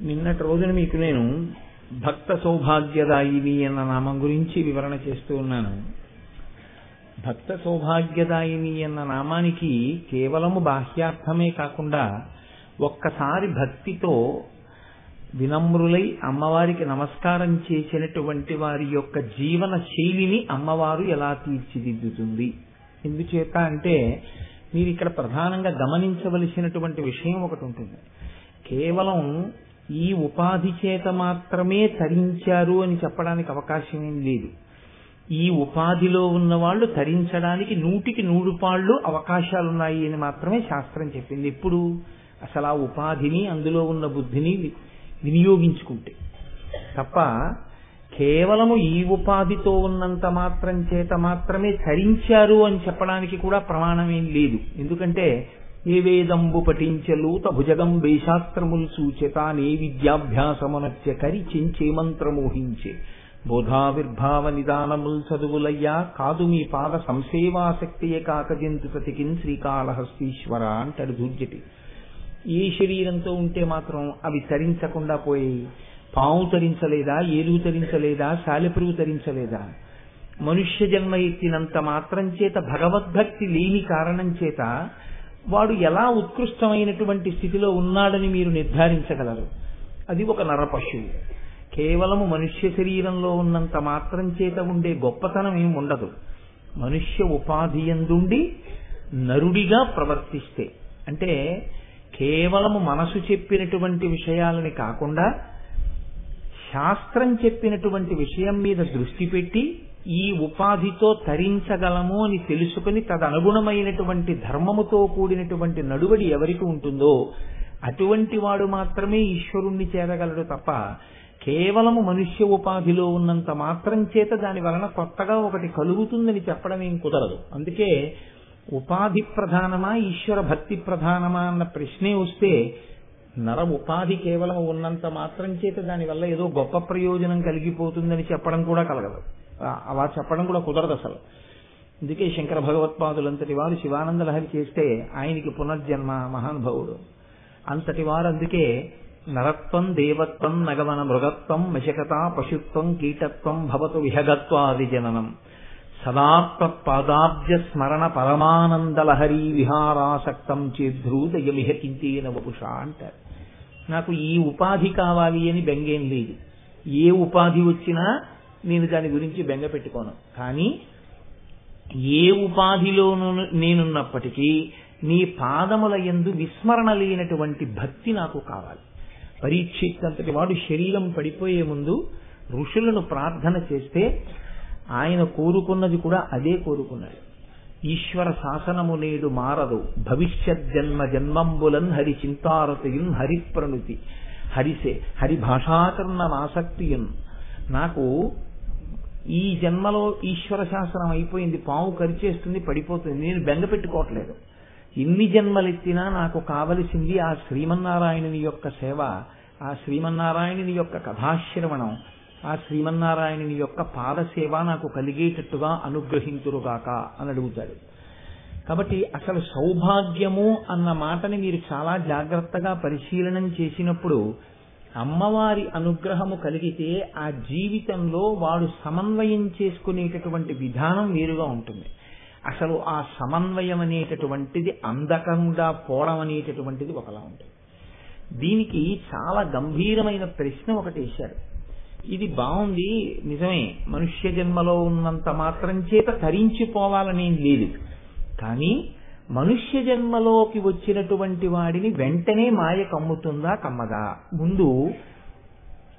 నిన్నటి రోజున మీకు నేను భక్త సౌభాగ్యదాయిని అన్న నామం గురించి వివరణ చేస్తూ ఉన్నాను. భక్త సౌభాగ్యదాయిని అన్న నామానికి కేవలము బాహ్యార్థమే కాకుండా ఒక్కసారి భక్తితో వినమ్రులై అమ్మవారికి నమస్కారం చేసినటువంటి వారి యొక్క జీవన శైలిని అమ్మవారు ఎలా తీర్చిదిద్దుతుంది. ఎందుచేత అంటే మీరు ఇక్కడ ప్రధానంగా గమనించవలసినటువంటి విషయం ఒకటి ఉంటుంది. కేవలం ఈ ఉపాధి చేత మాత్రమే తరించారు అని చెప్పడానికి అవకాశం ఏం లేదు. ఈ ఉపాధిలో ఉన్న వాళ్ళు తరించడానికి 100కి 100 అవకాశాలున్నాయి అని మాత్రమే శాస్త్రం చెప్పింది. ఎప్పుడు అసలు ఆ ఉపాధిని అందులో ఉన్న బుద్ధిని వినియోగించుకుంటే తప్ప కేవలము ఈ ఉపాధితో ఉన్నంత మాత్రం చేత మాత్రమే తరించారు అని చెప్పడానికి కూడా ప్రమాణం ఏం లేదు. ఎందుకంటే ఏ వేదంబు పఠించలూత భుజగం వేశాస్త్రములు సూచత నే విద్యాభ్యాసమునత్య కరి చెంచే మంత్రమోహించే బోధావిర్భావ నిదానముల్ చదువులయ్యా కాదు మీ పాద సంసేవాసక్తియే కాకజంతు సతికిన్ శ్రీకాళహస్తీశ్వర అంటాడు దుర్జటి. ఏ శరీరంతో ఉంటే మాత్రం అవి తరించకుండా పోయి పాము తరించలేదా, ఏలుగు తరించలేదా, సాలెపురుగు తరించలేదా? మనుష్య జన్మ ఎత్తినంత మాత్రం చేత భగవద్భక్తి లేని కారణం చేత వాడు ఎలా ఉత్కృష్టమైనటువంటి స్థితిలో ఉన్నాడని మీరు నిర్ధారించగలరు? అది ఒక నరపశువు. కేవలము మనుష్య శరీరంలో ఉన్నంత మాత్రం చేత ఉండే గొప్పతనం ఏం ఉండదు. మనుష్య ఉపాధి యందుండి నరుడిగా ప్రవర్తిస్తే, అంటే కేవలము మనసు చెప్పినటువంటి విషయాలని కాకుండా శాస్త్రం చెప్పినటువంటి విషయం మీద దృష్టి పెట్టి ఈ ఉపాధితో తరించగలము అని తెలుసుకుని తదనుగుణమైనటువంటి ధర్మముతో కూడినటువంటి నడువడి ఎవరికి ఉంటుందో అటువంటి వాడు మాత్రమే ఈశ్వరుణ్ణి చేరగలడు తప్ప కేవలము మనుష్య ఉపాధిలో ఉన్నంత మాత్రం చేత దాని వలన కొత్తగా ఒకటి కలుగుతుందని చెప్పడం ఏం కుదరదు. అందుకే ఉపాధి ప్రధానమా ఈశ్వర భక్తి ప్రధానమా అన్న ప్రశ్నే వస్తే నర ఉపాధి కేవలం ఉన్నంత మాత్రం చేత దానివల్ల ఏదో గొప్ప ప్రయోజనం కలిగిపోతుందని చెప్పడం కూడా కలగదు. అలా చెప్పడం కూడా కుదరదు అసలు. అందుకే శంకర భగవత్పాదులంతటి వారు శివానంద లహరి చేస్తే ఆయనకి పునర్జన్మ మహానుభావుడు అంతటి వారు. అందుకే నరత్వం దేవత్వం నగవన మృగత్వం మశకత పశుత్వం కీటత్వం భవతు విహగత్వాది జననం సదాత్మత్పాదాబ్జ స్మరణ పరమానందలహరీ విహారాసక్తం చేద్రూదయమిహ కింతేన వపుష అంటారు. నాకు ఈ ఉపాధి కావాలి అని బెంగేం లేదు. ఏ ఉపాధి వచ్చినా నేను దాని గురించి బెంగ పెట్టుకోను. కానీ ఏ ఉపాధిలోనూ నేనున్నప్పటికీ నీ పాదముల యందు విస్మరణ లేనటువంటి భక్తి నాకు కావాలి. పరీక్షిత్ అంతటి వాడు శరీరం పడిపోయే ముందు ఋషులను ప్రార్థన చేస్తే ఆయన కోరుకున్నది కూడా అదే కోరుకున్నాడు. ఈశ్వర శాసనము నేడు మారదు భవిష్యత్ జన్మ జన్మంబులన్ హరి చింతారతయున్ హరిప్రణుతి హరిసే హరి భాషాకరణాసక్తియున్. నాకు ఈ జన్మలో ఈశ్వర శాసనం అయిపోయింది, పాము కరిచేస్తుంది, పడిపోతుంది, నేను బెంగ పెట్టుకోవట్లేదు. ఎన్ని జన్మలెత్తినా నాకు కావలసింది ఆ శ్రీమన్నారాయణుని యొక్క సేవ, ఆ శ్రీమన్నారాయణుని యొక్క కథాశ్రవణం, ఆ శ్రీమన్నారాయణుని యొక్క పాదసేవ నాకు కలిగేటట్టుగా అనుగ్రహించురుగాక అని అడుగుతాడు. కాబట్టి అసలు సౌభాగ్యము అన్న మాటని మీరు చాలా జాగ్రత్తగా పరిశీలనం చేసినప్పుడు అమ్మవారి అనుగ్రహము కలిగితే ఆ జీవితంలో వాడు సమన్వయం చేసుకునేటటువంటి విధానం వేరుగా ఉంటుంది. అసలు ఆ సమన్వయం అనేటటువంటిది అందకుండా పోవడం అనేటటువంటిది ఒకలా ఉంటుంది. దీనికి చాలా గంభీరమైన ప్రశ్న ఒకటి వేశారు. ఇది బాగుంది, నిజమే, మనుష్య జన్మలో ఉన్నంత మాత్రం చేత తరించిపోవాలనేం లేదు. కానీ మనుష్య జన్మలోకి వచ్చినటువంటి వాడిని వెంటనే మాయ కమ్ముతుందా కమ్మదా? ముందు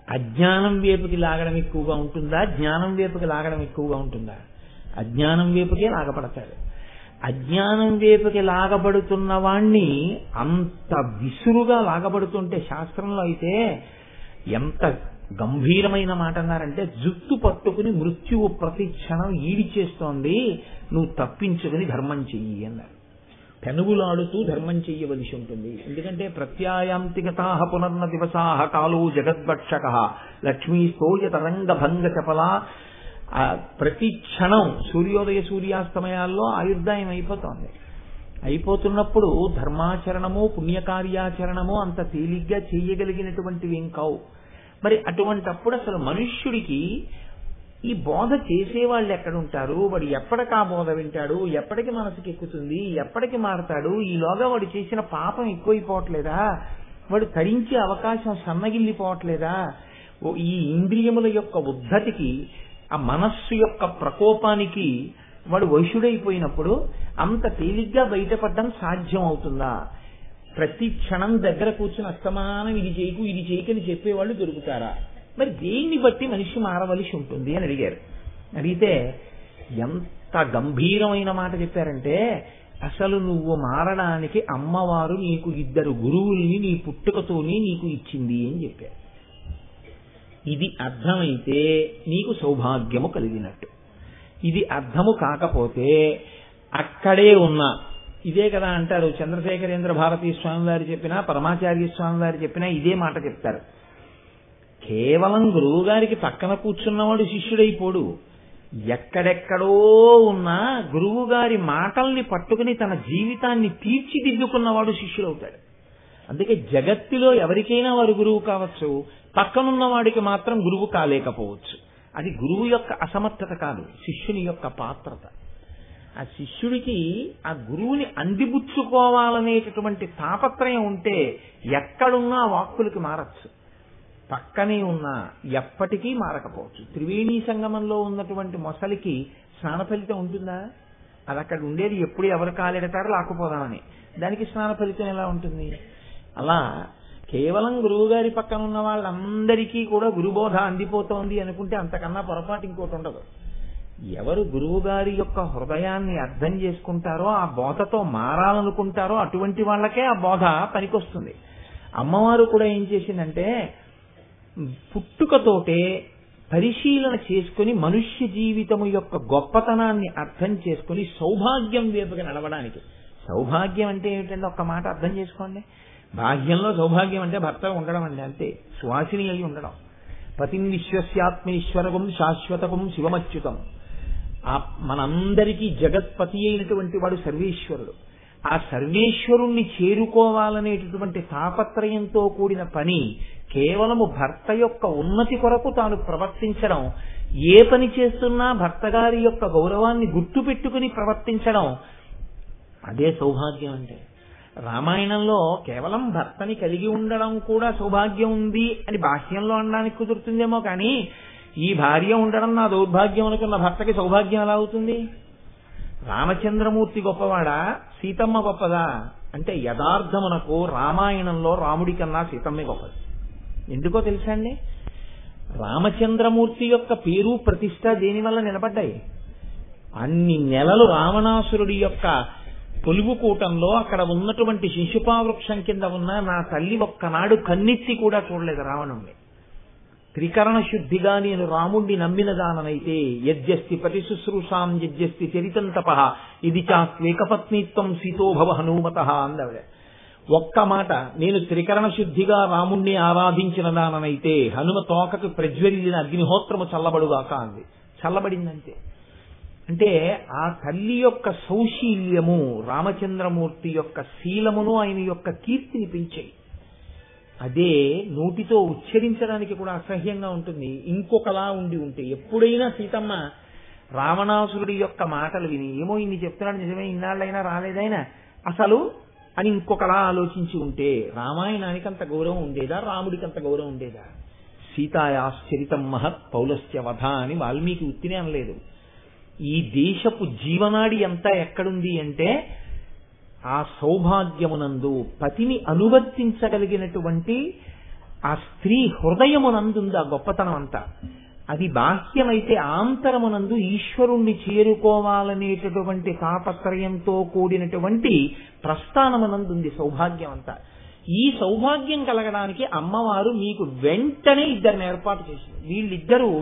అజ్ఞానం వైపుకి లాగడం ఎక్కువగా ఉంటుందా, జ్ఞానం వైపుకి లాగడం ఎక్కువగా ఉంటుందా? అజ్ఞానం వైపుకే లాగపడతాడు. అజ్ఞానం వైపుకి లాగబడుతున్న వాణ్ణి అంత విసురుగా లాగబడుతుంటే శాస్త్రంలో అయితే ఎంత గంభీరమైన మాట అన్నారంటే, జుట్టు పట్టుకుని మృత్యువు ప్రతి క్షణం ఈడి చేస్తోంది, నువ్వు తప్పించుకుని ధర్మం చెయ్యి అన్నారు. పెనుగులాడుతూ ధర్మం చెయ్యవలసి ఉంటుంది. ఎందుకంటే ప్రత్యాయాంతిగతాః పునర్న దివసాః కాలో జగద్భక్షక లక్ష్మీ స్తోయ తరంగ భంగ చపలా. ప్రతి క్షణం సూర్యోదయ సూర్యాస్తమయాల్లో ఆయుర్దాయం అయిపోతోంది. అయిపోతున్నప్పుడు ధర్మాచరణము పుణ్యకార్యాచరణము అంత తేలిగ్గా చేయగలిగినటువంటివి ఏం కావు. మరి అటువంటప్పుడు అసలు మనుష్యుడికి ఈ బోధ చేసేవాళ్ళు ఎక్కడుంటారు, వాడు ఎప్పటికా బోధ వింటాడు, ఎప్పటికి మనసుకి ఎక్కుతుంది, ఎప్పటికి మారతాడు, ఈలోగా వాడు చేసిన పాపం ఎక్కువైపోవట్లేదా, వాడు తరించే అవకాశం సన్నగిల్లిపోవట్లేదా, ఈ ఇంద్రియముల యొక్క ఉద్ధతికి ఆ మనస్సు యొక్క ప్రకోపానికి వాడు వశుడైపోయినప్పుడు అంత తేలిగ్గా బయటపడడం సాధ్యం అవుతుందా? ప్రతి క్షణం దగ్గర కూర్చుని అస్తమానం ఇది చేయకు ఇది చేయకని చెప్పేవాళ్ళు దొరుకుతారా? మరి దేన్ని బట్టి మనిషి మారవలసి ఉంటుంది అని అడిగారు. అడిగితే ఎంత గంభీరమైన మాట చెప్పారంటే, అసలు నువ్వు మారడానికి అమ్మవారు నీకు 2 గురువుల్ని నీ పుట్టుకతోనే నీకు ఇచ్చింది అని చెప్పారు. ఇది అర్థమైతే నీకు సౌభాగ్యము కలిగినట్టు. ఇది అర్థము కాకపోతే అక్కడే ఉన్నా, ఇదే కదా అంటారు చంద్రశేఖరేంద్ర భారతీ స్వామి వారు చెప్పినా పరమాచార్య స్వామి వారు చెప్పినా ఇదే మాట చెప్తారు. కేవలం గురువు గారికి పక్కన కూర్చున్నవాడు శిష్యుడైపోడు. ఎక్కడెక్కడో ఉన్నా గురువు గారి మాటల్ని పట్టుకుని తన జీవితాన్ని తీర్చిదిద్దుకున్నవాడు శిష్యుడవుతాడు. అందుకే జగత్తులో ఎవరికైనా వారు గురువు కావచ్చు, పక్కనున్న వాడికి మాత్రం గురువు కాలేకపోవచ్చు. అది గురువు యొక్క అసమర్థత కాదు, శిష్యుని యొక్క పాత్రత. ఆ శిష్యుడికి ఆ గురువుని అందిపుచ్చుకోవాలనేటటువంటి తాపత్రయం ఉంటే ఎక్కడున్నా వాక్కులకి మారచ్చు, పక్కనే ఉన్నా ఎప్పటికీ మారకపోవచ్చు. త్రివేణీ సంగమంలో ఉన్నటువంటి మొసలికి స్నాన ఫలితం ఉంటుందా? అది అక్కడ ఉండేది ఎప్పుడు ఎవరు కాలెడతారో లాక్కుపోదామని, దానికి స్నాన ఫలితం ఎలా ఉంటుంది? అలా కేవలం గురువు గారి పక్కన ఉన్న వాళ్ళందరికీ కూడా గురుబోధ అందిపోతోంది అనుకుంటే అంతకన్నా పొరపాటు ఇంకోటి ఉండదు. ఎవరు గురువు గారి యొక్క హృదయాన్ని అర్థం చేసుకుంటారో, ఆ బోధతో మారాలనుకుంటారో అటువంటి వాళ్ళకే ఆ బోధ పనికొస్తుంది. అమ్మవారు కూడా ఏం చేసిందంటే పుట్టుకతోటే పరిశీలన చేసుకుని మనుష్య జీవితము యొక్క గొప్పతనాన్ని అర్థం చేసుకుని సౌభాగ్యం వైపుగా నడవడానికి. సౌభాగ్యం అంటే ఏమిటంటే ఒక్క మాట అర్థం చేసుకోండి. భాగ్యంలో సౌభాగ్యం అంటే భర్త ఉండడం అండి, అంతే. సువాసిని అయి ఉండడం. పతిం విశ్వస్యాత్మీశ్వరకం శాశ్వతకం శివమచ్యుతం. మనందరికీ జగత్పతి అయినటువంటి వాడు సర్వేశ్వరుడు. ఆ సర్వేశ్వరుణ్ణి చేరుకోవాలనేటటువంటి తాపత్రయంతో కూడిన పని కేవలము భర్త యొక్క ఉన్నతి కొరకు తాను ప్రవర్తించడం, ఏ పని చేస్తున్నా భర్త గారి యొక్క గౌరవాన్ని గుర్తు పెట్టుకుని ప్రవర్తించడం, అదే సౌభాగ్యం అంటే. రామాయణంలో కేవలం భర్తని కలిగి ఉండడం కూడా సౌభాగ్యం ఉంది అని బాహ్యంలో అనడానికి కుదురుతుందేమో కానీ, ఈ భార్య ఉండడం నా దౌర్భాగ్యం అనుకున్న భర్తకి సౌభాగ్యం ఎలా అవుతుంది? రామచంద్రమూర్తి గొప్పవాడా, సీతమ్మ గొప్పదా అంటే యథార్థమునకు రామాయణంలో రాముడి కన్నా సీతమ్మే గొప్పది. ఎందుకో తెలుసా అండి? రామచంద్రమూర్తి యొక్క పేరు ప్రతిష్ట దేనివల్ల నిలబడ్డాయి? అన్ని నెలలు రావణాసురుడి యొక్క పొలుగుకూటంలో అక్కడ ఉన్నటువంటి శిశుపావృక్షం కింద ఉన్న నా తల్లి ఒక్కనాడు కన్నెత్తి కూడా చూడలేదు రావణుణ్ణి. త్రికరణ శుద్ధిగా నేను రాముణ్ణి నమ్మిన దాననైతే యజ్జస్తి పతి శుశ్రూషాం యజ్జస్తి చరితం తపః ఇది చాస్వేకపత్నిత్వం సీతోభవ హనుమత అందవిడ. ఒక్క మాట, నేను త్రికరణ శుద్ధిగా రాముణ్ణి ఆరాధించిన దాననైతే హనుమ తోకకు ప్రజ్వరిల్లిన అగ్నిహోత్రము చల్లబడుగాక అంది. చల్లబడిందంతే. అంటే ఆ తల్లి యొక్క సౌశీల్యము రామచంద్రమూర్తి యొక్క శీలమును ఆయన యొక్క కీర్తిని పెంచాయి. అదే నోటితో ఉచ్చరించడానికి కూడా అసహ్యంగా ఉంటుంది. ఇంకొకలా ఉండి ఉంటే ఎప్పుడైనా సీతమ్మ రావణాసురుడి యొక్క మాటలు విని ఏమో ఇన్ని చెప్తున్నాడు నిజమే, ఇన్నాళ్ళైనా రాలేదైనా అసలు అని ఇంకొకలా ఆలోచించి ఉంటే రామాయణానికి అంత గౌరవం ఉండేదా, రాముడికి అంత గౌరవం ఉండేదా? సీతాయాశ్చరితం మహత్ పౌలస్య వధ అని వాల్మీకి ఉత్తినే అనలేదు. ఈ దేశపు జీవనాడి అంతా ఎక్కడుంది అంటే ఆ సౌభాగ్యమునందు పతిని అనువర్తించగలిగినటువంటి ఆ స్త్రీ హృదయమునందుంది ఆ గొప్పతనం అంతా. అది బాహ్యమైతే ఆంతరమునందు ఈశ్వరుణ్ణి చేరుకోవాలనేటటువంటి తాపత్రయంతో కూడినటువంటి ప్రస్థానమునందుంది సౌభాగ్యం అంతా. ఈ సౌభాగ్యం కలగడానికి అమ్మవారు మీకు వెంటనే 2 ఏర్పాటు చేసింది. వీళ్ళిద్దరూ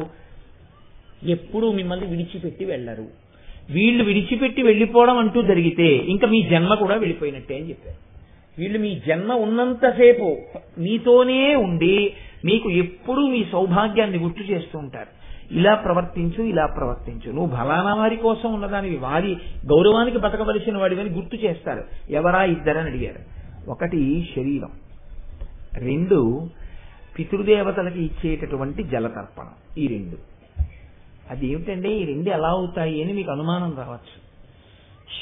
ఎప్పుడూ మిమ్మల్ని విడిచిపెట్టి వెళ్లరు. వీళ్ళు విడిచిపెట్టి వెళ్లిపోవడం అంటూ జరిగితే ఇంకా మీ జన్మ కూడా వెళ్ళిపోయినట్టే అని చెప్పారు. వీళ్ళు మీ జన్మ ఉన్నంతసేపు మీతోనే ఉండి మీకు ఎప్పుడూ మీ సౌభాగ్యాన్ని గుర్తు చేస్తూ ఉంటారు. ఇలా ప్రవర్తించు, ఇలా ప్రవర్తించు, నువ్వు ఫలానా వారి కోసం ఉన్నదానివి, వారి గౌరవానికి బతకవలసిన వాడివని గుర్తు చేస్తారు. ఎవరా ఇద్దరని అడిగారు. ఒకటి శరీరం, రెండు పితృదేవతలకి ఇచ్చేటటువంటి జలతర్పణం. ఈ రెండు. అదేమిటంటే ఈ రెండు ఎలా అవుతాయి అని మీకు అనుమానం రావచ్చు.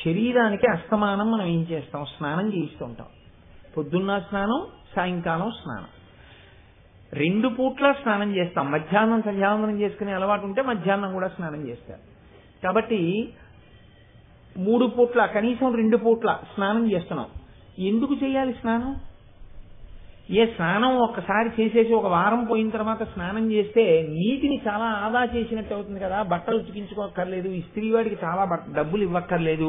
శరీరానికి అస్తమానం మనం ఏం చేస్తాం? స్నానం చేయిస్తూ ఉంటాం. పొద్దున్న స్నానం, సాయంకాలం స్నానం, 2 పూట్ల స్నానం చేస్తాం. మధ్యాహ్నం సంధ్యావందనం చేసుకునే అలవాటు ఉంటే మధ్యాహ్నం కూడా స్నానం చేస్తారు. కాబట్టి 3 పూట్ల, కనీసం 2 పూట్ల స్నానం చేస్తున్నాం. ఎందుకు చేయాలి స్నానం? స్నానం ఒక్కసారి చేసేసి ఒక వారం పోయిన తర్వాత స్నానం చేస్తే నీటిని చాలా ఆదా చేసినట్టు అవుతుంది కదా. బట్టలు ఉతికించుకోక్కర్లేదు, ఇస్త్రీ వాడికి చాలా డబ్బులు ఇవ్వక్కర్లేదు,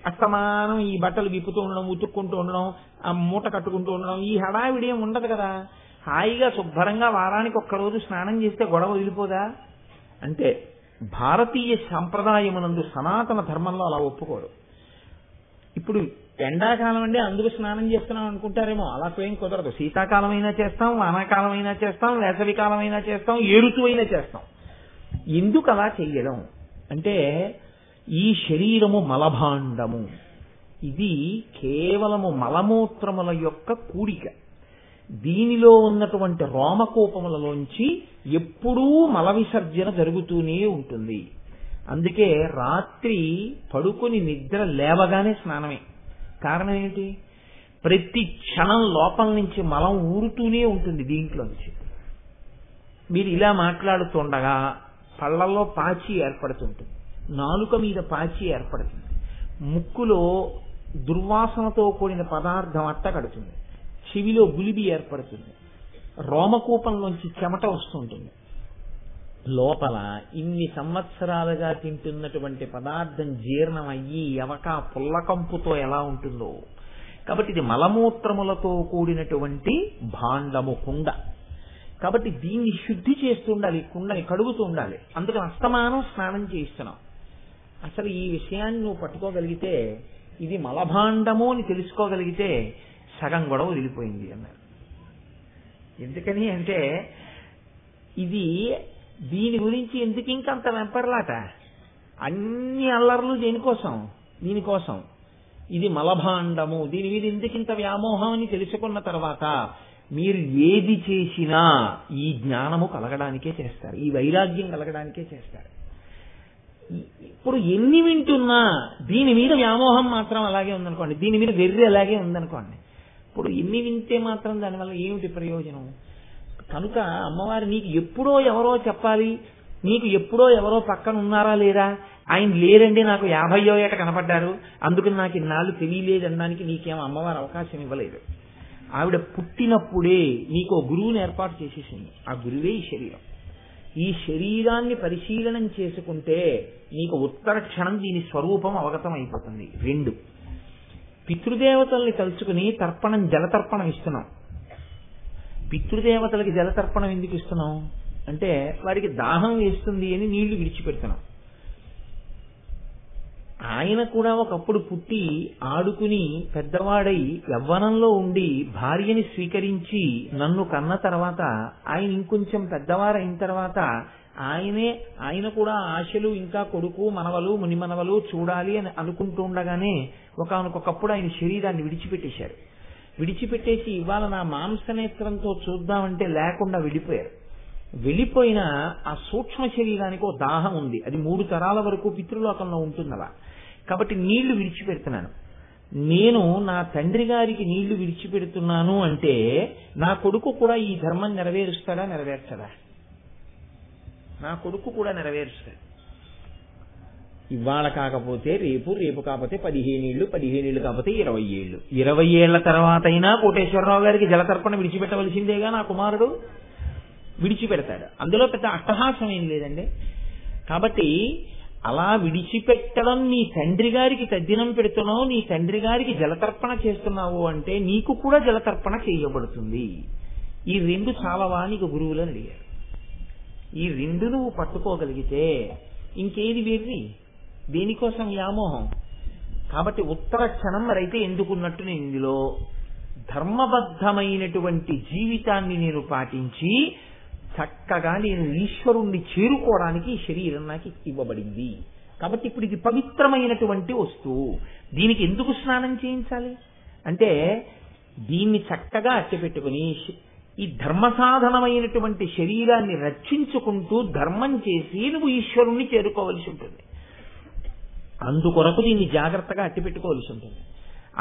అస్తమానం ఈ బట్టలు విప్పుతూ ఉండడం, ఉతుక్కుంటూ ఉండడం, ఆ మూట కట్టుకుంటూ ఉండడం, ఈ హడావిడి ఏం ఉండదు కదా. హాయిగా శుభ్రంగా వారానికి ఒక్కరోజు స్నానం చేస్తే గొడవ వదిలిపోదా అంటే భారతీయ సంప్రదాయమునందు సనాతన ధర్మంలో అలా ఒప్పుకోరు. ఇప్పుడు ఎండాకాలం అంటే అందుకు స్నానం చేస్తున్నాం అనుకుంటారేమో, అలా ఏం కుదరదు. శీతాకాలం అయినా చేస్తాం, వానాకాలం అయినా చేస్తాం, వేసవి కాలం అయినా చేస్తాం, ఏ ఋతువు అయినా చేస్తాం. ఎందుకు అలా చెయ్యడం అంటే ఈ శరీరము మలభాండము, ఇది కేవలము మలమూత్రముల యొక్క కూడిక. దీనిలో ఉన్నటువంటి రోమకూపములలోంచి ఎప్పుడూ మల విసర్జన జరుగుతూనే ఉంటుంది. అందుకే రాత్రి పడుకుని నిద్ర లేవగానే స్నానమే. కారణం ఏంటి? ప్రతి క్షణం లోపల నుంచి మలం ఊరుతూనే ఉంటుంది దీంట్లోంచి. మీరు ఇలా మాట్లాడుతుండగా పళ్ళల్లో పాచి ఏర్పడుతుంటుంది, నాలుక మీద పాచి ఏర్పడుతుంది, ముక్కులో దుర్వాసనతో కూడిన పదార్థం అట్ట కడుతుంది, చెవిలో గులిబి ఏర్పడుతుంది, రోమకూపంలోంచి చెమట వస్తుంటుంది. లోపల ఇన్ని సంవత్సరాలుగా తింటున్నటువంటి పదార్థం జీర్ణం అయ్యి ఎవక పుల్లకంపుతో ఎలా ఉంటుందో. కాబట్టి ఇది మలమూత్రములతో కూడినటువంటి భాండము, కుండ. కాబట్టి దీన్ని శుద్ధి చేస్తుండాలి, కుండని కడుగుతూ ఉండాలి. అందుకని అస్తమానం స్నానం చేయిస్తున్నాం. అసలు ఈ విషయాన్ని నువ్వు పట్టుకోగలిగితే, ఇది మలభాండము అని తెలుసుకోగలిగితే సగం గొడవ వదిలిపోయింది అన్నారు. ఎందుకని అంటే ఇది దీని గురించి ఎందుకు ఇంకంత వెంపర్లాట, అన్ని అల్లర్లు దీనికోసం. ఇది మలభాండము, దీని మీద ఎందుకింత వ్యామోహం అని తెలుసుకున్న తర్వాత మీరు ఏది చేసినా ఈ జ్ఞానము కలగడానికే చేస్తారు, ఈ వైరాగ్యం కలగడానికే చేస్తారు. ఇప్పుడు ఎన్ని వింటున్నా దీని మీద వ్యామోహం మాత్రం అలాగే ఉందనుకోండి, దీని మీద వెర్రి అలాగే ఉందనుకోండి. ఇప్పుడు ఎన్ని వింటే మాత్రం దానివల్ల ఏమిటి ప్రయోజనం? కనుక అమ్మవారు నీకు ఎప్పుడో ఎవరో చెప్పాలి, నీకు ఎప్పుడో ఎవరో పక్కన ఉన్నారా లేరా, ఆయన లేరండి నాకు 50వ ఏట కనపడ్డారు అందుకని నాకు ఇన్నాళ్ళు తెలియలేదు అనడానికి నీకేం అమ్మవారు అవకాశం ఇవ్వలేదు. ఆవిడ పుట్టినప్పుడే నీకు గురువుని ఏర్పాటు చేసేసింది. ఆ గురువే ఈ శరీరం. ఈ శరీరాన్ని పరిశీలనం చేసుకుంటే నీకు ఉత్తర క్షణం దీని స్వరూపం అవగతం అయిపోతుంది. 2, పితృదేవతల్ని తలుచుకుని తర్పణం, జలతర్పణం ఇస్తున్నాం. పితృదేవతలకి జలతర్పణం ఎందుకు ఇస్తున్నాం అంటే వారికి దాహం వేస్తుంది అని నీళ్లు విడిచిపెడుతున్నాం. ఆయన కూడా ఒకప్పుడు పుట్టి ఆడుకుని పెద్దవాడై యవ్వనంలో ఉండి భార్యని స్వీకరించి నన్ను కన్న తర్వాత ఆయన ఇంకొంచెం పెద్దవారైన తర్వాత ఆయన కూడా ఆశలు, ఇంకా కొడుకు, మనవలు, మునిమనవలు చూడాలి అని అనుకుంటూ ఉండగానే ఒకనకొకప్పుడు ఆయన శరీరాన్ని విడిచిపెట్టేశారు. విడిచిపెట్టేసి ఇవాళ నా మాంసనేత్రంతో చూద్దామంటే లేకుండా వెళ్ళిపోయారు. వెళ్ళిపోయిన ఆ సూక్ష్మ శరీరానికి ఓ దాహం ఉంది, అది 3 తరాల వరకు పితృలోకంలో ఉంటుంది అలా. కాబట్టి నీళ్లు విడిచిపెడుతున్నాను. నేను నా తండ్రి గారికి నీళ్లు విడిచిపెడుతున్నాను అంటే నా కొడుకు కూడా ఈ ధర్మం నెరవేరుస్తాడా? నెరవేర్చడా? నా కొడుకు కూడా నెరవేరుస్తాడు. ఇవాళ కాకపోతే రేపు, రేపు కాకపోతే 15 ఏళ్ళు, 15 ఏళ్ళు కాకపోతే 20 ఏళ్ళు, 20 ఏళ్ల తర్వాత అయినా కోటేశ్వరరావు గారికి జలతర్పణ విడిచిపెట్టవలసిందేగా నా కుమారుడు. విడిచిపెడతాడు. అందులో పెద్ద అట్టహాసం ఏం లేదండి. కాబట్టి అలా విడిచిపెట్టడం, నీ తండ్రి గారికి తద్దినం పెడుతున్నావు, నీ తండ్రి గారికి జలతర్పణ చేస్తున్నావు అంటే నీకు కూడా జలతర్పణ చేయబడుతుంది. ఈ 2 చాలవా నీకు గురువులను అడిగారు. ఈ 2 నువ్వు పట్టుకోగలిగితే ఇంకేది వెర్రి, దేనికోసం వ్యామోహం? కాబట్టి ఉత్తర క్షణం మరైతే ఎందుకున్నట్టు నేను ఇందులో ధర్మబద్ధమైనటువంటి జీవితాన్ని నేను పాటించి చక్కగా నేను ఈశ్వరుణ్ణి చేరుకోవడానికి ఈ శరీరం నాకు ఇవ్వబడింది. కాబట్టి ఇప్పుడు ఇది పవిత్రమైనటువంటి వస్తువు. దీనికి ఎందుకు స్నానం చేయించాలి అంటే దీన్ని చక్కగా అట్టపెట్టుకుని ఈ ధర్మ సాధనమైనటువంటి శరీరాన్ని రక్షించుకుంటూ ధర్మం చేసి నువ్వు ఈశ్వరుణ్ణి చేరుకోవలసి ఉంటుంది. అందుకొరకు దీన్ని జాగ్రత్తగా అట్టిపెట్టుకోవలసి ఉంటుంది.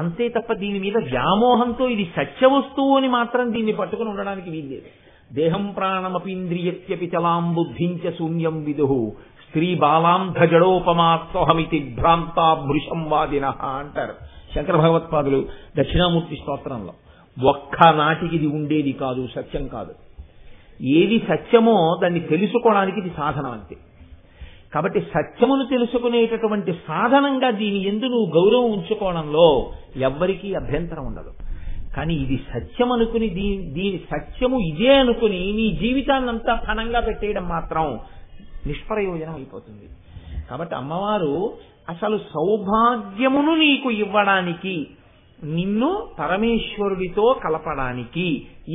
అంతే తప్ప దీని మీద వ్యామోహంతో ఇది సత్య వస్తువు అని మాత్రం దీన్ని పట్టుకుని ఉండడానికి వీల్లేదు. దేహం ప్రాణమపీంద్రియత్యపి చలాం బుద్ధించ శూన్యం విదుహు స్త్రీ బాలాంధ జడోపమాత్వహమితి భ్రాంతా భృశం వాదిన అంటారు శంకర భగవత్పాదులు దక్షిణామూర్తి స్తోత్రంలో. ఒక్క నాటికి ఇది ఉండేది కాదు, సత్యం కాదు. ఏది సత్యమో దాన్ని తెలుసుకోవడానికి ఇది సాధనం అంతే. కాబట్టి సత్యమును తెలుసుకునేటటువంటి సాధనంగా దీని యందు నువ్వు గౌరవం ఉంచుకోవడంలో ఎవ్వరికీ అభ్యంతరం ఉండదు. కానీ ఇది సత్యం అనుకుని దీని సత్యము ఇదే అనుకుని నీ జీవితాన్నంతా ఫలంగా పెట్టేయడం మాత్రం నిష్ప్రయోజనం అయిపోతుంది. కాబట్టి అమ్మవారు అసలు సౌభాగ్యమును నీకు ఇవ్వడానికి, నిన్ను పరమేశ్వరుడితో కలపడానికి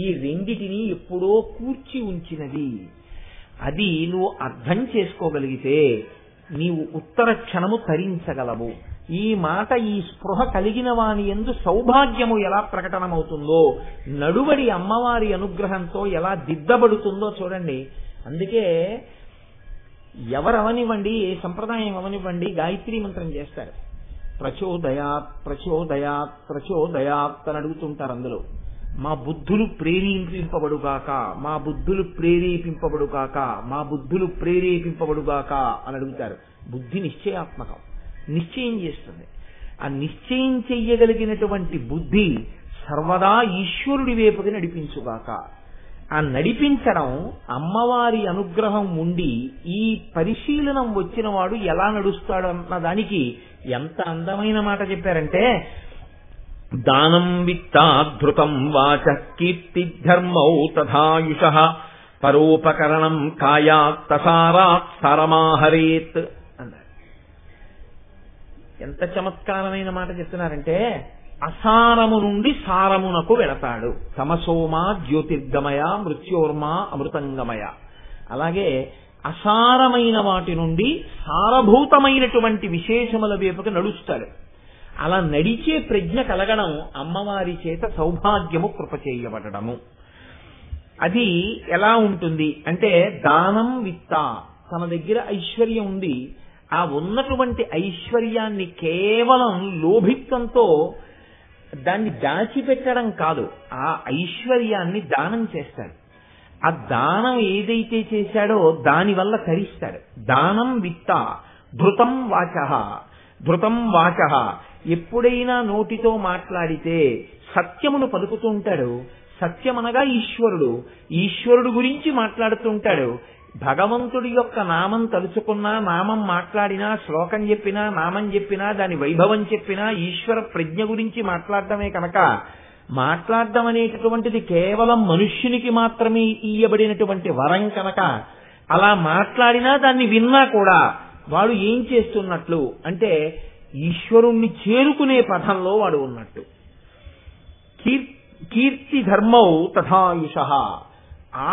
ఈ రెండిటిని ఎప్పుడో కూర్చి ఉంచినది. అది నువ్వు అర్థం చేసుకోగలిగితే నీవు ఉత్తర క్షణము తరించగలవు. ఈ మాట ఈ స్పృహ కలిగిన వాని యందు సౌభాగ్యము ఎలా ప్రకటనమవుతుందో, నడువడి అమ్మవారి అనుగ్రహంతో ఎలా దిద్దబడుతుందో చూడండి. అందుకే ఎవరవనివ్వండి, ఏ సంప్రదాయం అవనివ్వండి, గాయత్రీ మంత్రం చేస్తారు. ప్రచోదయాత్ ప్రచోదయాత్ ప్రచోదయాత్ అని అడుగుతుంటారు. అందులో మా బుద్ధులు ప్రేరేపింపబడుగాక, మా బుద్ధులు ప్రేరేపింపబడుగాక, మా బుద్ధులు ప్రేరేపింపబడుగాక అని అడుగుతారు. బుద్ధి నిశ్చయాత్మకం, నిశ్చయం చేస్తుంది. ఆ నిశ్చయం చెయ్యగలిగినటువంటి బుద్ధి సర్వదా ఈశ్వరుడి వైపుకి నడిపించుగాక. ఆ నడిపించడం అమ్మవారి అనుగ్రహం ఉండి ఈ పరిశీలనం వచ్చిన వాడు ఎలా నడుస్తాడు అన్న దానికి ఎంత అందమైన మాట చెప్పారంటే, దానం విత్తాధృతం వాచ కీర్తి ధర్మౌ తథాయుష పరోపకరణం కాయాత్ తసారాత్ సారమాహరేత్ అన్నారు. ఎంత చమత్కారమైన మాట చెప్తున్నారంటే, అసారము నుండి సారమునకు వెళతాడు. తమసోమా జ్యోతిర్గమయ మృత్యోర్మా అమృతంగమయ. అలాగే అసారమైన వాటి నుండి సారభూతమైనటువంటి విశేషముల వైపుకి నడుస్తాడు. అలా నడిచే ప్రజ్ఞ కలగడం అమ్మవారి చేత సౌభాగ్యము కృప చేయబడము. అది ఎలా ఉంటుంది అంటే, దానం విత్త, తన దగ్గర ఐశ్వర్యం ఉంది, ఆ ఉన్నటువంటి ఐశ్వర్యాన్ని కేవలం లోభిత్వంతో దాన్ని దాచిపెట్టడం కాదు, ఆ ఐశ్వర్యాన్ని దానం చేస్తాడు. ఆ దానం ఏదైతే చేశాడో దానివల్ల తరిస్తాడు. దానం విత్త ధృతం వాచః, ధృతం వాచః, ఎప్పుడైనా నోటితో మాట్లాడితే సత్యమును పలుకుతూ ఉంటాడు. సత్యమనగా ఈశ్వరుడు, ఈశ్వరుడు గురించి మాట్లాడుతూ ఉంటాడు. భగవంతుడి యొక్క నామం తలుచుకున్నా, నామం మాట్లాడినా, శ్లోకం చెప్పినా, నామం చెప్పినా, దాని వైభవం చెప్పినా ఈశ్వర ప్రజ్ఞ గురించి మాట్లాడటమే కనుక, మాట్లాడడం అనేటటువంటిది కేవలం మనుష్యునికి మాత్రమే ఇయ్యబడినటువంటి వరం కనుక, అలా మాట్లాడినా దాన్ని విన్నా కూడా వాడు ఏం చేస్తున్నట్లు అంటే ఈశ్వరుణ్ణి చేరుకునే పథంలో వాడు ఉన్నట్టు. కీర్తి ధర్మౌ తథాయుష,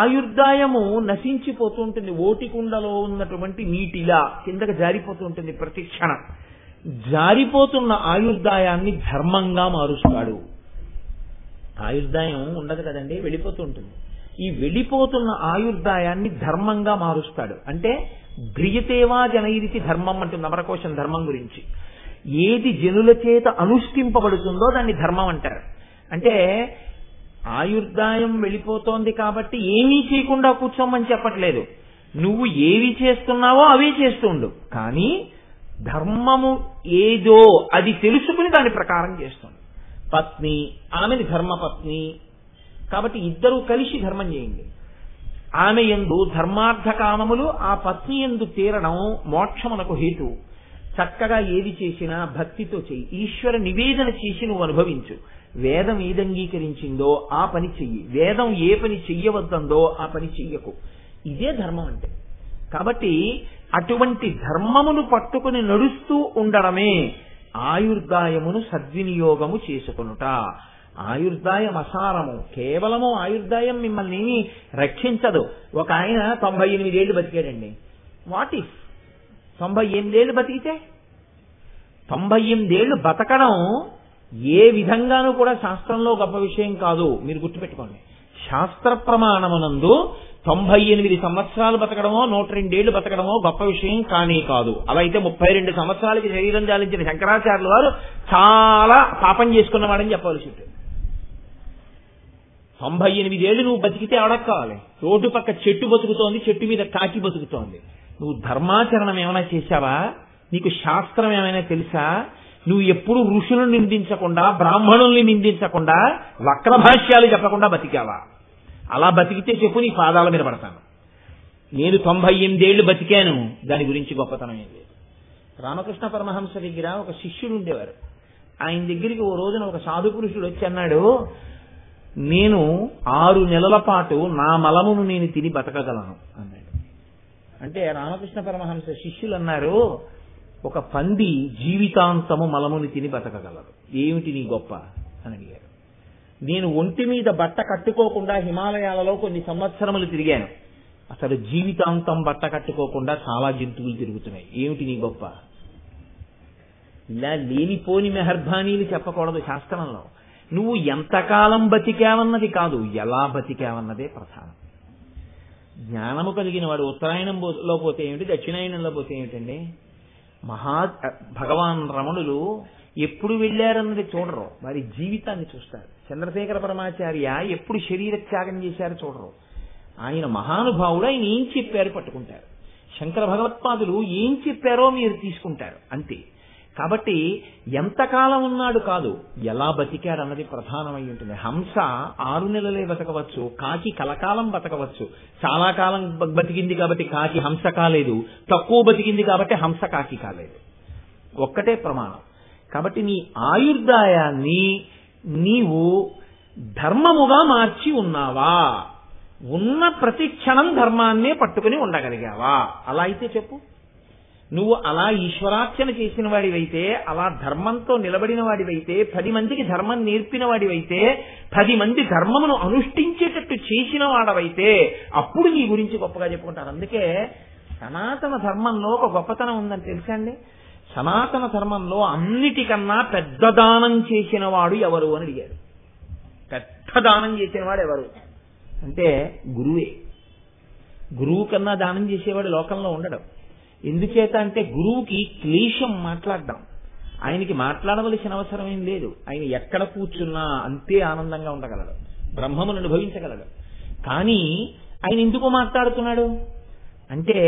ఆయుర్దాయము నశించిపోతూ ఉంటుంది. ఓటికుండలో ఉన్నటువంటి నీటిలా కిందకి జారిపోతూ ఉంటుంది ప్రతి క్షణం. జారిపోతున్న ఆయుర్దాయాన్ని ధర్మంగా మారుస్తాడు. ఆయుర్దాయం ఉండదు కదండి, వెళ్ళిపోతూ ఉంటుంది. ఈ వెళ్ళిపోతున్న ఆయుర్దాయాన్ని ధర్మంగా మారుస్తాడు. అంటే ధ్రియతేవా జనైరితి ధర్మం అంటుంది అమరకోశం ధర్మం గురించి. ఏది జనుల చేత అనుష్ఠింపబడుతుందో దాన్ని ధర్మం అంటారు. అంటే ఆయుర్దాయం వెళ్ళిపోతోంది కాబట్టి ఏమీ చేయకుండా కూర్చోమని చెప్పట్లేదు. నువ్వు ఏవి చేస్తున్నావో అవే చేస్తుండు, కానీ ధర్మము ఏదో అది తెలుసుకుని దాని ప్రకారం చేస్తుంది. పత్ని, ఆమెని ధర్మపత్ని కాబట్టి ఇద్దరూ కలిసి ధర్మం చేయండి. ఆమె యందు ధర్మార్థ కామములు, ఆ పత్ని యందు తీరడం మోక్షమునకు హేతు. చక్కగా ఏది చేసినా భక్తితో చెయ్యి, ఈశ్వర నివేదన చేసి నువ్వు అనుభవించు. వేదం ఏది అంగీకరించిందో ఆ పని చెయ్యి, వేదం ఏ పని చెయ్యవద్దందో ఆ పని చెయ్యకు. ఇదే ధర్మం అంటే. కాబట్టి అటువంటి ధర్మమును పట్టుకుని నడుస్తూ ఉండడమే ఆయుర్దాయమును సద్వినియోగము చేసుకొనుట. ఆయుర్దాయం అసారము. కేవలము ఆయుర్దాయం మిమ్మల్ని ఏమీ రక్షించదు. ఒక ఆయన 98 ఏళ్ళు బతికాడండి. వాట్ ఇఫ్ 98 ఏళ్ళు బతికితే? 98 ఏళ్ళు బతకడం ఏ విధంగానూ కూడా శాస్త్రంలో గొప్ప విషయం కాదు. మీరు గుర్తుపెట్టుకోండి, శాస్త్ర ప్రమాణమునందు 98 సంవత్సరాలు బతకడమో 102 ఏళ్లు బతకడమో గొప్ప విషయం కానీ కాదు. అలా అయితే 32 సంవత్సరాలకి శరీరం జాలించిన శంకరాచార్యుల వారు చాలా పాపం చేసుకున్నవాడని చెప్పవలసి ఉంటుంది. 98 ఏళ్ళు నువ్వు బతికితే ఎవడకు కావాలి? రోడ్డు పక్క చెట్టు బతుకుతోంది, చెట్టు మీద కాకి బతుకుతోంది. నువ్వు ధర్మాచరణం ఏమైనా చేశావా? నీకు శాస్త్రం ఏమైనా తెలుసా? నువ్వు ఎప్పుడు ఋషులను నిందించకుండా, బ్రాహ్మణుల్ని నిందించకుండా, వక్రభాష్యాలు చెప్పకుండా బతికావా? అలా బతికితే చెప్పు, నీ పాదాల మీద పడతాను. నేను 98 ఏళ్లు బతికాను, దాని గురించి గొప్పతనం ఏం లేదు. రామకృష్ణ పరమహంస దగ్గర ఒక శిష్యుడు ఉండేవారు. ఆయన దగ్గరికి ఓ రోజున ఒక సాధు పురుషుడు వచ్చి అన్నాడు, నేను 6 నెలల పాటు నా మలమును నేను తిని బతకగలను అన్నాడు. అంటే రామకృష్ణ పరమహంస శిష్యులు అన్నారు, ఒక పంది జీవితాంతము మలముని తిని బతకగలదు, ఏమిటి నీ గొప్ప అని అడిగారు. నేను ఒంటి మీద బట్ట కట్టుకోకుండా హిమాలయాలలో కొన్ని సంవత్సరములు తిరిగాను, అసలు జీవితాంతం బట్ట కట్టుకోకుండా చాలా జంతువులు తిరుగుతున్నాయి, ఏమిటి నీ గొప్ప? ఇలా లేనిపోని మెహర్బానీలు చెప్పకూడదు శాస్త్రంలో. నువ్వు ఎంతకాలం బతికావన్నది కాదు, ఎలా బతికావన్నదే ప్రధానం. జ్ఞానము కలిగిన వాడు ఉత్తరాయణంలో పోతే ఏమిటి, దక్షిణాయనంలో పోతే ఏమిటండి? భగవాన్ రమణులు ఎప్పుడు వెళ్ళారన్నది చూడరు, వారి జీవితాన్ని చూస్తారు. చంద్రశేఖర పరమాచార్య ఎప్పుడు శరీర త్యాగం చేశారో చూడరు. ఆయన మహానుభావుడు, ఆయన ఏం చెప్పారు పట్టుకుంటారు. శంకర భగవత్పాదులు ఏం చెప్పారో మీరు తీసుకుంటారు, అంతే. కాబట్టి ఎంతకాలం ఉన్నాడు కాదు, ఎలా బతికాడన్నది ప్రధానమై ఉంటుంది. హంస 6 నెలలే బతకవచ్చు, కాకి కలకాలం బతకవచ్చు. చాలా కాలం బతికింది కాబట్టి కాకి హంస కాలేదు, తక్కువ బతికింది కాబట్టి హంస కాకి కాలేదు. ఒక్కటే ప్రమాణం. కాబట్టి నీ ఆయుర్దాయాన్ని నీవు ధర్మముగా మార్చి ఉన్నావా? ఉన్న ప్రతి క్షణం ధర్మాన్నే పట్టుకుని ఉండగలిగావా? అలా అయితే చెప్పు. నువ్వు అలా ఈశ్వరార్చన చేసిన వాడివైతే, అలా ధర్మంతో నిలబడిన వాడివైతే, 10 మందికి ధర్మం నేర్పిన వాడివైతే, 10 మంది ధర్మమును అనుష్ఠించేటట్టు చేసిన వాడవైతే, అప్పుడు నీ గురించి గొప్పగా చెప్పుకుంటారు. అందుకే సనాతన ధర్మంలో ఒక గొప్పతనం ఉందని తెలుసా అండి? సనాతన ధర్మంలో అన్నిటికన్నా పెద్ద దానం చేసిన వాడు ఎవరు అని అడిగారు. పెద్ద దానం చేసిన వాడు ఎవరు అంటే గురువే. గురువు కన్నా దానం చేసేవాడు లోకంలో ఉండడం. ఎందుచేత అంటే గురువుకి క్లేశం మాట్లాడడం, ఆయనకి మాట్లాడవలసిన అవసరం ఏం లేదు. ఆయన ఎక్కడ కూర్చున్నా అంతే ఆనందంగా ఉండగలడు, బ్రహ్మమును అనుభవించగలడు. కానీ ఆయన ఎందుకు మాట్లాడుతున్నాడు అంటే,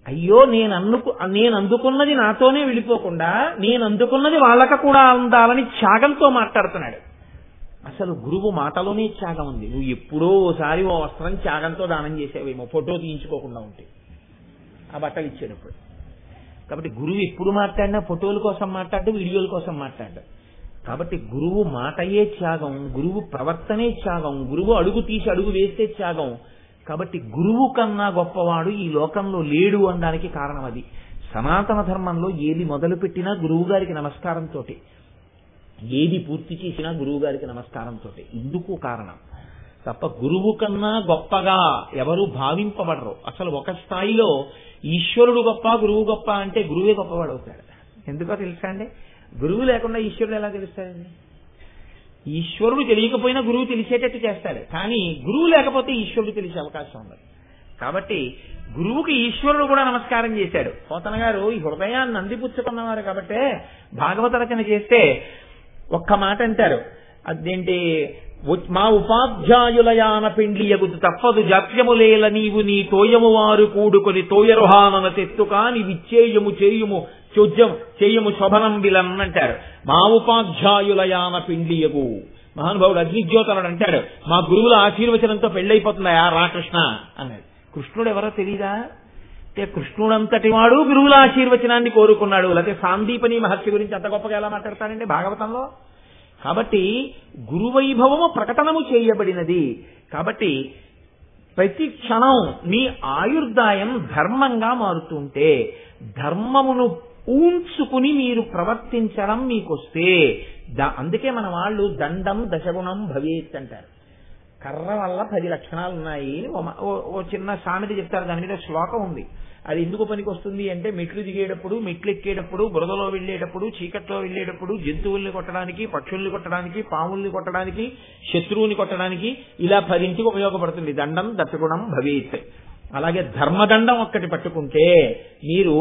అయ్యో నేను అందుకున్నది నాతోనే వెళ్ళిపోకుండా నేను అందుకున్నది వాళ్ళకి కూడా అందాలని త్యాగంతో మాట్లాడుతున్నాడు. అసలు గురువు మాటలోనే త్యాగం ఉంది. నువ్వు ఎప్పుడో ఓసారి ఓ వస్త్రం త్యాగంతో దానం చేసేవేమో, ఫోటో తీయించుకోకుండా ఉంటే ఆ బట్టలు ఇచ్చేటప్పుడు. కాబట్టి గురువు ఎప్పుడు మాట్లాడినా ఫోటోల కోసం మాట్లాడు, వీడియోల కోసం మాట్లాడు. కాబట్టి గురువు మాటయే త్యాగం, గురువు ప్రవర్తనే త్యాగం, గురువు అడుగు తీసి అడుగు వేస్తే త్యాగం. కాబట్టి గురువు కన్నా గొప్పవాడు ఈ లోకంలో లేడు అనడానికి కారణం అది. సనాతన ధర్మంలో ఏది మొదలుపెట్టినా గురువు గారికి నమస్కారంతో, ఏది పూర్తి చేసినా గురువు గారికి నమస్కారంతో. ఇందుకు కారణం తప్ప గురువు కన్నా గొప్పగా ఎవరు భావింపబడరు. అసలు ఒక స్థాయిలో ఈశ్వరుడు గొప్ప, గురువు గొప్ప అంటే గురువే గొప్పవాడు అవుతాడు. ఎందుకో తెలుసా అండి? గురువు లేకుండా ఈశ్వరుడు ఎలా తెలుస్తాడండి? ఈశ్వరుడు తెలియకపోయినా గురువు తెలిసేటట్టు చేస్తాడు, కానీ గురువు లేకపోతే ఈశ్వరుడు తెలిసే అవకాశం ఉండదు. కాబట్టి గురువుకి ఈశ్వరుడు కూడా నమస్కారం చేశాడు. పోతన గారు ఈ హృదయాన్ని అందిపుచ్చుకున్నవారు కాబట్టే భాగవత రచన చేస్తే ఒక్క మాట అంటారు, అదేంటి, మా ఉపాధ్యాయులయాన పెండ్లియగుదు తప్పదు జాప్యములేల నీవు నీ తోయము వారు కూడుకొని తోయరుహానన తెత్తుకాని విచ్చేయము చేయుము చోద్యం చేయము శోభనం విలన్ అంటారు. మా ఉపాధ్యాయులయాన పెండ్లియగు. మహానుభావుడు అగ్నిజ్యోతనుడు అంటాడు, మా గురువుల ఆశీర్వచనంతో పెళ్ళైపోతుందా రాకృష్ణ అన్నాడు. కృష్ణుడు ఎవరో తెలీదా అంటే, కృష్ణుడంతటి వాడు గురువుల ఆశీర్వచనాన్ని కోరుకున్నాడు. లేకపోతే సాందీపని మహర్షి గురించి అంత గొప్పగా ఎలా మాట్లాడతాడండి భాగవతంలో? కాబట్టి గురువైభవము ప్రకటనము చేయబడినది. కాబట్టి ప్రతి క్షణం మీ ఆయుర్దాయం ధర్మంగా మారుతుంటే, ధర్మమును ఊంచుకుని మీరు ప్రవర్తించడం మీకొస్తే అందుకే మన వాళ్ళు దండం దశగుణం భవేత్ అంటారు. కర్ర వల్ల 10 లక్షణాలు ఉన్నాయి అని ఓ చిన్న సామెత చెప్తారు. దాని మీద శ్లోకం ఉంది. అది ఎందుకు పనికి వస్తుంది అంటే మెట్లు దిగేటప్పుడు, మెట్లు ఎక్కేటప్పుడు, బురదలో వెళ్ళేటప్పుడు, చీకట్లో వెళ్ళేటప్పుడు, జంతువుల్ని కొట్టడానికి, పక్షుల్ని కొట్టడానికి, పాముల్ని కొట్టడానికి, శత్రువుని కొట్టడానికి, ఇలా 10 ఉపయోగపడుతుంది. దండం దశగుణం భవేత్. అలాగే ధర్మదండం ఒక్కటి పట్టుకుంటే మీరు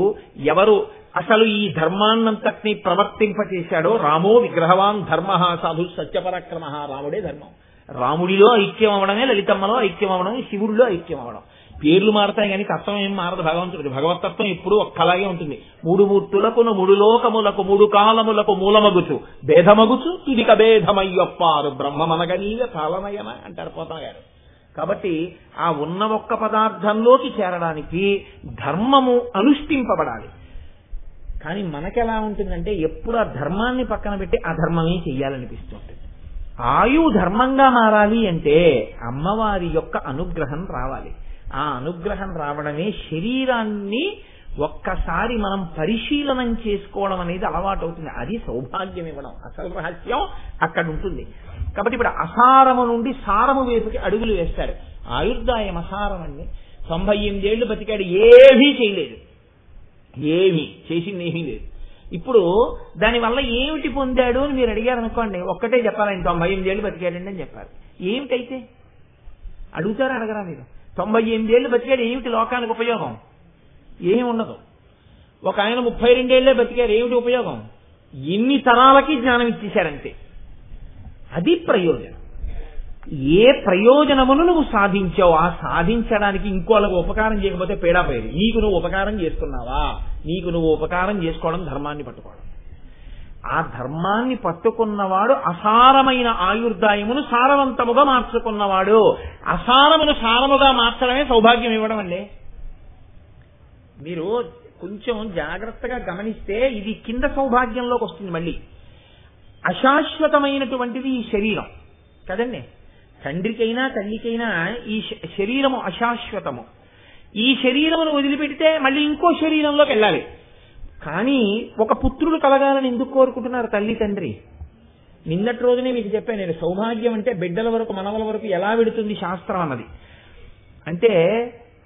ఎవరు అసలు ఈ ధర్మాన్నంతటినీ ప్రవర్తింపచేశాడో రామో విగ్రహవాన్ ధర్మ సాధు సత్యపరాక్రమ. రాముడే ధర్మం. రాముడిలో ఐక్యం అవడమే లలితమ్మలో ఐక్యం అవడం, శివుడిలో ఐక్యం అవడం. పేర్లు మారతాయి కానీ తత్వం ఏం మారదు భగవంతుడికి. భగవతత్వం ఎప్పుడూ ఒక్కలాగే ఉంటుంది. 3 మూర్తులకును 3 లోకములకు 3 కాలములకు మూలమగుచు భేదమగుచు తుదిక భేదమయ్యొప్పారు బ్రహ్మమనగనీయ కాలనయన అంటారు పోతన గారు. కాబట్టి ఆ ఉన్న ఒక్క పదార్థంలోకి చేరడానికి ధర్మము అనుష్ఠింపబడాలి. కానీ మనకెలా ఉంటుందంటే ఎప్పుడు ఆ ధర్మాన్ని పక్కన పెట్టి అధర్మమే చెయ్యాలనిపిస్తుంటుంది. ఆయు ధర్మంగా మారాలి అంటే అమ్మవారి యొక్క అనుగ్రహం రావాలి. ఆ అనుగ్రహం రావడమే శరీరాన్ని ఒక్కసారి మనం పరిశీలనం చేసుకోవడం అనేది అలవాటు అవుతుంది. అది సౌభాగ్యం ఇవ్వడం. అసలు రహస్యం అక్కడ ఉంటుంది. కాబట్టి ఇప్పుడు అసారము నుండి సారము వైపుకి అడుగులు వేస్తాడు. ఆయుర్దాయం అసారం అండి. 98 ఏళ్లు బతికాడు, ఏమీ చేయలేదు, ఏమీ చేసింది ఏమీ లేదు. ఇప్పుడు దానివల్ల ఏమిటి పొందాడు అని మీరు అడిగారు అనుకోండి, ఒక్కటే చెప్పాలి, ఆయన 98 ఏళ్లు బతికాడండి అని చెప్పారు. ఏమిటైతే అడుగుతారా అడగరా మీరు? 98 ఏళ్లు బతికాడు, ఏమిటి లోకానికి ఉపయోగం? ఏమి ఉండదు. ఒక ఆయన 32 ఏళ్లే బతికారు, ఏమిటి ఉపయోగం? ఎన్ని తరాలకి జ్ఞానం ఇచ్చేశారంతే. అది ప్రయోజనం. ఏ ప్రయోజనమును నువ్వు సాధించావు, ఆ సాధించడానికి ఇంకోళ్ళకు ఉపకారం చేయకపోతే పేడా పోయేది. నీకు నువ్వు ఉపకారం చేస్తున్నావా? నీకు నువ్వు ఉపకారం చేసుకోవడం ధర్మాన్ని పట్టుకోవడం. ఆ ధర్మాన్ని పట్టుకున్నవాడు అసారమైన ఆయుర్దాయమును సారవంతముగా మార్చుకున్నవాడు. అసారమును సారముగా మార్చడమే సౌభాగ్యం ఇవ్వడం అండి. మీరు కొంచెం జాగ్రత్తగా గమనిస్తే ఇది కింద సౌభాగ్యంలోకి వస్తుంది. మళ్ళీ అశాశ్వతమైనటువంటిది ఈ శరీరం కదండి. తండ్రికైనా తల్లికైనా ఈ శరీరము అశాశ్వతము. ఈ శరీరమును వదిలిపెడితే మళ్ళీ ఇంకో శరీరంలోకి వెళ్ళాలి. కానీ ఒక పుత్రుడు కలగాలని ఎందుకు కోరుకుంటున్నారు తల్లి తండ్రి? నిన్నటి రోజునే మీకు చెప్పాను నేను, సౌభాగ్యం అంటే బిడ్డల వరకు మనవల వరకు ఎలా వెడుతుంది శాస్త్రం అన్నది. అంటే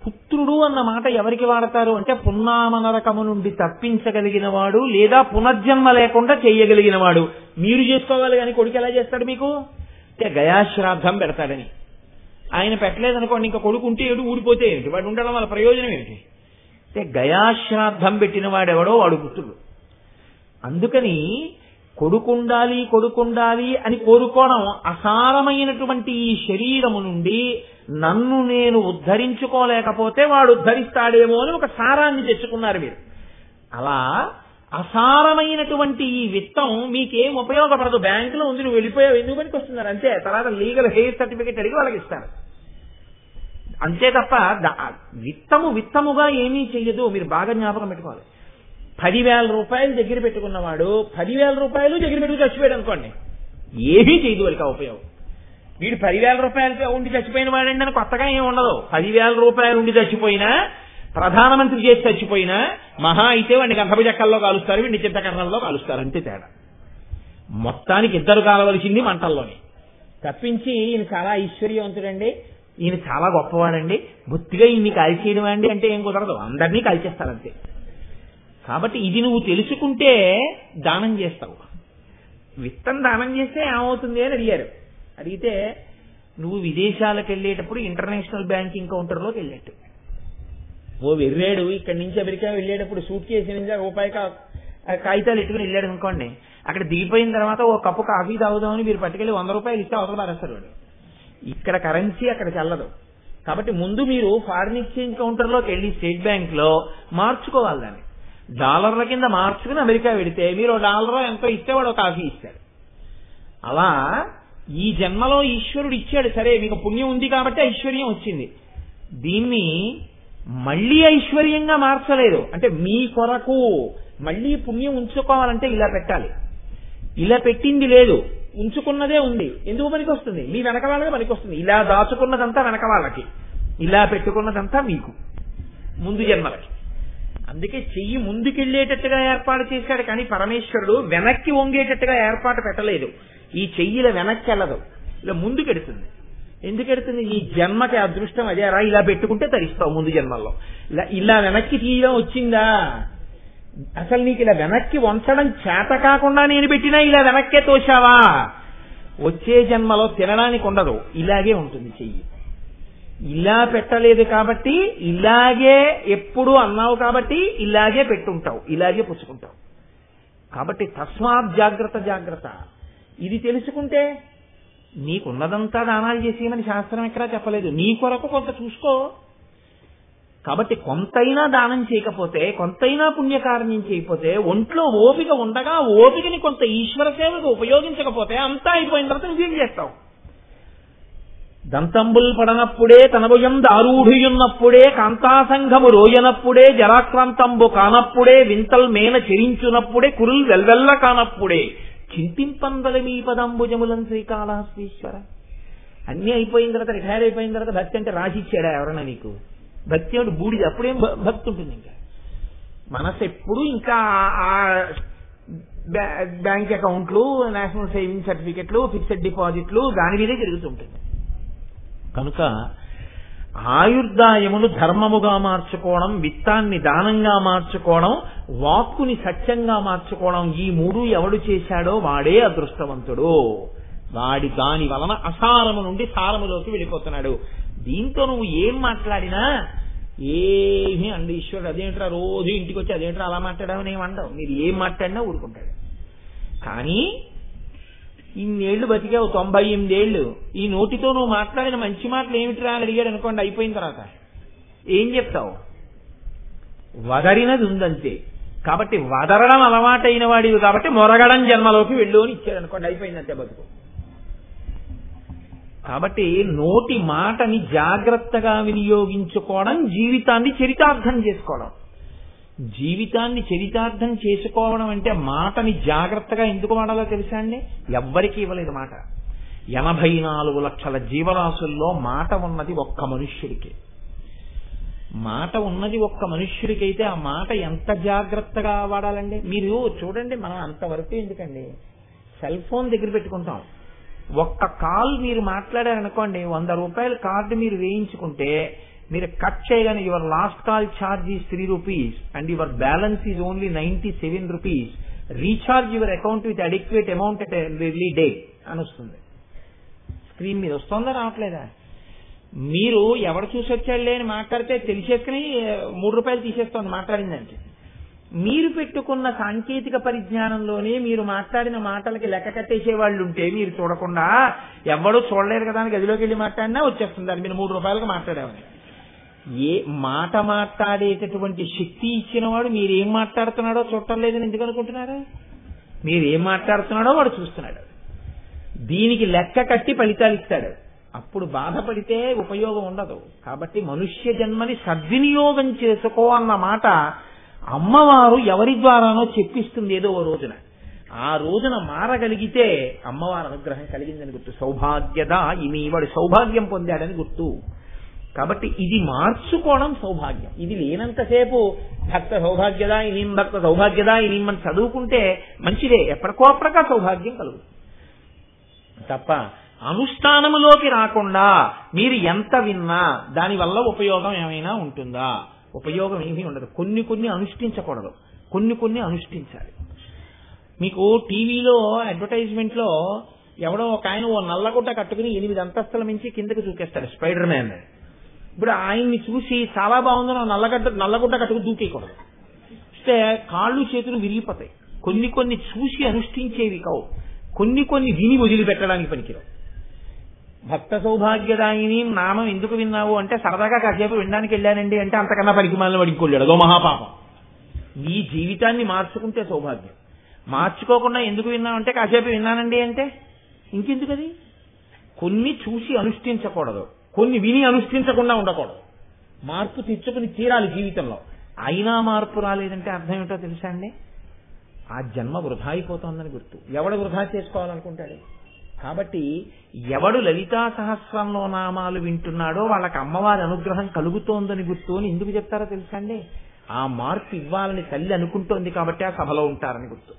పుత్రుడు అన్న మాట ఎవరికి వాడతారు అంటే పున్నామనరకము నుండి తప్పించగలిగిన వాడు, లేదా పునర్జన్మ లేకుండా చేయగలిగిన వాడు. మీరు చేసుకోవాలి కానీ కొడుకు ఎలా చేస్తాడు మీకు? అంటే గయాశ్రాద్ధం పెడతాడని. ఆయన పెట్టలేదనుకోండి, ఇంకా కొడుకు ఉంటే ఏడు ఊడిపోతే ఏమిటి? వాడు ఉండడం వల్ల ప్రయోజనం ఏమిటి? అంటే గయాశ్రాద్ధం పెట్టిన వాడెవడో వాడు పుత్రుడు. అందుకని కొడుకుండాలి అని కోరుకోవడం అసారమైనటువంటి ఈ శరీరము నుండి నన్ను నేను ఉద్ధరించుకోలేకపోతే వాడు ఉద్ధరిస్తాడేమో అని ఒక సారాన్ని తెచ్చుకున్నారు మీరు. అలా అసారమైనటువంటి ఈ విత్తం మీకేం ఉపయోగపడదు. బ్యాంకులో ఉంది, నువ్వు వెళ్ళిపోయావు, ఎందుకు పనికి వస్తున్నారు అంతే. తర్వాత లీగల్ హెయిర్ సర్టిఫికేట్ అడిగి వాళ్ళకి ఇస్తారు అంతే తప్ప విత్తముగా ఏమీ చెయ్యదు. మీరు బాగా జ్ఞాపకం పెట్టుకోవాలి. 10,000 రూపాయలు దగ్గర పెట్టుకున్నవాడు 10,000 రూపాయలు దగ్గర పెట్టుకు చచ్చిపోయాడు అనుకోండి, ఏమీ చేయదు వాడికి ఆ ఉపయోగం. వీడు 10,000 రూపాయలతో ఉండి చచ్చిపోయిన వాడండి అని కొత్తగా ఏమి ఉండదు. 10,000 రూపాయలు ఉండి చచ్చిపోయినా, ప్రధానమంత్రి చేసి చచ్చిపోయినా, మహా అయితే వాడిని గంధపు చెక్కల్లో కాలుస్తారు, వీడిని చింతకర్ణంలో కాలుస్తారు, అంతే తేడా. మొత్తానికి ఇద్దరు కాలవలసింది మంటల్లోనే. తప్పించి ఈయన చాలా ఐశ్వర్యవంతుడండి, ఈయన చాలా గొప్పవాడండి, బొత్తిగా ఈయన్ని కాల్చేయడం అండి అంటే ఏం కుదరదు. అందరినీ కాల్చేస్తారంతే. కాబట్టి ఇది నువ్వు తెలుసుకుంటే దానం చేస్తావు. విత్తం దానం చేస్తే ఏమవుతుంది అని అడిగితే నువ్వు విదేశాలకు వెళ్ళేటప్పుడు ఇంటర్నేషనల్ బ్యాంకింగ్ కౌంటర్లోకి వెళ్ళేట్టు. ఓ వెర్రాడు ఇక్కడి నుంచి అమెరికా వెళ్ళేటప్పుడు సూట్ కేసు నుంచి రూపాయి కాగితాలు ఎట్టుకుని వెళ్ళాడు అనుకోండి, అక్కడ దిగిపోయిన తర్వాత ఓ కప్పు కాఫీ తాగుదామని మీరు పట్టుకెళ్ళి 100 రూపాయలు ఇస్తే అవతల పారేస్తారు వాడు. ఇక్కడ కరెన్సీ అక్కడ చెల్లదు. కాబట్టి ముందు మీరు ఫారిన్ ఎక్స్చేంజ్ కౌంటర్లోకి వెళ్ళి స్టేట్ బ్యాంక్ లో మార్చుకోవాలి. దాన్ని డాలర్ల కింద మార్చుకుని అమెరికా వెడితే మీరు $1 ఎంతో ఇస్తే వాడు కాఫీ ఇస్తాడు. అలా ఈ జన్మలో ఈశ్వరుడు ఇచ్చాడు, సరే మీకు పుణ్యం ఉంది కాబట్టి ఐశ్వర్యం వచ్చింది. దీన్ని మళ్లీ ఐశ్వర్యంగా మార్చలేదు. అంటే మీ కొరకు మళ్లీ పుణ్యం ఉంచుకోవాలంటే ఇలా పెట్టాలి. ఇలా పెట్టింది లేదు, ఉంచుకున్నదే ఉంది. ఎందుకు పనికి వస్తుంది? మీ వెనక వాళ్ళకి పనికి వస్తుంది. ఇలా దాచుకున్నదంతా వెనక వాళ్ళకి, ఇలా పెట్టుకున్నదంతా మీకు ముందు జన్మలకి. అందుకే చెయ్యి ముందుకెళ్లేటట్టుగా ఏర్పాటు చేశాడు, కానీ పరమేశ్వరుడు వెనక్కి వంగేటట్టుగా ఏర్పాటు పెట్టలేదు. ఈ చెయ్యిల వెనక్కి వెళ్ళదు, ఇలా ముందుకెడుతుంది. ఎందుకెడుతుంది? ఈ జన్మకి అదృష్టం అదేరా, ఇలా పెట్టుకుంటే తరిస్తావు ముందు జన్మల్లో. ఇలా వెనక్కి తీయడం వచ్చిందా? అసలు నీకు ఇలా వెనక్కి వంచడం చేత కాకుండా నేను పెట్టినా ఇలా వెనక్కే తోశావా? వచ్చే జన్మలో తినడానికి ఉండదు, ఇలాగే ఉంటుంది చెయ్యి. ఇలా పెట్టలేదు కాబట్టి ఇలాగే ఎప్పుడు అన్నావు కాబట్టి ఇలాగే పెట్టుంటావు, ఇలాగే పుచ్చుకుంటావు. కాబట్టి తస్మాత్ జాగ్రత్త జాగ్రత్త. ఇది తెలుసుకుంటే నీకున్నదంతా దానాలు చేసేయమని శాస్త్రం ఎక్కడా చెప్పలేదు. నీ కొరకు కొంత చూసుకో. కాబట్టి కొంతైనా దానం చేయకపోతే, కొంతైనా పుణ్యకార్యం చేయకపోతే, ఒంట్లో ఓపిక ఉండగా ఓపికని కొంత ఈశ్వర సేవకు ఉపయోగించకపోతే అంతా అయిపోయిన తర్వాత నువ్వేం చేస్తావు? దంతంబుల్ పడనప్పుడే తనభుయం దారూఢియున్నప్పుడే కాంతాసంఘము రోయనప్పుడే జరాక్రాంతంబు కానప్పుడే వింతల్ మేన చెరించునప్పుడే కురుల్ వెల్వెల్ల కానప్పుడే చింతింపందల మీ పదంబుజములం శ్రీకాళహస్తీశ్వర. అన్నీ అయిపోయిన తర్వాత, రిటైర్ అయిపోయిన తర్వాత భక్తి అంటే రాసిచ్చాడా ఎవరన్నా నీకు? భక్తి అంటే బూడిది, అప్పుడేం భక్తి ఉంటుంది? ఇంకా మనసు ఎప్పుడు ఇంకా బ్యాంక్ అకౌంట్లు, నేషనల్ సేవింగ్ సర్టిఫికెట్లు, ఫిక్స్డ్ డిపాజిట్లు దాని మీదే తిరుగుతుంటుంది. కనుక ఆయుర్దాయమును ధర్మముగా మార్చుకోవడం, విత్తాన్ని దానంగా మార్చుకోవడం, వాక్కుని సత్యంగా మార్చుకోవడం, ఈ మూడు ఎవడు చేశాడో వాడే అదృష్టవంతుడు. దాని వలన అసారము నుండి సారములోకి వెళ్ళిపోతున్నాడు. దీంతో నువ్వు ఏం మాట్లాడినా ఏమీ అండి ఈశ్వరుడు అదేంట్రా రోజు ఇంటికి వచ్చి అదేంట్రా అలా మాట్లాడామని ఏమంటావు. మీరు ఏం మాట్లాడినా ఊరుకుంటాడు. కానీ ఇన్నేళ్లు బతికావు, 98 ఏళ్లు, ఈ నోటితో నువ్వు మాట్లాడిన మంచి మాటలు ఏమిటిరా అని అడిగాడు అనుకోండి, అయిపోయిన తర్వాత ఏం చెప్తావు? వదరినది ఉందంతే. కాబట్టి వదరడం అలవాటైన వాడివి కాబట్టి మొరగడం జన్మలోకి వెళ్ళు అని ఇచ్చాడు అనుకోండి, అయిపోయిందంతే బతుకు. కాబట్టి నోటి మాటని జాగ్రత్తగా వినియోగించుకోవడం, జీవితాన్ని చరితార్థం చేసుకోవడం. జీవితాన్ని చరితార్థం చేసుకోవడం అంటే మాటని జాగ్రత్తగా ఎందుకు వాడాలో తెలుసా అండి? ఎవ్వరికీ ఇవ్వలేదు మాట. 84 లక్షల జీవరాశుల్లో మాట ఉన్నది ఒక్క మనుష్యుడికి. మాట ఉన్నది ఒక్క మనుష్యుడికైతే ఆ మాట ఎంత జాగ్రత్తగా వాడాలండి? మీరు చూడండి, మనం అంతవరకు ఎందుకండి సెల్ ఫోన్ దగ్గర పెట్టుకుంటాం. ఒక్క కాల్ మీరు మాట్లాడారనుకోండి, 100 రూపాయల కార్డు మీరు వేయించుకుంటే మీరు కట్ చేయగానే your last call charge is 3 rupees and your balance is only 97 rupees. Recharge your account with adequate amount at every day అని వస్తుంది. స్క్రీన్ మీద వస్తుందా రావట్లేదా? మీరు ఎవరు చూసి వచ్చాడులే అని మాట్లాడితే తెలిసేసుకుని 3 రూపాయలు తీసేస్తోంది మాట్లాడిందంటే. మీరు పెట్టుకున్న సాంకేతిక పరిజ్ఞానంలోనే మీరు మాట్లాడిన మాటలకి లెక్క కట్టేసే వాళ్ళు ఉంటే మీరు చూడకుండా ఎవడూ చూడలేరు కదా అని గదిలోకి వెళ్ళి మాట్లాడినా వచ్చేస్తుంది దాన్ని మీరు 3 రూపాయలకు మాట్లాడామని. ఏ మాట మాట్లాడేటటువంటి శక్తి ఇచ్చిన వాడు మీరేం మాట్లాడుతున్నాడో చూడటం లేదని ఎందుకు అనుకుంటున్నారు? మీరేం మాట్లాడుతున్నాడో వాడు చూస్తున్నాడు. దీనికి లెక్క కట్టి ఫలితాలు ఇస్తాడు. అప్పుడు బాధపడితే ఉపయోగం ఉండదు. కాబట్టి మనుష్య జన్మని సద్వినియోగం చేసుకో అన్న మాట అమ్మవారు ఎవరి ద్వారానో చెప్పిస్తుంది ఏదో ఓ రోజున. ఆ రోజున మారగలిగితే అమ్మవారి అనుగ్రహం కలిగిందని గుర్తు. సౌభాగ్యదా ఇమి, వాడు సౌభాగ్యం పొందాడని గుర్తు. కాబట్టి ఇది మార్చుకోవడం సౌభాగ్యం. ఇది లేనంతసేపు భక్త సౌభాగ్యదా ఇనిం, భక్త సౌభాగ్యదా ఇనిం అని చదువుకుంటే మంచిదే, ఎప్పటికో అప్పటికా సౌభాగ్యం కలుగుతుంది తప్ప అనుష్ఠానములోకి రాకుండా మీరు ఎంత విన్నా దానివల్ల ఉపయోగం ఏమైనా ఉంటుందా? ఉపయోగం ఏమీ ఉండదు. కొన్ని అనుష్ఠించకూడదు, కొన్ని అనుష్ఠించాలి. మీకు టీవీలో అడ్వర్టైజ్మెంట్ లో ఎవడో ఒక ఆయన ఓ నల్లగుడ్డ కట్టుకుని 8 అంతస్తుల మించి కిందకి చూకేస్తాడు, స్పైడర్ మ్యాన్. ఇప్పుడు ఆయన్ని చూసి చాలా బాగుందని నల్లగుడ్డ కట్టుకుని దూకేయకూడదు. చూస్తే కాళ్ళు చేతులు విరిగిపోతాయి. కొన్ని చూసి అనుష్ఠించేవి కావు, కొన్ని విని వదిలిపెట్టడానికి పనికిరావు. భక్త సౌభాగ్యదాయిని నామం ఎందుకు విన్నావు అంటే సరదాగా కాసేపు వినడానికి వెళ్ళానండి అంటే అంతకన్నా పరికిమాలను వాడికొళ్ళాడు, అదో మహాపాపం. నీ జీవితాన్ని మార్చుకుంటే సౌభాగ్యం. మార్చుకోకుండా ఎందుకు విన్నావంటే కాసేపు విన్నానండి అంటే ఇంకెందుకు? అది కొన్ని చూసి అనుష్ఠించకూడదు, కొన్ని విని అనుష్ఠించకుండా ఉండకూడదు. మార్పు తెచ్చుకుని తీరాలి జీవితంలో. అయినా మార్పు రాలేదంటే అర్థం ఏమిటో తెలుసా అండి? ఆ జన్మ వృధా అయిపోతుందని గుర్తు. ఎవడు వృధా చేసుకోవాలనుకుంటాడు? కాబట్టి ఎవడు లలితా సహస్రంలో నామాలు వింటున్నాడో వాళ్ళకి అమ్మవారి అనుగ్రహం కలుగుతోందని గుర్తు అని ఎందుకు చెప్తారో తెలుసా అండి? ఆ మార్పు ఇవ్వాలని తల్లి అనుకుంటోంది కాబట్టి ఆ సభలో ఉంటారని గుర్తు.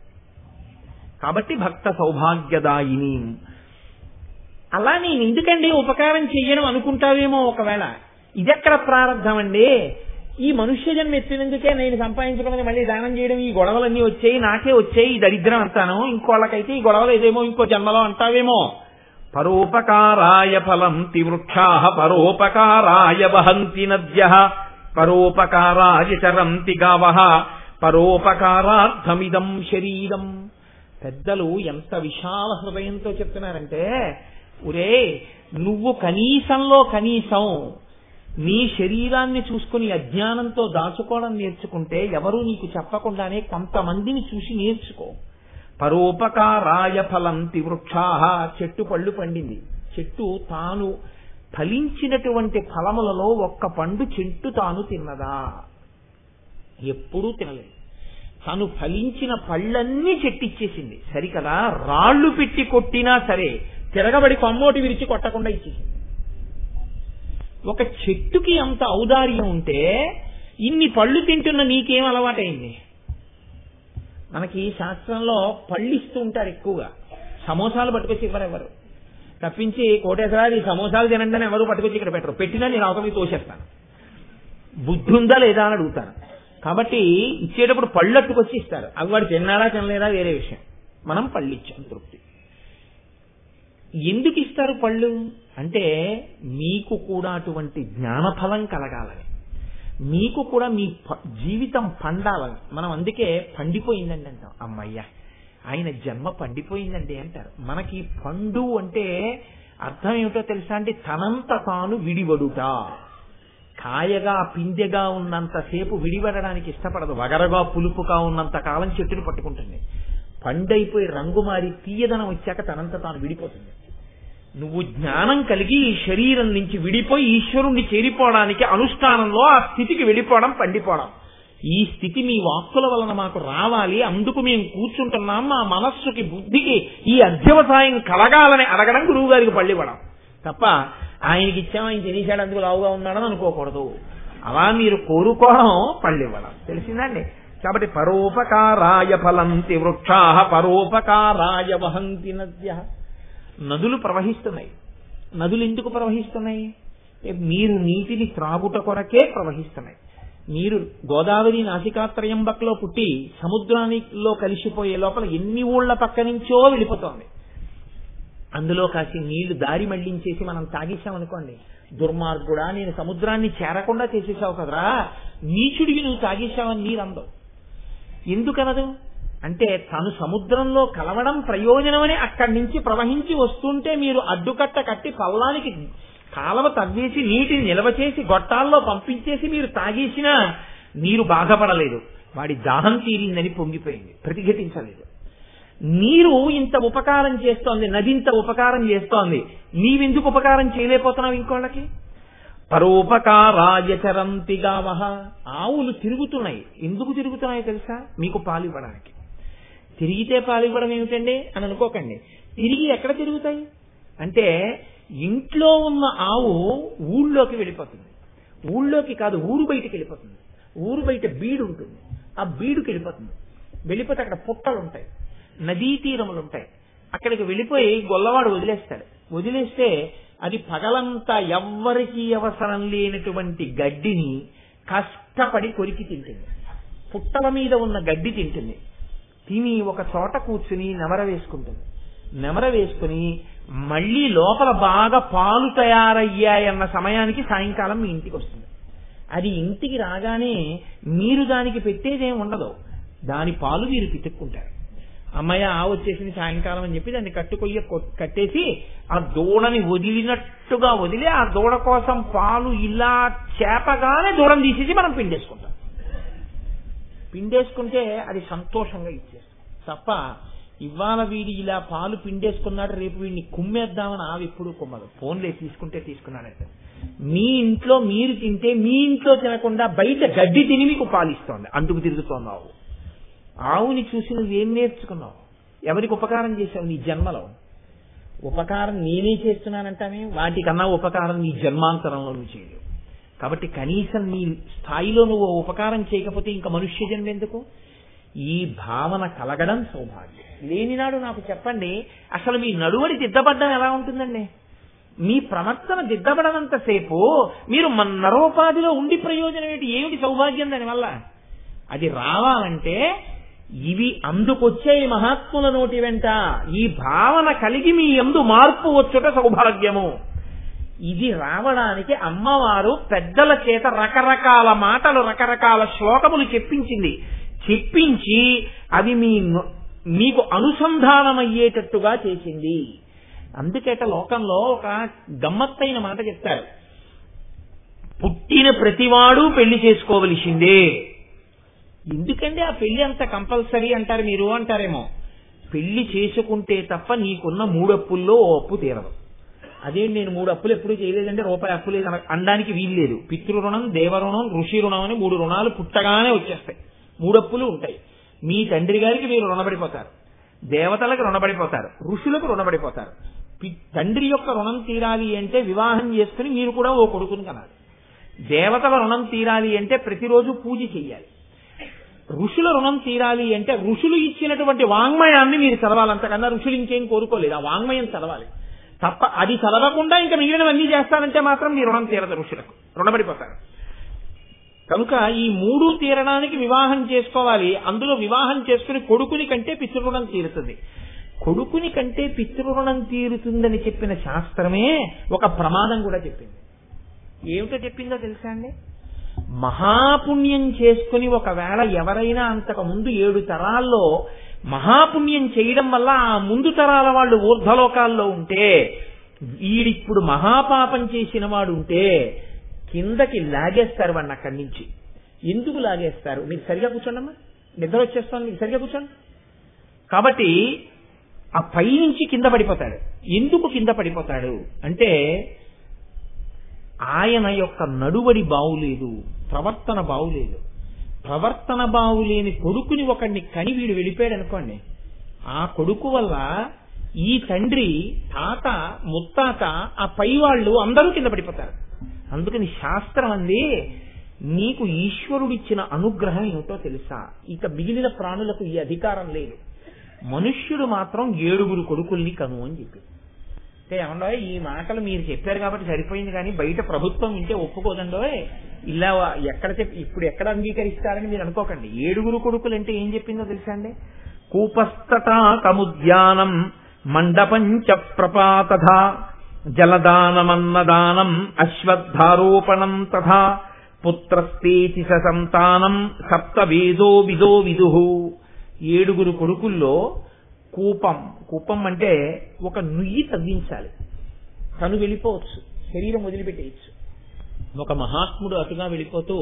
కాబట్టి భక్త సౌభాగ్యదాయిని. అలా నేను ఎందుకండి ఉపకారం చెయ్యడం అనుకుంటావేమో ఒకవేళ. ఇదెక్కడ ప్రారంభం అండి? ఈ మనుష్య జన్మ ఎత్తినందుకే నేను సంపాదించుకున్నది మళ్ళీ దానం చేయడం, ఈ గొడవలన్నీ వచ్చాయి, నాకే వచ్చాయి, ఈ దరిద్రం అంటాను. ఇంకోళ్ళకైతే ఈ గొడవలు ఏదేమో ఇంకో జన్మలో అంటావేమో. పరోపకారాయ ఫలంతి వృక్షాః పరోపకారాయ వహంతి నద్యః పరోపకారాయ చరంతి గావః పరోపకారార్థమిదం శరీరం. పెద్దలు ఎంత విశాల హృదయంతో చెప్తున్నారంటే, ఒరే నువ్వు కనీసంలో కనీసం నీ శరీరాన్ని చూసుకుని అజ్ఞానంతో దాచుకోవడం నేర్చుకుంటే ఎవరూ నీకు చెప్పకుండానే కొంతమందిని చూసి నేర్చుకో. పరోపకారాయ ఫలంతి వృక్షాః. చెట్టు పళ్ళు పండింది. చెట్టు తాను ఫలించినటువంటి ఫలములలో ఒక్క పండు చెట్టు తాను తిన్నదా? ఎప్పుడూ తినలేదు. తాను ఫలించిన పళ్ళన్నీ చెట్టిచ్చేసింది. సరికదా, రాళ్లు పెట్టి కొట్టినా సరే తిరగబడి కొమ్మోటి విరిచి కొట్టకుండా ఇచ్చేసింది. ఒక చెట్టుకి అంత ఔదార్యం ఉంటే ఇన్ని పళ్ళు తింటున్న నీకేం అలవాటైంది? మనకి శాస్త్రంలో పళ్ళు ఇస్తూ ఉంటారు ఎక్కువగా. సమోసాలు పట్టుకొచ్చి ఎవరెవరు తప్పించి కోటేశ్వరాది సమోసాలు తినండి అని ఎవరు పట్టుకొచ్చి ఇక్కడ పెట్టరు. పెట్టినా నేను అవతల తోసేస్తాను. బుద్ధి ఉందా లేదా అని అడుగుతాను. కాబట్టి ఇచ్చేటప్పుడు పళ్ళు అట్టుకొచ్చి ఇస్తారు. అవి వాడు తిన్నాడా తినలేదా వేరే విషయం. మనం పళ్ళు ఇచ్చాం తృప్తి. ఎందుకు ఇస్తారు పళ్ళు అంటే మీకు కూడా అటువంటి జ్ఞానఫలం కలగాలని, మీకు కూడా మీ జీవితం పండాలని. మనం అందుకే పండిపోయిందండి అంటాం. అమ్మయ్యా ఆయన జన్మ పండిపోయిందండి అంటారు. మనకి పండు అంటే అర్థం ఏమిటో తెలుసా అండి? తనంత తాను విడివడుట. కాయగా పిందెగా ఉన్నంతసేపు విడిపడడానికి ఇష్టపడదు. వగరగా పులుపుగా ఉన్నంత కాలం చెట్టును పట్టుకుంటుంది. పండైపోయి రంగు మారి తీయదనం వచ్చాక తనంత తాను విడిపోతుంది. నువ్వు జ్ఞానం కలిగి ఈ శరీరం నుంచి విడిపోయి ఈశ్వరుణ్ణి చేరిపోవడానికి అనుష్ఠానంలో ఆ స్థితికి వెళ్ళిపోవడం పండిపోవడం. ఈ స్థితి మీ వాక్కుల వలన మాకు రావాలి, అందుకు మేము కూర్చుంటున్నాం, మా మనస్సుకి బుద్ధికి ఈ అధ్యవసాయం కలగాలని అడగడం గురువు గారికి పళ్ళివ్వడం తప్ప ఆయనకి ఇచ్చాం ఆయన తినేశాడు అందుకు లావుగా ఉన్నాడని అనుకోకూడదు. అలా మీరు కోరుకోవడం పళ్ళివ్వడం. తెలిసిందండి? కాబట్టి పరోపకారాయ ఫలంతి వృక్షాః పరోపకారాయ వహంతి నద్యః. నదులు ప్రవహిస్తున్నాయి. నదులు ఎందుకు ప్రవహిస్తున్నాయి? మీరు నీటిని త్రాగుట కొరకే ప్రవహిస్తున్నాయి. నీరు గోదావరి నాసికాత్రయంబక్లో పుట్టి సముద్రానిలో కలిసిపోయే లోపల ఎన్ని ఊళ్ల పక్క నుంచో వెళ్ళిపోతోంది. అందులో కాసి నీళ్లు దారి మళ్లించేసి మనం తాగేశామనుకోండి, దుర్మార్గుడా నేను సముద్రాన్ని చేరకుండా చేసేసావు కదరా, నీచుడివి నువ్వు తాగేశావని నీరు అందవు. ఎందుకనదు అంటే తను సముద్రంలో కలవడం ప్రయోజనమని అక్కడి నుంచి ప్రవహించి వస్తుంటే మీరు అడ్డుకట్ట కట్టి పల్లానికి కాలవ తవ్వేసి నీటిని నిల్వ చేసి గొట్టాల్లో పంపించేసి మీరు తాగేసినా నీరు బాధపడలేదు. వాడి దాహం తీరిందని పొంగిపోయింది, ప్రతిఘటించలేదు. నీరు ఇంత ఉపకారం చేస్తోంది, నది ఇంత ఉపకారం చేస్తోంది, నీవెందుకు ఉపకారం చేయలేకపోతున్నావు ఇంకోళ్ళకి? పరోపకారాయ చరంతి గావః. ఆవులు తిరుగుతున్నాయి. ఎందుకు తిరుగుతున్నాయో తెలుసా? మీకు పాలు ఇవ్వడానికి. తిరిగితే పాలు ఇవ్వడం ఏమిటండి అని అనుకోకండి. తిరిగి ఎక్కడ తిరుగుతాయి అంటే ఇంట్లో ఉన్న ఆవు ఊళ్ళోకి వెళ్ళిపోతుంది. ఊళ్ళోకి కాదు, ఊరు బయటికి వెళ్ళిపోతుంది. ఊరు బయట బీడు ఉంటుంది, ఆ బీడుకి వెళ్ళిపోతుంది. వెళ్ళిపోతే అక్కడ పుట్టలు ఉంటాయి, నదీ తీరములు ఉంటాయి. అక్కడికి వెళ్ళిపోయి గొల్లవాడు వదిలేస్తాడు. వదిలేస్తే అది పగలంతా ఎవ్వరికీ అవసరం లేనటువంటి గడ్డిని కష్టపడి కొరికి తింటుంది. పుట్టల మీద ఉన్న గడ్డి తింటుంది. తిని ఒక చోట కూర్చుని నెమర వేసుకుంటుంది. నెమర వేసుకుని మళ్లీ లోపల బాగా పాలు తయారయ్యాయన్న సమయానికి సాయంకాలం మీ ఇంటికి వస్తుంది. అది ఇంటికి రాగానే మీరు దానికి పెట్టేదేం ఉండదు, దాని పాలు మీరు పితుక్కుంటారు. అమ్మయ్య వచ్చేసింది సాయంకాలం అని చెప్పి దాన్ని కట్టేసి ఆ దూడని వదిలినట్టుగా వదిలి ఆ దూడ కోసం పాలు ఇలా చేపగానే దూడం తీసేసి మనం పిండేసుకుంటాం. పిండేసుకుంటే అది సంతోషంగా ఇచ్చేస్తాం తప్ప ఇవాళ వీడి ఇలా పాలు పిండేసుకున్నాడు రేపు వీడిని కుమ్మేద్దామని ఆవి ఎప్పుడు కుమ్మదు. ఫోన్లే తీసుకుంటే తీసుకున్నాడంటే. మీ ఇంట్లో మీరు తింటే మీ ఇంట్లో తినకుండా బయట గడ్డి తిని మీకు పాలిస్తోంది, అందుకు తిరుగుతోంది ఆవు. ఆవుని చూసి నువ్వేం నేర్చుకున్నావు? ఎవరికి ఉపకారం చేశావు నీ జన్మలో? ఉపకారం నేనే చేస్తున్నానంటానే, వాటికన్నా ఉపకారం నీ జన్మాంతరంలో నువ్వు చేయలేవు. కాబట్టి కనీసం నీ స్థాయిలో నువ్వు ఉపకారం చేయకపోతే ఇంకా మనుష్య జన్మ ఎందుకు? ఈ భావన కలగడం సౌభాగ్యం. లేనినాడు నాకు చెప్పండి, అసలు మీ నడువడి దిద్దబడ్డం ఎలా ఉంటుందండి? మీ ప్రవర్తన దిద్దబడనంతసేపు మీరు నరోపాధిలో ఉండి ప్రయోజనం ఏమిటి సౌభాగ్యం దానివల్ల? అది రావాలంటే ఇవి అందుకొచ్చాయి మహాత్ముల నోటి వెంట. ఈ భావన కలిగి మీ యందు మార్పు వచ్చుట సౌభాగ్యము. ఇది రావడానికి అమ్మవారు పెద్దల చేత రకరకాల మాటలు, రకరకాల శ్లోకములు చెప్పించి అవి మీకు అనుసంధానమయ్యేటట్టుగా చేసింది. అందుకేట లోకంలో ఒక గమ్మత్తైన మాట చెప్తారు, పుట్టిన ప్రతివాడు పెళ్లి చేసుకోవలసిందే. ఎందుకంటే ఆ పెళ్లి అంత కంపల్సరీ అంటారు మీరు అంటారేమో. పెళ్లి చేసుకుంటే తప్ప నీకున్న 3 అప్పుల్లో ఓ అప్పు తీరదు. అదే నేను 3 అప్పులు ఎప్పుడు చేయలేదంటే రూపాయి అప్పు లేదు అనడానికి వీలు లేదు. పితృరుణం, దేవరుణం, ఋషి రుణం అని 3 రుణాలు పుట్టగానే వచ్చేస్తాయి. 3 అప్పులు ఉంటాయి. మీ తండ్రి గారికి మీరు రుణపడిపోతారు, దేవతలకు రుణపడిపోతారు, ఋషులకు రుణపడిపోతారు. తండ్రి యొక్క రుణం తీరాలి అంటే వివాహం చేసుకుని మీరు కూడా ఓ కొడుకుని కనాలి. దేవతల రుణం తీరాలి అంటే ప్రతిరోజు పూజ చెయ్యాలి. ఋషుల రుణం తీరాలి అంటే ఋషులు ఇచ్చినటువంటి వాంగ్మయాన్ని మీరు చదవాలి. అంతకన్నా ఋషులు ఇంకేం కోరుకోలేదు, ఆ వాంగ్మయం చదవాలి తప్ప. అది చదవకుండా ఇంకా మిగిలినవన్నీ చేస్తానంటే మాత్రం మీ రుణం తీరదు, ఋషులకు రుణపడిపోతారు. కనుక ఈ 3 తీరడానికి వివాహం చేసుకోవాలి. అందులో వివాహం చేసుకుని కొడుకుని కంటే పితృరుణం తీరుతుంది. కొడుకుని కంటే పితృరుణం తీరుతుందని చెప్పిన శాస్త్రమే ఒక ప్రమాదం కూడా చెప్పింది. ఏమిటో చెప్పిందో తెలుసా అండి? మహాపుణ్యం చేసుకుని ఒకవేళ ఎవరైనా అంతకు ముందు 7 తరాల్లో మహాపుణ్యం చేయడం వల్ల ఆ ముందు తరాల వాళ్ళు ఊర్ధ్వలోకాల్లో ఉంటే, వీడిప్పుడు మహాపాపం చేసిన వాడు ఉంటే కిందకి లాగేస్తారు వాడిని అక్కడి నుంచి. ఎందుకు లాగేస్తారు? మీరు సరిగా కూర్చోండమ్మా, నిద్ర వచ్చేస్తాను, మీకు సరిగా కూర్చోండి. కాబట్టి ఆ పై నుంచి కింద పడిపోతాడు. ఎందుకు కింద పడిపోతాడు అంటే ఆయన యొక్క నడువడి బావులేదు, ప్రవర్తన బావులేదు. ప్రవర్తన బావులేని కొడుకుని ఒకడిని కని వీడు వెళ్ళిపోయాడు అనుకోండి, ఆ కొడుకు వల్ల ఈ తండ్రి, తాత, ముత్తాత, ఆ పై వాళ్ళు అందరూ కింద పడిపోతారు. అందుకని శాస్త్రం అంది, నీకు ఈశ్వరుడిచ్చిన అనుగ్రహం ఏమిటో తెలుసా? ఇక మిగిలిన ప్రాణులకు ఈ అధికారం లేదు. మనుష్యుడు మాత్రం 7 కొడుకుల్ని కను అని చెప్పి. అంటే ఏమన్నా ఈ మాటలు మీరు చెప్పారు కాబట్టి సరిపోయింది, కానీ బయట ప్రభుత్వం వింటే ఒప్పుకోదండో. ఇలా ఇప్పుడు ఎక్కడ అంగీకరిస్తారని మీరు అనుకోకండి. 7 కొడుకులు అంటే ఏం చెప్పిందో తెలుసా అండి? కూపస్తటాకముద్యానం మండపంచ ప్రపాతథా జలదానమన్నదానం అశ్వత్థారోపణం తథా పుత్రస్తేతి సంతానం సప్తవేదో విదో విదుః. 7 కొడుకుల్లో కూపం అంటే ఒక నుయ్యి తవ్వించాలి. తను వెళ్ళిపోవచ్చు, శరీరం వదిలిపెట్టేయచ్చు. ఒక మహాత్ముడు అటుగా వెళ్ళిపోతూ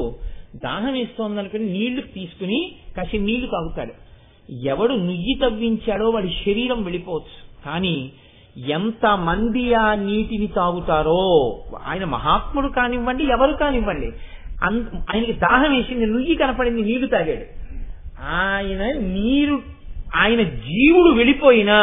దాహం వేస్తోందనుకుని నీళ్లు తీసుకుని కాసి నీళ్లు తాగుతాడు. ఎవడు నుయ్యి తవ్వించాడో వాడి శరీరం వెళ్ళిపోవచ్చు, కానీ ఎంతమంది ఆ నీటిని తాగుతారో, ఆయన మహాత్ముడు కానివ్వండి, ఎవరు కానివ్వండి, ఆయనకి దాహం వేసింది, నుయ్యి కనపడింది, నీళ్లు తాగాడు. ఆయన జీవుడు వెళ్ళిపోయినా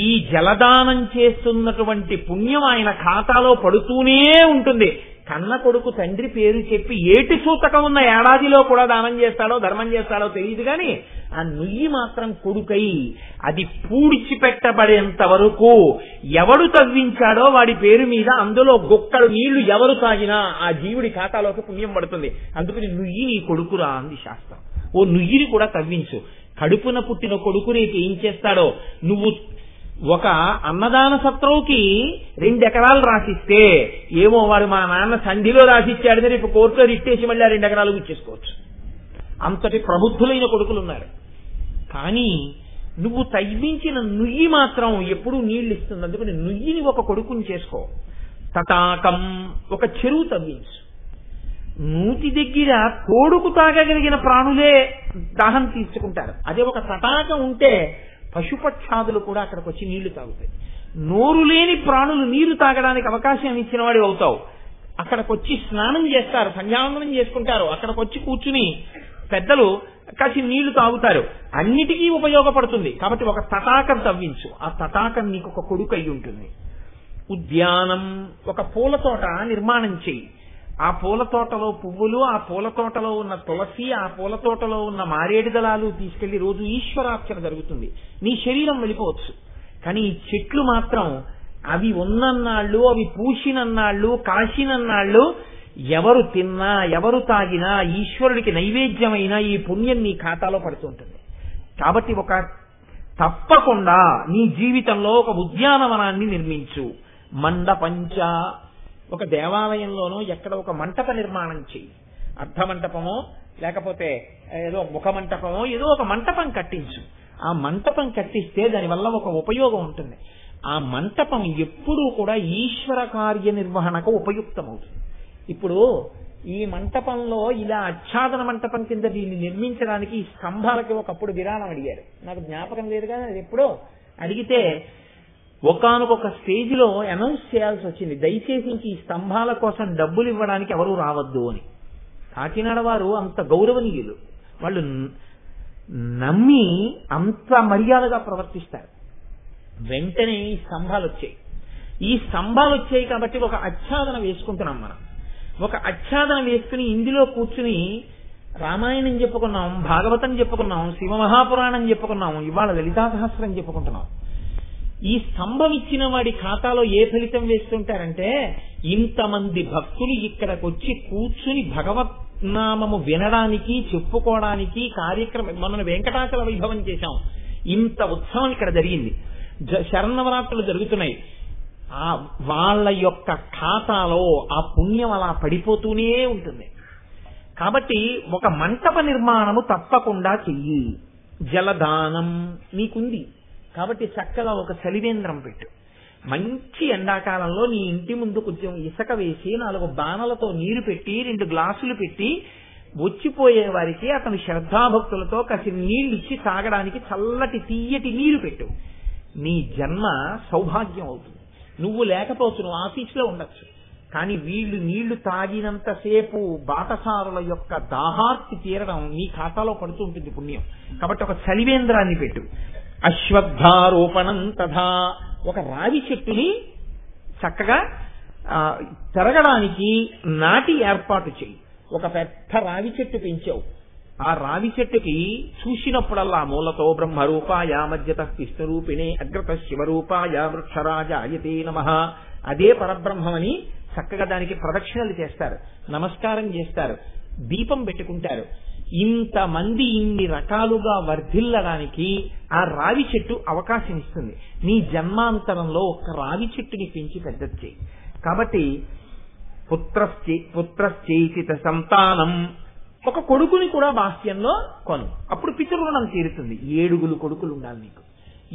ఈ జలదానం చేస్తున్నటువంటి పుణ్యం ఆయన ఖాతాలో పడుతూనే ఉంటుంది. కన్న కొడుకు తండ్రి పేరు చెప్పి ఏటి సూతకం ఉన్న ఏడాదిలో కూడా దానం చేస్తాడో ధర్మం చేస్తాడో తెలియదు, కానీ ఆ నుయ్యి మాత్రం కొడుకై అది పూడ్చిపెట్టబడేంత వరకు ఎవడు తవ్వించాడో వాడి పేరు మీద అందులో గొక్కడు నీళ్లు ఎవరు తాగినా ఆ జీవుడి ఖాతాలోకి పుణ్యం పడుతుంది. అందుకని నుయ్యి నీ కొడుకురా అంది శాస్త్రం. ఓ నుయ్యిని కూడా తవ్వించు. కడుపున పుట్టిన కొడుకు రేపు ఏం చేస్తాడో, నువ్వు ఒక అన్నదాన సత్రంకి 2 ఎకరాలు రాసిస్తే, ఏమో వాడు మా నాన్న సంధిలో రాసిచ్చాడని రేపు కోర్టులో రిట్టేసి మళ్ళీ 2 ఎకరాలు ఇచ్చేసుకోవచ్చు. అంతటి ప్రబుద్ధులైన కొడుకులు ఉన్నారు. కానీ నువ్వు తవ్వించిన నుయ్యి మాత్రం ఎప్పుడూ నీళ్లు ఇస్తుంది. అందుకని నుయ్యిని ఒక కొడుకుని చేసుకో. తటాకం, ఒక చెరువు తవ్వించు. నూతి దగ్గర తోడుకు తాగగలిగిన ప్రాణులే దాహం తీర్చుకుంటారు. అదే ఒక తటాకం ఉంటే పశుపక్షాదులు కూడా అక్కడికి వచ్చి నీళ్లు తాగుతాయి. నోరు లేని ప్రాణులు నీరు తాగడానికి అవకాశం ఇచ్చిన వాడి అవుతావు. అక్కడికి వచ్చి స్నానం చేస్తారు, సంధ్యావందనం చేసుకుంటారు, అక్కడికి వచ్చి కూర్చుని పెద్దలు కాసి నీళ్లు తాగుతారు. అన్నిటికీ ఉపయోగపడుతుంది. కాబట్టి ఒక తటాకం తవ్వించు. ఆ తటాకం నీకు ఒక కొడుకు అయి ఉంటుంది. ఉద్యానం, ఒక పూల తోట నిర్మాణం చెయ్యి. ఆ పూల తోటలో పువ్వులు, ఆ పూల తోటలో ఉన్న తులసి, ఆ పూల తోటలో ఉన్న మారేడు దళాలు తీసుకెళ్లి రోజు ఈశ్వరార్చన జరుగుతుంది. నీ శరీరం వెళ్ళిపోవచ్చు, కానీ ఈ చెట్లు మాత్రం అవి ఉన్నన్నాళ్ళు, అవి పూసినన్నాళ్ళు, కాసినన్నాళ్ళు ఎవరు తిన్నా ఎవరు తాగినా ఈశ్వరుడికి నైవేద్యమైన ఈ పుణ్యం నీ ఖాతాలో పడుతుంటుంది. కాబట్టి తప్పకుండా నీ జీవితంలో ఒక ఉద్యానవనాన్ని నిర్మించు. మండపంచ, ఒక దేవాలయంలోనో ఎక్కడ ఒక మంటప నిర్మాణం చెయ్యి. అర్ధమంటపమో లేకపోతే ఏదో ముఖ మంటపమో ఏదో ఒక మంటపం కట్టించు. ఆ మంటపం కట్టిస్తే దానివల్ల ఒక ఉపయోగం ఉంటుంది. ఆ మంటపం ఎప్పుడూ కూడా ఈశ్వర కార్య నిర్వహణకు ఉపయుక్తమవుతుంది. ఇప్పుడు ఈ మంటపంలో ఇలా ఆచ్ఛాదన మంటపం కింద దీన్ని నిర్మించడానికి ఈ స్తంభాలకి ఒకప్పుడు విరాళం అడిగారు. నాకు జ్ఞాపకం లేదు కానీ అది ఎప్పుడో అడిగితే ఒకానొక స్టేజిలో అనౌన్స్ చేయాల్సి వచ్చింది, దయచేసి ఇంక ఈ స్తంభాల కోసం డబ్బులు ఇవ్వడానికి ఎవరూ రావద్దు అని. కాకినాడ వారు అంత గౌరవనీయులు, వాళ్ళు నమ్మి అంత మర్యాదగా ప్రవర్తిస్తారు. వెంటనే ఈ స్తంభాలు వచ్చాయి. ఈ స్తంభాలు వచ్చాయి కాబట్టి ఒక ఆచ్ఛాదన వేసుకుంటున్నాం మనం. ఒక ఆచ్ఛాదన వేసుకుని ఇందులో కూర్చుని రామాయణం చెప్పుకున్నాం, భాగవతం చెప్పుకున్నాం, శివమహాపురాణం చెప్పుకున్నాం, ఇవాళ లలితా సహస్రం చెప్పుకుంటున్నాం. ఈ స్తంభం ఇచ్చిన వాడి ఖాతాలో ఏ ఫలితం వేస్తుంటారంటే, ఇంతమంది భక్తులు ఇక్కడికి వచ్చి కూర్చుని భగవత్ నామము వినడానికి, చెప్పుకోవడానికి కార్యక్రమం. మొన్న వెంకటాచల వైభవం చేశాం, ఇంత ఉత్సవం ఇక్కడ జరిగింది. శరన్నవరాత్రులు జరుగుతున్నాయి. వాళ్ళ యొక్క ఖాతాలో ఆ పుణ్యం అలా పడిపోతూనే ఉంటుంది. కాబట్టి ఒక మంటప నిర్మాణము తప్పకుండా చెయ్యి. జలదానం నీకుంది కాబట్టి చక్కగా ఒక చలివేంద్రం పెట్టు. మంచి ఎండాకాలంలో నీ ఇంటి ముందు కొంచెం ఇసుక వేసి 4 బాణలతో నీరు పెట్టి 2 గ్లాసులు పెట్టి వచ్చిపోయే వారికి అతను శ్రద్ధాభక్తులతో కాసి నీళ్లు ఇచ్చి తాగడానికి చల్లటి తీయటి నీరు పెట్టు. నీ జన్మ సౌభాగ్యం అవుతుంది. నువ్వు లేకపోవచ్చు, నువ్వు ఆఫీసులో ఉండొచ్చు, కానీ వీళ్ళు నీళ్లు తాగినంతసేపు బాటసారుల యొక్క దాహార్తి తీరడం నీ ఖాతాలో పడుతూ ఉంటుంది పుణ్యం. కాబట్టి ఒక చలివేంద్రాన్ని పెట్టు. అశ్వత్థారోపణం తథా, ఒక రావి చెట్టుని చక్కగా తిరగడానికి నాటి ఏర్పాటు చెయ్యి. ఒక పెద్ద రావి చెట్టు పెంచావు, ఆ రావి చెట్టుకి చూసినప్పుడల్లా మూలతో బ్రహ్మరూపాయ మధ్యత విష్ణురూపిణే అగ్రత శివరూపాయ వృక్షరాజాయతే నమః, అదే పరబ్రహ్మమని చక్కగా దానికి ప్రదక్షిణలు చేస్తారు, నమస్కారం చేస్తారు, దీపం పెట్టుకుంటారు. ఇంతమంది ఇన్ని రకాలుగా వర్ధిల్లడానికి ఆ రావి చెట్టు అవకాశం ఇస్తుంది. నీ జన్మాంతరంలో ఒక రావి చెట్టుని పెంచి పెద్దది చేయి. కాబట్టి పుత్రశ్చేచిత సంతానం, ఒక కొడుకుని కూడా బాహ్యంలో కొను, అప్పుడు పితృరుణం తీరుతుంది. 7 కొడుకులు ఉండాలి నీకు.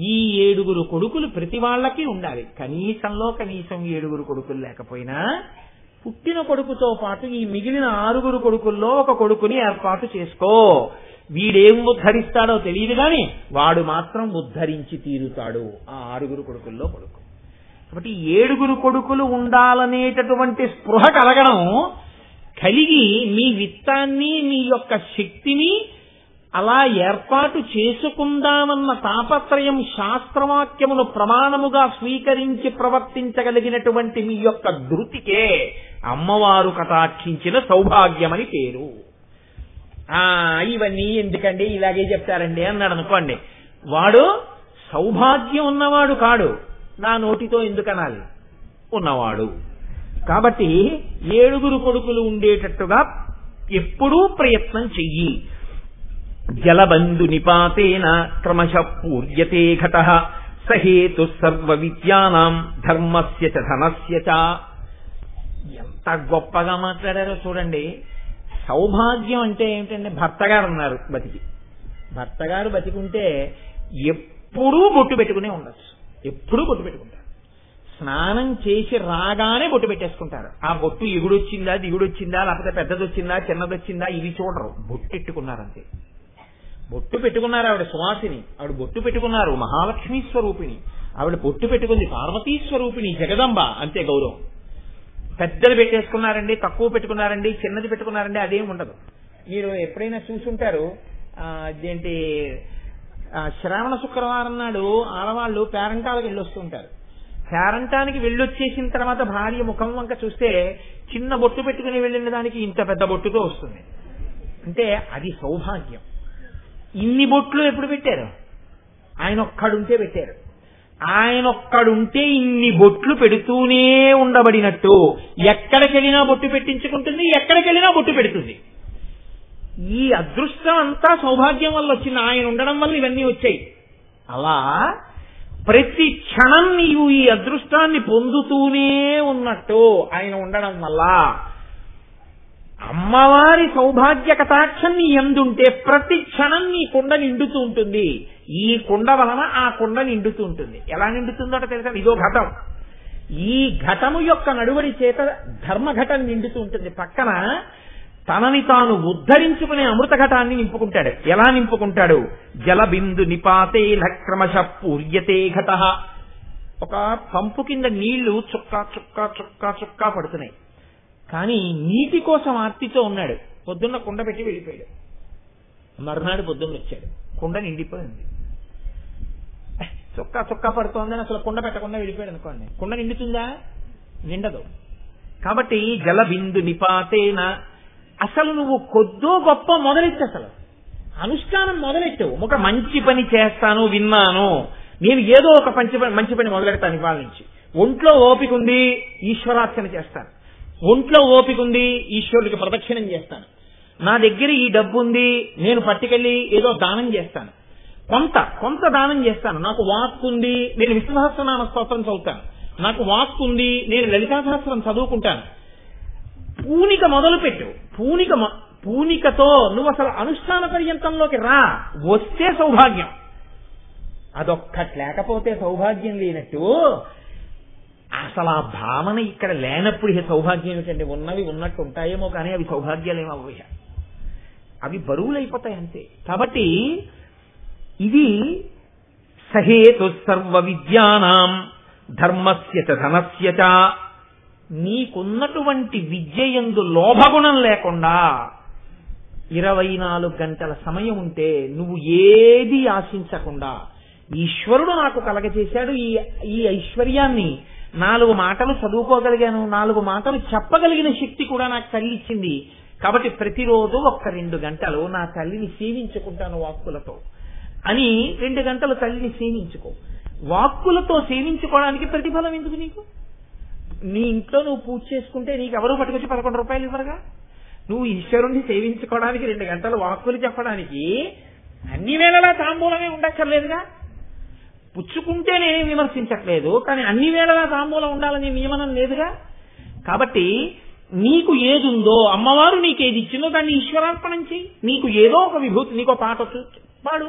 ఈ 7 కొడుకులు ప్రతి వాళ్ళకి ఉండాలి. కనీసం 7 కొడుకులు లేకపోయినా పుట్టిన కొడుకుతో పాటు ఈ మిగిలిన 6 కొడుకుల్లో ఒక కొడుకుని ఏర్పాటు చేసుకో. వీడేం ఉద్ధరిస్తాడో తెలియదు గాని వాడు మాత్రం ఉద్ధరించి తీరుతాడు ఆ 6 కొడుకుల్లో కొడుకు. కాబట్టి 7 కొడుకులు ఉండాలనేటటువంటి స్పృహ కలగడం, కలిగి మీ విత్తాన్ని మీ యొక్క శక్తిని అలా ఏర్పాటు చేసుకుందామన్న తాపత్రయం శాస్త్రవాక్యమును ప్రమాణముగా స్వీకరించి ప్రవర్తించగలిగినటువంటి మీ యొక్క ధృతికే అమ్మవారు కటాక్షించిన సౌభాగ్యమని పేరు. ఇవన్నీ ఎందుకండి ఇలాగే చెప్తారండి అన్నాడు అనుకోండి, వాడు సౌభాగ్యం ఉన్నవాడు కాడు, నా నోటితో ఎందుకనాలి, ఉన్నవాడు. కాబట్టి 7 కొడుకులు ఉండేటట్టుగా ఎప్పుడూ ప్రయత్నం చెయ్యి. జలబంధు నిపాతేన క్రమశ పూర్యతే ఘటః సహేతు సర్వ విద్యానాం ధర్మస్య చ ధనస్య చ. ఎంత గొప్పగా మాట్లాడారో చూడండి. సౌభాగ్యం అంటే ఏమిటంటే, భర్తగారు ఉన్నారు బతికి, భర్తగారు బతికుంటే ఎప్పుడూ బొట్టు పెట్టుకునే ఉండొచ్చు, ఎప్పుడూ బొట్టు పెట్టుకుంటారు. స్నానం చేసి రాగానే బొట్టు పెట్టేసుకుంటారు. ఆ బొట్టు ఎగుడొచ్చిందా దిగుడొచ్చిందా లేకపోతే పెద్దదొచ్చిందా చిన్నదొచ్చిందా ఇవి చూడరు, బొట్టెట్టుకున్నారంతే. బొట్టు పెట్టుకున్నారు ఆవిడ సువాసిని, ఆవిడ బొట్టు పెట్టుకున్నారు మహాలక్ష్మీ స్వరూపిణి, ఆవిడ బొట్టు పెట్టుకుంది పార్వతీ స్వరూపిణి జగదంబ, అంతే గౌరవం. పెద్దది పెట్టేసుకున్నారండి, తక్కువ పెట్టుకున్నారండి, చిన్నది పెట్టుకున్నారండి, అదేం ఉండదు. మీరు ఎప్పుడైనా చూసుంటారు, అదేంటి శ్రావణ శుక్రవారం నాడు ఆడవాళ్లు పేరంటాలకు వెళ్ళొస్తుంటారు. పేరంటానికి వెళ్ళొచ్చేసిన తర్వాత భార్య ముఖం వంక చూస్తే చిన్న బొట్టు పెట్టుకుని వెళ్ళిన దానికి ఇంత పెద్ద బొట్టుతో వస్తుంది. అంటే అది సౌభాగ్యం. ఇన్ని బొట్లు ఎప్పుడు పెట్టారు? ఆయన ఒక్కడుంటే పెట్టారు. ఆయన ఒక్కడుంటే ఇన్ని బొట్లు పెడుతూనే ఉండబడినట్టు ఎక్కడికెళ్ళినా బొట్టు పెట్టించుకుంటుంది, ఎక్కడికెళ్ళినా బొట్టు పెడుతుంది. ఈ అదృష్టం అంతా సౌభాగ్యం వల్ల వచ్చింది. ఆయన ఉండడం వల్ల ఇవన్నీ వచ్చాయి. అలా ప్రతి క్షణం నీవు ఈ అదృష్టాన్ని పొందుతూనే ఉన్నట్టు ఆయన ఉండడం వల్ల అమ్మవారి సౌభాగ్య కటాక్షం నీ ఎందుంటే ప్రతి క్షణం నీ కుండ నిండుతూ ఉంటుంది. ఈ కుండ వలన ఆ కుండ నిండుతూ ఉంటుంది. ఎలా నిండుతుందో తెలుసా? ఇదో ఘటం. ఈ ఘటము యొక్క నడువడి చేత ధర్మఘటం నిండుతూ ఉంటుంది. పక్కన తనని తాను ఉద్ధరించుకునే అమృత ఘటాన్ని నింపుకుంటాడు. ఎలా నింపుకుంటాడు? జలబిందు నిపాతే క్రమశ పూర్యతే ఘట. ఒక పంపు కింద నీళ్లు చుక్కా చుక్కా చుక్కా చుక్కా పడుతున్నాయి. కానీ నీటి కోసం ఆర్తితో ఉన్నాడు. పొద్దున్న కుండ పెట్టి వెళ్ళిపోయాడు. మర్నాడు పొద్దున్న వచ్చాడు, కుండ నిండిపోయింది. చుక్కా చుక్కా పడుతోందని అసలు కుండ పెట్టకుండా వెళ్ళిపోయాడు అనుకోండి, కుండ నిండుతుందా? నిండదు. కాబట్టి జలబిందు నిపాతేన, అసలు నువ్వు కొద్దో గొప్ప మొదలెట్టు, అసలు అనుష్ఠానం మొదలెట్టు. ఒక మంచి పని చేస్తాను, విన్నాను, నేను ఏదో ఒక మంచి పని మొదలెడతాను. ఇవాళ నుంచి ఒంట్లో ఓపిక ఉంది, ఈశ్వరార్చన చేస్తాను. ఒంట్లో ఓపిక ఉంది, ఈశ్వరుడికి ప్రదక్షిణం చేస్తాను. నా దగ్గర ఈ డబ్బు ఉంది, నేను పట్టుకెళ్ళి ఏదో దానం చేస్తాను. కొంత దానం చేస్తాను. నాకు వాక్కు ఉంది, నేను విష్ణు సహస్రనామ స్తోత్రం చదువుతాను. నాకు వాక్కు ఉంది, నేను లలితా సహస్రం చదువుకుంటాను. పూనిక మొదలుపెట్టు. పూనికతో నువ్వు అసలు అనుష్ఠాన పర్యంతంలోకి రా. వస్తే సౌభాగ్యం. అదొక్కటి లేకపోతే సౌభాగ్యం లేనట్టు. అసలు ఆ భావన ఇక్కడ లేనప్పుడు ఈ సౌభాగ్యం ఏమిటండి? ఉన్నవి ఉన్నట్టు ఉంటాయేమో కానీ అవి సౌభాగ్యాలేమవ్వయ్య, అవి బరువులైపోతాయి అంతే. కాబట్టి ఇది సహేతు సర్వ విద్యానాం ధర్మస్య చ ధనస్య చ. నీకున్నటువంటి విద్యయందు లోభగుణం లేకుండా 24 గంటల సమయం ఉంటే నువ్వు ఏది ఆశించకుండా, ఈశ్వరుడు నాకు కలగచేశాడు ఈ ఐశ్వర్యాన్ని, 4 మాటలు చదువుకోగలిగాను, 4 మాటలు చెప్పగలిగిన శక్తి కూడా నాకు తల్లి ఇచ్చింది. కాబట్టి ప్రతిరోజు 1-2 గంటలు నా తల్లిని సేవించుకుంటాను వాక్కులతో అని 2 గంటలు తల్లిని సేవించుకో. వాక్కులతో సేవించుకోవడానికి ప్రతిఫలం ఎందుకు నీకు? నీ ఇంట్లో నువ్వు పూజ చేసుకుంటే నీకు ఎవరు పట్టుకొచ్చి 11 రూపాయలు ఇవ్వరుగా. నువ్వు ఈశ్వరుణ్ణి సేవించుకోవడానికి 2 గంటలు వాక్కులు చెప్పడానికి అన్ని వేళలా తాంబూలమే ఉండక్కర్లేదుగా. పుచ్చుకుంటే నేనేం విమర్శించట్లేదు, కానీ అన్ని వేళలా తాంబూలం ఉండాలని నియమనం లేదుగా. కాబట్టి నీకు ఏదుందో, అమ్మవారు నీకేది ఇచ్చిందో దాన్ని ఈశ్వరార్పణం చెయ్యి. నీకు ఏదో ఒక విభూతి, నీకు పాట వచ్చు పాడు,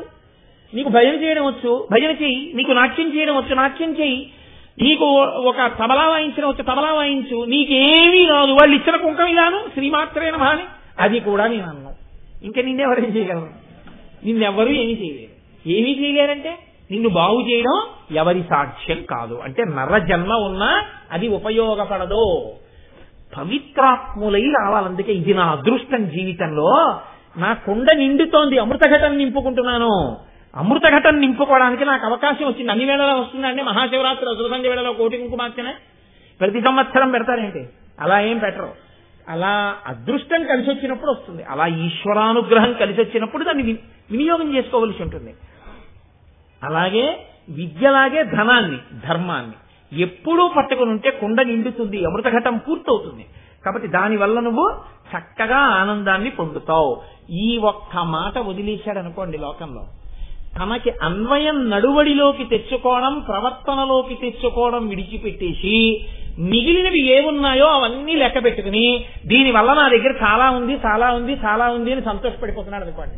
నీకు భజన చేయడం వచ్చు భజన చెయ్యి, నీకు నాట్యం చేయడం వచ్చు నాట్యం చెయ్యి, నీకు ఒక తబలా వాయించడం వచ్చు తబలా వాయించు. నీకేమీ రాదు, వాళ్ళు ఇచ్చిన కుంకం ఇలాను శ్రీమాత్రే నమః అని అది కూడా నేను అన్నాను. ఇంకా నిన్నెవరేం చేయగలరు? నిన్నెవ్వరూ ఏమీ చేయలేరు. ఏమీ చేయలేరంటే నిన్ను బాగు చేయడం ఎవరి సాక్ష్యం కాదు. అంటే నరజన్మ ఉన్నా అది ఉపయోగపడదు. పవిత్రాత్ములై రావాలి. అందుకే ఇది నా అదృష్టం జీవితంలో. నా కుండ నిండుతోంది, అమృతఘటం నింపుకుంటున్నాను. అమృతఘటం నింపుకోవడానికి నాకు అవకాశం వచ్చింది. అన్ని వేళలా వస్తుందంటే మహాశివరాత్రి అసురసంధ్య వేళలో 1,000,000 కుంకుమార్చన ప్రతి సంవత్సరం పెడతారేంటి? అలా ఏం పెట్టరు. అలా అదృష్టం కలిసి వచ్చినప్పుడు వస్తుంది. అలా ఈశ్వరానుగ్రహం కలిసి వచ్చినప్పుడు దాన్ని వినియోగం చేసుకోవలసి ఉంటుంది. అలాగే విద్యలాగే ధనాన్ని, ధర్మాన్ని ఎప్పుడూ పట్టుకుని ఉంటే కుండ నిండుతుంది, అమృతఘటం పూర్తవుతుంది. కాబట్టి దానివల్ల నువ్వు చక్కగా ఆనందాన్ని పొందుతావు. ఈ ఒక్క మాట వదిలేశాడు అనుకోండి, లోకంలో తనకి అన్వయం నడువడిలోకి తెచ్చుకోవడం, ప్రవర్తనలోకి తెచ్చుకోవడం విడిచిపెట్టేసి మిగిలినవి ఏమున్నాయో అవన్నీ లెక్క పెట్టుకుని దీనివల్ల నా దగ్గర చాలా ఉంది చాలా ఉంది చాలా ఉంది అని సంతోషపడిపోతున్నాడు అనుకోండి.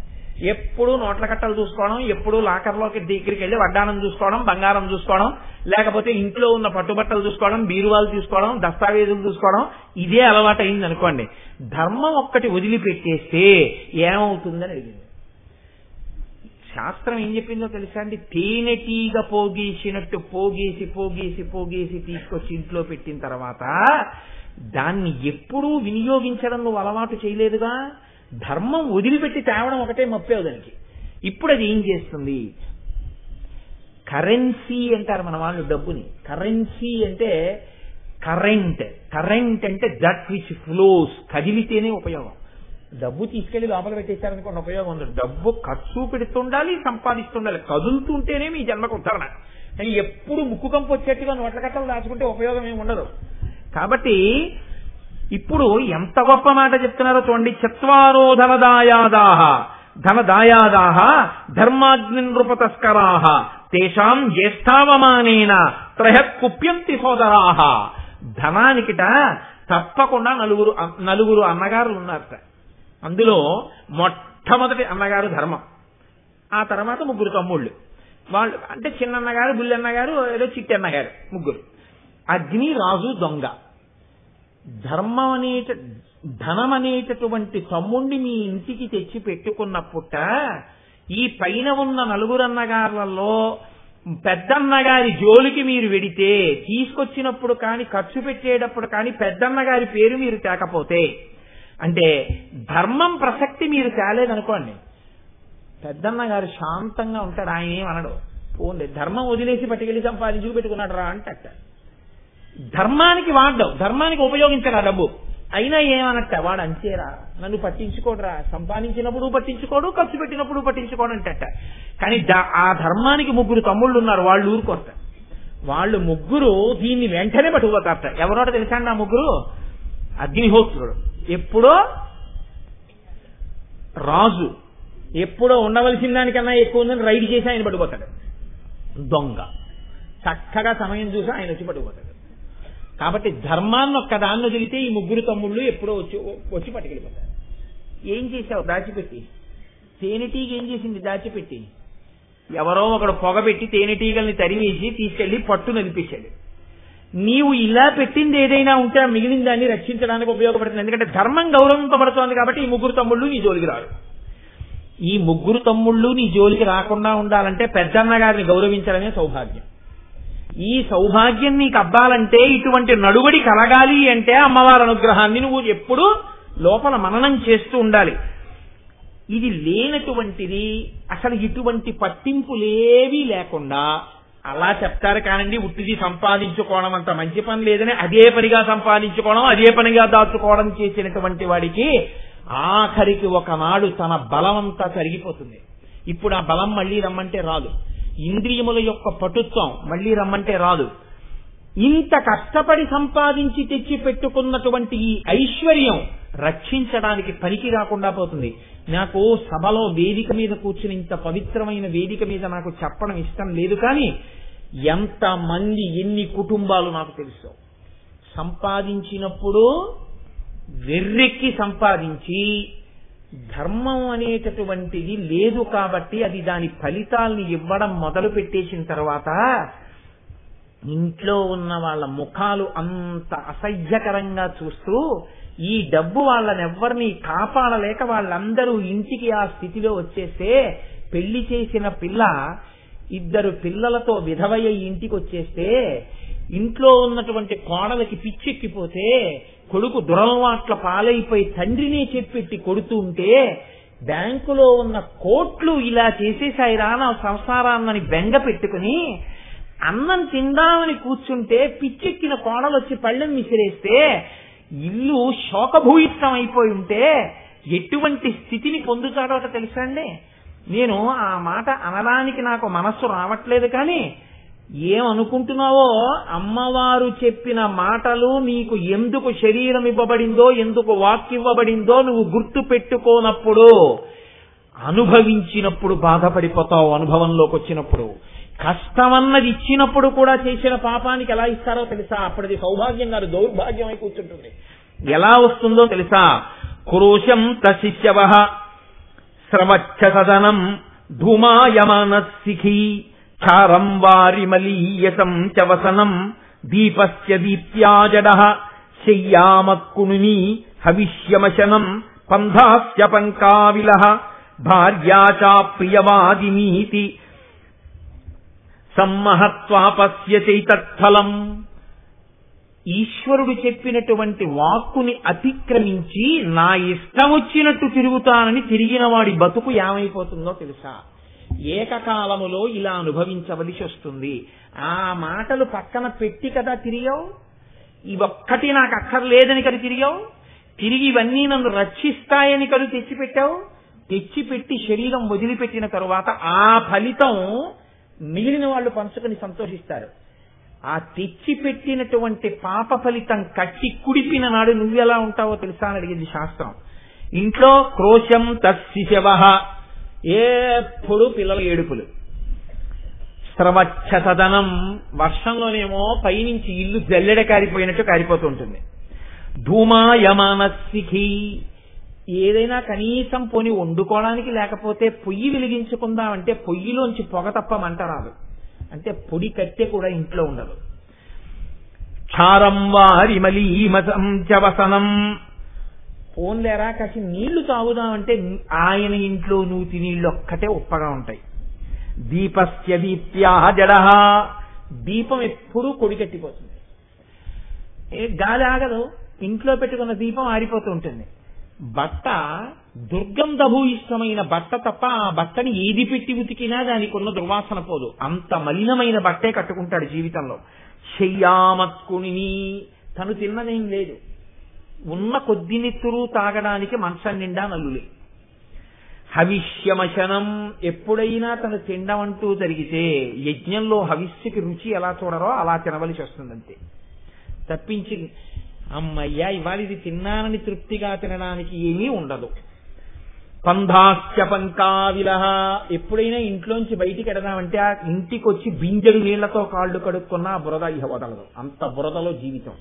ఎప్పుడు నోట్ల కట్టలు చూసుకోవడం, ఎప్పుడు లాకర్లోకి దగ్గరికి వెళ్ళి వడ్డానం చూసుకోవడం, బంగారం చూసుకోవడం, లేకపోతే ఇంట్లో ఉన్న పట్టుబట్టలు చూసుకోవడం, బీరువాలు చూసుకోవడం, దస్తావేజులు చూసుకోవడం, ఇదే అలవాటు అయింది అనుకోండి. ధర్మం ఒక్కటి వదిలిపెట్టేస్తే ఏమవుతుందని అడిగింది. శాస్త్రం ఏం చెప్పిందో తెలుసా అండి? తేనెటీగ పోగేసినట్టు పోగేసి పోగేసి పోగేసి తీసుకొచ్చి ఇంట్లో పెట్టిన తర్వాత దాన్ని ఎప్పుడూ వినియోగించడం నువ్వు అలవాటు చేయలేదుగా. ధర్మం వదిలిపెట్టి తేవడం ఒకటే మప్పేవు దానికి. ఇప్పుడు అది ఏం చేస్తుంది? కరెన్సీ అంటారు మన వాళ్ళు డబ్బుని. కరెన్సీ అంటే కరెంట్ అంటే దట్ విచ్ ఫ్లోస్, కదిలితేనే ఉపయోగం. డబ్బు తీసుకెళ్లి లోపల పెట్టేశారనుకోండి ఉపయోగం ఉండదు. డబ్బు ఖర్చు పెడుతుండాలి, సంపాదిస్తుండాలి. కదులుతుంటేనే మీ జన్మకు ఉద్ధరణ. కానీ ఎప్పుడు ముక్కు కంపు వచ్చేట్టుగా నోట్ల కట్టలు దాచుకుంటే ఉపయోగం ఏమి ఉండదు. కాబట్టి ఇప్పుడు ఎంత గొప్ప మాట చెప్తున్నారో చూడండి. చత్వారో ధనదాయాదాహ ధర్మాగ్ని నృపతస్కరాహ తేషాం జ్యేష్ఠావమానేన త్రయః కుప్యంతి సోదరాహ. ధనానికిట తప్పకుండా నలుగురు అన్నగారులు ఉన్నారట. అందులో మొట్టమొదటి అన్నగారు ధర్మం, ఆ తర్వాత ముగ్గురు తమ్ముళ్ళు. వాళ్ళు అంటే చిన్నన్నగారు, బుల్లన్నగారు, ఏదో చిట్టి అన్నగారు, ముగ్గురు. అగ్ని, రాజు, దొంగ. ధనం అనేటటువంటి తమ్ముణ్ణి మీ ఇంటికి తెచ్చి పెట్టుకున్నప్పుట ఈ పైన ఉన్న నలుగురు అన్నగారులలో పెద్దన్నగారి జోలికి మీరు వెడితే, తీసుకొచ్చినప్పుడు కానీ ఖర్చు పెట్టేటప్పుడు కానీ పెద్దన్నగారి పేరు మీరు తేకపోతే, అంటే ధర్మం ప్రసక్తి మీరు తేలేదనుకోండి, పెద్దన్నగారు శాంతంగా ఉంటాడు, ఆయన ఏమనడు. పోండి ధర్మం వదిలేసి పట్టుకెళ్ళి సంపాదించుకు పెట్టుకున్నాడు రా అంటే ధర్మానికి వాడ్డావు, ధర్మానికి ఉపయోగించరా డబ్బు, అయినా ఏమనట్ట వాడు అంతేరా, నన్ను పట్టించుకోడురా, సంపాదించినప్పుడు పట్టించుకోడు, ఖర్చు పెట్టినప్పుడు పట్టించుకోడు అంటట. కానీ ఆ ధర్మానికి ముగ్గురు తమ్ముళ్ళు ఉన్నారు, వాళ్ళు ఊరుకోరట. వాళ్ళు ముగ్గురు దీన్ని వెంటనే పట్టుకుపోతారట. ఎవరోట తెలుసండి ఆ ముగ్గురు? అగ్నిహోత్రుడు ఎప్పుడో రాజు, ఎప్పుడో ఉండవలసిన దానికన్నా ఎక్కువ ఉందని రైడ్ చేసి ఆయన పట్టుకుపోతాడు. దొంగ చక్కగా సమయం చూసి ఆయన వచ్చి పట్టుకుపోతాడు. కాబట్టి ధర్మాన్ని ఒక్కదాన్ని వదిలితే ఈ ముగ్గురు తమ్ముళ్ళు ఎప్పుడో వచ్చి పట్టుకెళ్ళిపోతారు. ఏం చేశావు? దాచిపెట్టి. తేనెటీగ ఏం చేసింది? దాచిపెట్టి. ఎవరో ఒకడు పొగబెట్టి తేనెటీగల్ని తరివేసి తీసుకెళ్లి పట్టు నలిపేశాడు. నీవు ఇలా పెట్టింది ఏదైనా ఉంటే మిగిలిన దాన్ని రక్షించడానికి ఉపయోగపడుతుంది. ఎందుకంటే ధర్మం గౌరవింపబడుతోంది కాబట్టి ఈ ముగ్గురు తమ్ముళ్ళు నీ జోలికి రారు. ఈ ముగ్గురు తమ్ముళ్ళు నీ జోలికి రాకుండా ఉండాలంటే పెద్దన్న గారిని గౌరవించడమే సౌభాగ్యం. ఈ సౌభాగ్యం నీకు అబ్బాలంటే, ఇటువంటి నడువడి కలగాలి అంటే అమ్మవారి అనుగ్రహాన్ని నువ్వు ఎప్పుడూ లోపల మననం చేస్తూ ఉండాలి. ఇది లేనటువంటిది, అసలు ఇటువంటి పట్టింపులేవీ లేకుండా అలా చెప్తారు కానండి, ఉట్టిది సంపాదించుకోవడం అంత మంచి పని లేదని అదే పనిగా సంపాదించుకోవడం, అదే పనిగా దాచుకోవడం చేసినటువంటి వాడికి ఆఖరికి ఒకనాడు తన బలమంతా కరిగిపోతుంది. ఇప్పుడు ఆ బలం మళ్లీ రమ్మంటే రాదు. ఇంద్రియముల యొక్క పటుత్వం మళ్లీ రమ్మంటే రాదు. ఇంత కష్టపడి సంపాదించి తెచ్చి పెట్టుకున్నటువంటి ఈ ఐశ్వర్యం రక్షించడానికి పనికి రాకుండా పోతుంది. నాకు సభలో వేదిక మీద కూర్చుని ఇంత పవిత్రమైన వేదిక మీద నాకు చెప్పడం ఇష్టం లేదు, కానీ ఎంతమంది ఎన్ని కుటుంబాలు నాకు తెలుసు. సంపాదించినప్పుడు వెర్రెక్కి సంపాదించి ధర్మం అనేటటువంటిది లేదు కాబట్టి అది దాని ఫలితాల్ని ఇవ్వడం మొదలు పెట్టేసిన తర్వాత ఇంట్లో ఉన్న వాళ్ళ ముఖాలు అంత అసహ్యకరంగా చూస్తూ ఈ డబ్బు వాళ్ళనెవ్వరినీ కాపాడలేక వాళ్ళందరూ ఇంటికి ఆ స్థితిలో వచ్చేస్తే, పెళ్లి చేసిన పిల్ల 2 పిల్లలతో విధవయ్య ఇంటికి వచ్చేస్తే, ఇంట్లో ఉన్నటువంటి కోడలకి పిచ్చెక్కిపోతే, కొడుకు దురలవాట్ల పాలైపోయి తండ్రినే చెప్పెట్టి కొడుతూ ఉంటే, బ్యాంకులో ఉన్న కోట్లు ఇలా చేసేసాయిరా నా సంసారాన్నని బెంగ పెట్టుకుని అన్నం తిందామని కూర్చుంటే పిచ్చెక్కిన కోడలు వచ్చి పళ్ళెం విసిరేస్తే ఇల్లు శోకభూయిష్టం అయిపోయి ఉంటే ఎటువంటి స్థితిని పొందుతాడో తెలుసా అండి. నేను ఆ మాట అనడానికి నాకు మనస్సు రావట్లేదు, కానీ ఏమనుకుంటున్నావో, అమ్మవారు చెప్పిన మాటలు నీకు ఎందుకు శరీరం ఇవ్వబడిందో, ఎందుకు వాక్ ఇవ్వబడిందో నువ్వు గుర్తు పెట్టుకోనప్పుడు, అనుభవించినప్పుడు బాధపడిపోతావు. అనుభవంలోకి వచ్చినప్పుడు, కష్టమన్నది ఇచ్చినప్పుడు కూడా చేసిన పాపానికి ఎలా ఇస్తారో తెలుసా? అప్పటిది సౌభాగ్యం కాదు, దౌర్భాగ్యం అయి కూర్చుంటుంది. ఎలా వస్తుందో తెలుసా? క్రోశం తశిష్యవ స్రవచ్చ సదనం ధూమాయమానశిఖీ క్షారం వారిమలీయసం చవసనం దీపస్య దీప్యాజడ శయ్యామత్కుణుని హవిష్యమశనం పంధాస్య పంకావిల భార్యా చ ప్రియవాదినీతి సమ్మహత్వాపస్య చైతత్ఫలం. ఈశ్వరుడు చెప్పినటువంటి వాక్కుని అతిక్రమించి నా ఇష్టం వచ్చినట్టు తిరుగుతానని తిరిగిన వాడి బతుకు ఏమైపోతుందో తెలుసా? ఏకకాలములో ఇలా అనుభవించవలసి వస్తుంది. ఆ మాటలు పక్కన పెట్టి కదా తిరిగావు. ఇవొక్కటి నాకు అక్కర్లేదని కను తిరిగావు, తిరిగి ఇవన్నీ నన్ను రక్షిస్తాయని కను తెచ్చిపెట్టావు. తెచ్చిపెట్టి శరీరం వదిలిపెట్టిన తరువాత ఆ ఫలితం మిగిలిన వాళ్ళు పంచుకొని సంతోషిస్తారు. ఆ తెచ్చిపెట్టినటువంటి పాప ఫలితం కట్టి కుడిపిన నాడు నువ్వెలా ఉంటావో తెలుసా అని అడిగింది శాస్త్రం. ఇంట్లో క్రోశం తస్సిశవ, ఎప్పుడు పిల్లల ఏడుపులు. స్రవచ్చతదనం, వర్షంలోనేమో పైనుంచి ఇల్లు జల్లెడ కారిపోయినట్టు కారిపోతుంటుంది. ధూమాయమానశిఖి, ఏదైనా కనీసం పోని వండుకోవడానికి లేకపోతే పొయ్యి వెలిగించుకుందామంటే పొయ్యిలోంచి పొగ తప్ప మంట రాదు. అంటే పొడి కట్టె కూడా ఇంట్లో ఉండదు. క్షారం వారిమలీమసంచవసనం, పోన్లేరా కాసి నీళ్లు తాగుదామంటే ఆయన ఇంట్లో నూతి నీళ్లు ఒక్కటే ఉప్పగా ఉంటాయి. దీపస్య దీప్త్యా జడః, దీపం ఎప్పుడూ కొడిగట్టిపోతుంది, గాలి ఆగదు, ఇంట్లో పెట్టుకున్న దీపం ఆరిపోతూ ఉంటుంది. బట్ట దుర్గంధభూయిష్టమైన బట్ట తప్ప ఆ బట్టని ఏది పెట్టి ఉతికినా దానికి ఉన్న దుర్వాసన పోదు. అంత మలినమైన బట్టే కట్టుకుంటాడు జీవితంలో. శయ్యామత్కుని, తను తిన్నదేం లేదు, ఉన్న కొద్ది నెత్తురు తాగడానికి మంచం నిండా నల్లులే. హవిష్యమశనం, ఎప్పుడైనా తను తినడం అంటూ జరిగితే యజ్ఞంలో హవిష్యకి రుచి ఎలా చూడరో అలా తినవలసి వస్తుందంతే తప్పించి అమ్మయ్యా ఇవాళ ఇది తిన్నానని తృప్తిగా తినడానికి ఏమీ ఉండదు. పంధాశ్చ పంకావిలహ, ఎప్పుడైనా ఇంట్లోంచి బయటికి ఎడదామంటే ఆ ఇంటికి వచ్చి బింజెడు నీళ్లతో కాళ్ళు కడుక్కున్నా బురద ఇహ వదలదు, అంత బురదలో జీవితం.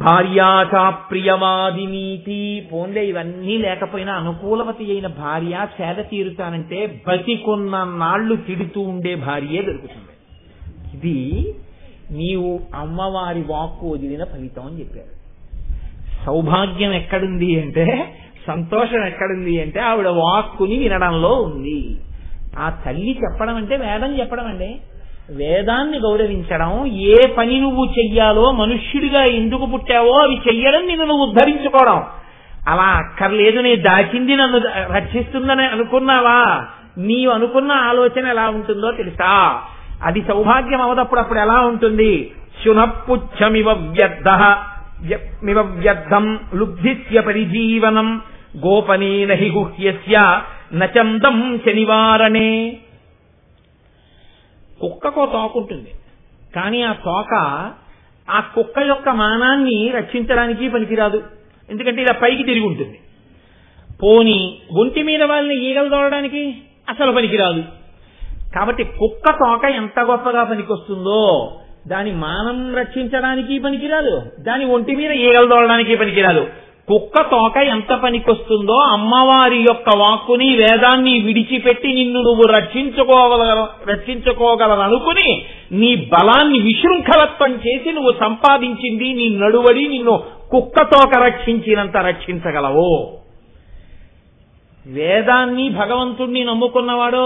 భార్యాచాప్రియవాది నీతి, పోన్లే ఇవన్నీ లేకపోయినా అనుకూలవతి అయిన భార్య సేద తీరుతానంటే బతికున్న నాళ్లు తిడుతూ ఉండే భార్యే దొరుకుతుంది. ఇది నీవు అమ్మవారి వాక్కు వదిలిన ఫలితం అని చెప్పారు. సౌభాగ్యం ఎక్కడుంది అంటే, సంతోషం ఎక్కడుంది అంటే ఆవిడ వాక్కుని వినడంలో ఉంది. ఆ తల్లి చెప్పడం అంటే వేదం చెప్పడం అండి. వేదాన్ని గౌరవించడం, ఏ పని నువ్వు చెయ్యాలో, మనుష్యుడిగా ఎందుకు పుట్టావో అవి చెయ్యడం, నిన్ను నువ్వు ఉద్ధరించుకోవడం. అలా అక్కర్లేదు నేను దాచింది నన్ను రక్షిస్తుందని అనుకున్నావా, నీవు అనుకున్న ఆలోచన ఎలా ఉంటుందో తెలుసా? అది సౌభాగ్యం అవదప్పుడు అప్పుడు ఎలా ఉంటుంది? శునఃపుచ్చమివ వ్యర్థం లుబ్ధిస్య పరిజీవనం గోపనేన హి గుహ్యస్య నచందం శనివారణే. కుక్కకో తోక ఉంటుంది, కానీ ఆ తోక ఆ కుక్క యొక్క మానాన్ని రక్షించడానికి పనికిరాదు, ఎందుకంటే ఇలా పైకి తిరిగి ఉంటుంది. పోని ఒంటి మీద వాళ్ళని ఈగలు తోడడానికి అసలు పనికిరాదు. కాబట్టి కుక్క తోక ఎంత గొప్పగా పనికొస్తుందో దాని మానం రక్షించడానికి పనికిరాదు, దాని ఒంటి మీద ఈగలు తోడడానికి పనికిరాదు. కుక్క తోక ఎంత పనికొస్తుందో అమ్మవారి యొక్క వాక్కుని వేదాన్ని విడిచిపెట్టి నిన్ను నువ్వు రక్షించుకోగలనుకుని నీ బలాన్ని విశృంఖలత్వం చేసి నువ్వు సంపాదించింది నీ నడువడి నిన్ను కుక్క తోక రక్షించినంత రక్షించగలవు. వేదాన్ని భగవంతుణ్ణి నమ్ముకున్నవాడు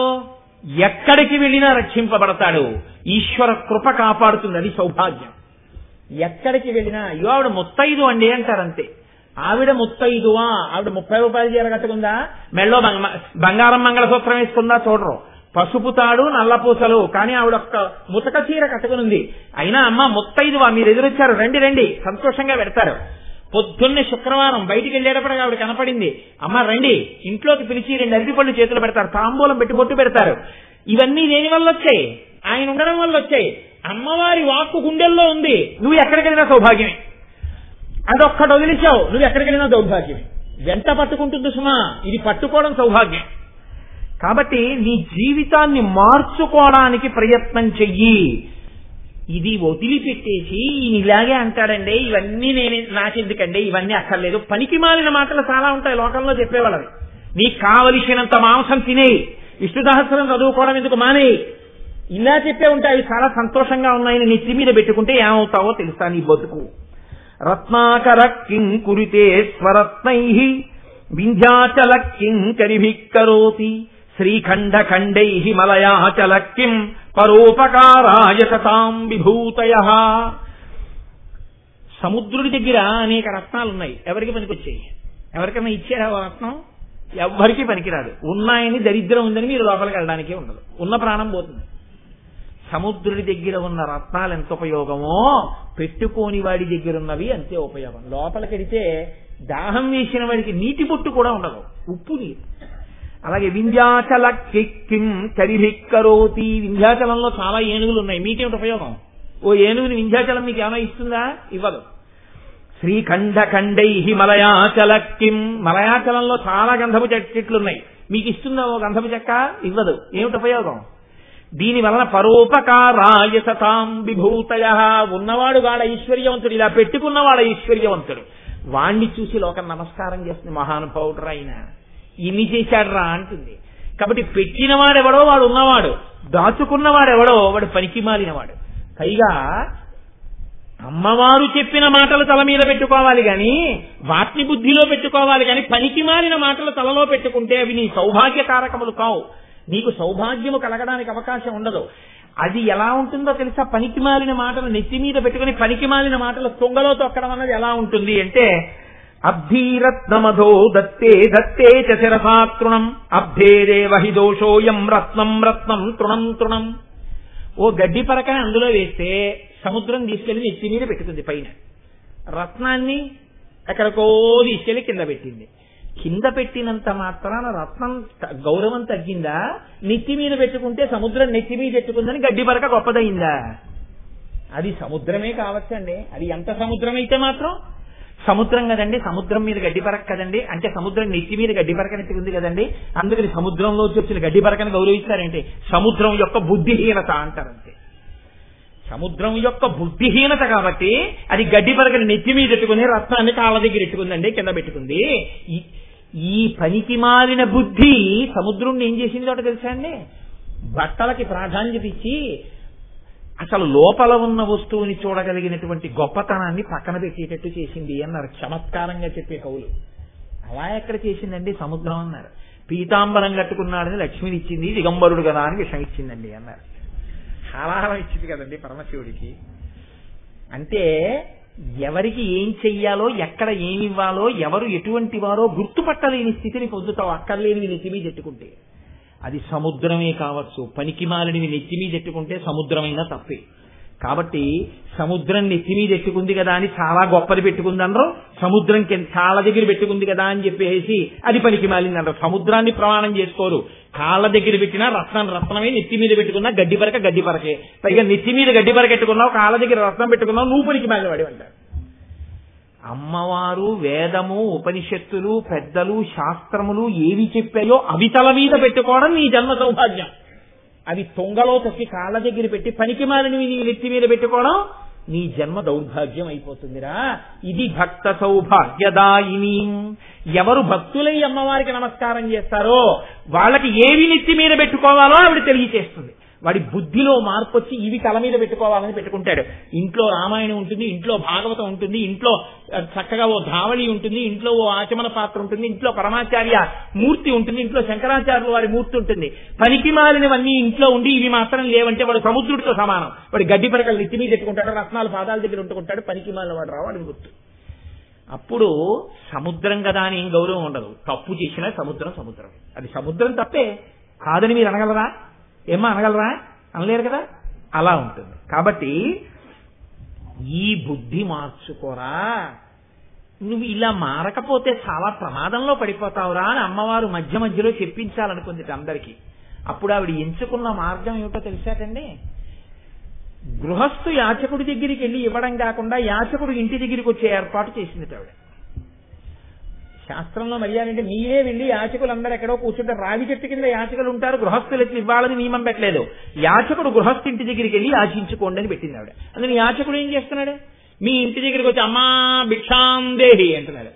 ఎక్కడికి వెళ్ళినా రక్షింపబడతాడు. ఈశ్వర కృప కాపాడుతుంది, అది సౌభాగ్యం. ఎక్కడికి వెళ్ళినా అయ్యో ఆవిడ ముత్తైదు అండి అంటారంతే. ఆవిడ ముత్తైదువా, ఆవిడ 30 రూపాయల చీర కట్టుకుందా, మెళ్ళో బంగారం మంగళసూత్రం వేసుకుందా చూడరు. పసుపు తాడు నల్లపూసలు, కానీ ఆవిడ ఒక్క ముతక చీర కట్టుకునుంది. అయినా అమ్మ ముత్తైదువా, మీరు ఎదురొచ్చారు, రండి రండి సంతోషంగా పెడతారు. పొద్దున్నే శుక్రవారం బయటికి వెళ్ళేటప్పటికి ఆవిడ కనపడింది, అమ్మ రండి, ఇంట్లోకి పిలిచి 2 అరటిపళ్ళు చేతులు పెడతారు, తాంబూలం పెట్టి బొట్టు పెడతారు. ఇవన్నీ దేని వల్ల వచ్చాయి? ఆయన ఉండడం వల్ల వచ్చాయి. అమ్మవారి వాక్కు గుండెల్లో ఉంది, నువ్వు ఎక్కడికెళ్ళినా సౌభాగ్యమే. అదొక్కటి వదిలించావు, నువ్వు ఎక్కడికెళ్ళినా దౌర్భాగ్యమే. వెంట పట్టుకుంటుంది సుమా, ఇది పట్టుకోవడం సౌభాగ్యం. కాబట్టి నీ జీవితాన్ని మార్చుకోవడానికి ప్రయత్నం చెయ్యి. ఇది వదిలిపెట్టేసి ఈయన ఇలాగే అంటాడండి, ఇవన్నీ నాకెందుకండి, ఇవన్నీ అక్కర్లేదు, పనికి మాలిన మాటలు చాలా ఉంటాయి లోకంలో చెప్పేవాళ్ళవి. నీకు కావలసినంత మాంసం తినేయి, విష్ణు సహస్రం చదువుకోవడం ఎందుకు మానేయి, ఇలా చెప్పే ఉంటాయి. అవి చాలా సంతోషంగా ఉన్నాయని నెత్తి మీద పెట్టుకుంటే ఏమవుతావో తెలుసా నీ బతుకు. రత్నాకర కిం కురితే స్వరత్నైః వింధ్యాచల కిం కరిభిః కరోతి శ్రీఖండ ఖండైః మలయాచల కిం పరోపకారాయ సతాం విభూతయః. సముద్రుడి దగ్గర అనేక రత్నాలున్నాయి, ఎవరికి పనికొచ్చాయి? ఎవరికైనా ఇచ్చారా రత్నం? ఎవ్వరికీ పనికిరాదు. ఉన్నాయని దరిద్రం ఉందని మీరు లోపలికి వెళ్ళడానికే ఉండదు, ఉన్న ప్రాణం పోతుంది. సముద్రుడి దగ్గర ఉన్న రత్నాలు ఎంత ఉపయోగమో పెట్టుకోని వాడి దగ్గర ఉన్నవి అంతే ఉపయోగం. లోపలికెడితే దాహం వేసిన వాడికి నీటి బొట్టు కూడా ఉండదు, ఉప్పు నీరు. అలాగే వింధ్యాచల కిం కరిభిక్కరోతి, వింధ్యాచలంలో చాలా ఏనుగులు ఉన్నాయి, మీకేమిటి ఉపయోగం? ఓ ఏనుగుని వింధ్యాచలం మీకు ఏమైనా ఇస్తుందా? ఇవ్వదు. శ్రీఖండ ఖండై మలయాచల కిం, మలయాచలంలో చాలా గంధపు చెట్లున్నాయి, మీకు ఇస్తుందా ఓ గంధపు చెక్క? ఇవ్వదు. ఏమిటి ఉపయోగం? దీని వలన పరోపకారాయ సతాం విభూతయ, ఉన్నవాడు వాడ ఐశ్వర్యవంతుడు, ఇలా పెట్టుకున్నవాడ ఐశ్వర్యవంతుడు, వాణ్ణి చూసి లోకం నమస్కారం చేస్తుంది, మహానుభావుడు ఆయన ఇన్ని చేశాడు రా అంటుంది. కాబట్టి పెట్టినవాడెవడో వాడు ఉన్నవాడు, దాచుకున్నవాడెవడో వాడు పనికి మాలినవాడు. పైగా అమ్మవారు చెప్పిన మాటలు తల మీద పెట్టుకోవాలి గాని, వాటిని బుద్ధిలో పెట్టుకోవాలి గాని, పనికి మాలిన మాటలు తలలో పెట్టుకుంటే అవి నీ సౌభాగ్యకారకములు కావు, నీకు సౌభాగ్యము కలగడానికి అవకాశం ఉండదు. అది ఎలా ఉంటుందో తెలుసా? పనికి మాలిన మాటలు నెత్తి మీద పెట్టుకుని పనికి మాలిన మాటలు తొంగలో తొక్కడం అన్నది ఎలా ఉంటుంది అంటే, అబ్ధీరత్నమధో దత్తే దత్తే చ శిరసా తృణం అబ్ధేదేవ హి దోషోయం రత్నం రత్నం తృణం తృణం. ఓ గడ్డి పరకని అందులో వేస్తే సముద్రం తీసుకెళ్లి నెత్తి మీద పెట్టుకుంది, పైన రత్నాన్ని ఎక్కడికో తీసుకెళ్లి కింద పెట్టింది. కింద పెట్టినంత మాత్రాన రత్నం గౌరవం తగ్గిందా? నెత్తి మీద పెట్టుకుంటే సముద్రం నెత్తి మీద పెట్టుకుందని గడ్డి పరక గొప్పదయిందా? అది సముద్రమే కావచ్చండి, అది ఎంత సముద్రం అయితే మాత్రం సముద్రం కదండి, సముద్రం మీద గడ్డి పరక కదండి, అంటే సముద్రం నెత్తి మీద గడ్డి పరక నెత్తింది కదండి, అందుకని సముద్రంలో వచ్చిన గడ్డి పరకని గౌరవిస్తారంటే సముద్రం యొక్క బుద్ధిహీనత అంటారంతే. సముద్రం యొక్క బుద్ధిహీనత కాబట్టి అది గడ్డి పరకని నెత్తి మీద పెట్టుకుని రత్నాన్ని కాళ్ళ దగ్గర పెట్టుకుందండి, కింద పెట్టుకుంది. ఈ పనికి మాలిన బుద్ధి సముద్రం ఏం చేసింది ఒకటి తెలుసా అండి? బట్టలకి ప్రాధాన్యత ఇచ్చి అసలు లోపల ఉన్న వస్తువుని చూడగలిగినటువంటి గొప్పతనాన్ని పక్కన పెట్టేటట్టు చేసింది అన్నారు చమత్కారంగా చెప్పే కవులు. అలా ఎక్కడ చేసిందండి సముద్రం అన్నారు. పీతాంబరం కట్టుకున్నాడని లక్ష్మిని ఇచ్చింది, దిగంబరుడు కదా అని విషం ఇచ్చిందండి అన్నారు. హాలాహలం ఇచ్చింది కదండి పరమశివుడికి. అంటే ఎవరికి ఏం చెయ్యాలో, ఎక్కడ ఏమివ్వాలో, ఎవరు ఎటువంటి వారో గుర్తుపట్టలేని స్థితిని పొందుతావు అక్కర్లేనివి నెత్తి మీద ఎట్టుకుంటే. అది సముద్రమే కావచ్చు, పనికి మాలినవి నెత్తి మీద ఎట్టుకుంటే సముద్రమైనా తప్పే. కాబట్టి సముద్రం నెత్తి మీద ఎట్టుకుంది కదా అని చాలా గొప్పది పెట్టుకుంది అనరు, సముద్రం కాళ్ళ దగ్గర పెట్టుకుంది కదా అని చెప్పేసి అది పనికి మాలింది అనరు. సముద్రాన్ని ప్రమాణం చేసుకోరు. కాళ్ళ దగ్గర పెట్టినా రత్నం రత్నమే, నెత్తి మీద పెట్టుకున్నా గడ్డి పరక గడ్డి పరకే. పైగా నెత్తి మీద గడ్డి పరక పెట్టుకున్నావు, కాళ్ళ దగ్గర రత్నం పెట్టుకున్నావు, నువ్వు పనికి మాలినవాడి అంటారు. అమ్మవారు, వేదము, ఉపనిషత్తులు, పెద్దలు, శాస్త్రములు ఏవి చెప్పాయో అవి తల మీద పెట్టుకోవడం నీ జన్మ సౌభాగ్యం. అవి తొంగలో తొక్కి కాళ్ళ దగ్గర పెట్టి పనికి మాలినవి నీ నెత్తి మీద పెట్టుకోవడం నీ జన్మ దౌర్భాగ్యం అయిపోతుందిరా. ఇది భక్త సౌభాగ్యదాయిని. ఎవరు భక్తులై అమ్మవారికి నమస్కారం చేస్తారో వాళ్ళకి ఏవి నెత్తి మీద పెట్టుకోవాలో ఆవిడ తెలియచేస్తుంది. వాడి బుద్ధిలో మార్పు వచ్చి ఇవి తల మీద పెట్టుకోవాలని పెట్టుకుంటాడు. ఇంట్లో రామాయణం ఉంటుంది, ఇంట్లో భాగవతం ఉంటుంది, ఇంట్లో చక్కగా ఓ ధావళి ఉంటుంది, ఇంట్లో ఓ ఆచమన పాత్ర ఉంటుంది, ఇంట్లో పరమాచార్య మూర్తి ఉంటుంది, ఇంట్లో శంకరాచార్యుల వారి మూర్తి ఉంటుంది. పనికి మాలినవన్నీ ఇంట్లో ఉండి ఇవి మాత్రం లేవంటే వాడు సముద్రుడితో సమానం. వాడి గడ్డి పరకలు నెత్తి మీద పెట్టుకుంటాడు, రత్నాలు పాదాల దగ్గర ఉంటుకుంటాడు, పనికి మాలిన వాడు రావాలని గుర్తు. అప్పుడు సముద్రం కదా అని ఏం గౌరవం ఉండదు. తప్పు చేసినా సముద్రం సముద్రం, అది సముద్రం తప్పే కాదని మీరు అనగలరా? ఏమా అనగలరా? అనలేరు కదా. అలా ఉంటుంది. కాబట్టి ఈ బుద్ధి మార్చుకోరా, నువ్వు ఇలా మారకపోతే చాలా ప్రమాదంలో పడిపోతావురా అని అమ్మవారు మధ్య మధ్యలో చెప్పించాలనుకుంది అందరికీ. అప్పుడు ఆవిడ ఎంచుకున్న మార్గం ఏమిటో తెలిసాకండి? గృహస్థు యాచకుడి దగ్గరికి వెళ్ళి ఇవ్వడం కాకుండా యాచకుడు ఇంటి దగ్గరికి వచ్చే ఏర్పాటు చేసింది ఆవిడ. శాస్త్రంలో మర్యాద అంటే మీరే వెళ్ళి యాచకులందరూ ఎక్కడో కూర్చుంటారు, రావి చెట్టు కింద యాచకులు ఉంటారు, గృహస్థులకి ఇవ్వాలని నియమం పెట్టలేదు. యాచకుడు గృహస్థు ఇంటి దగ్గరికి వెళ్ళి యాచించుకోండి అని పెట్టింది ఆవిడ. అందుకని యాచకుడు ఏం చేస్తున్నాడు? మీ ఇంటి దగ్గరికి వచ్చి అమ్మా భిక్షాందేహి అంటున్నాడు.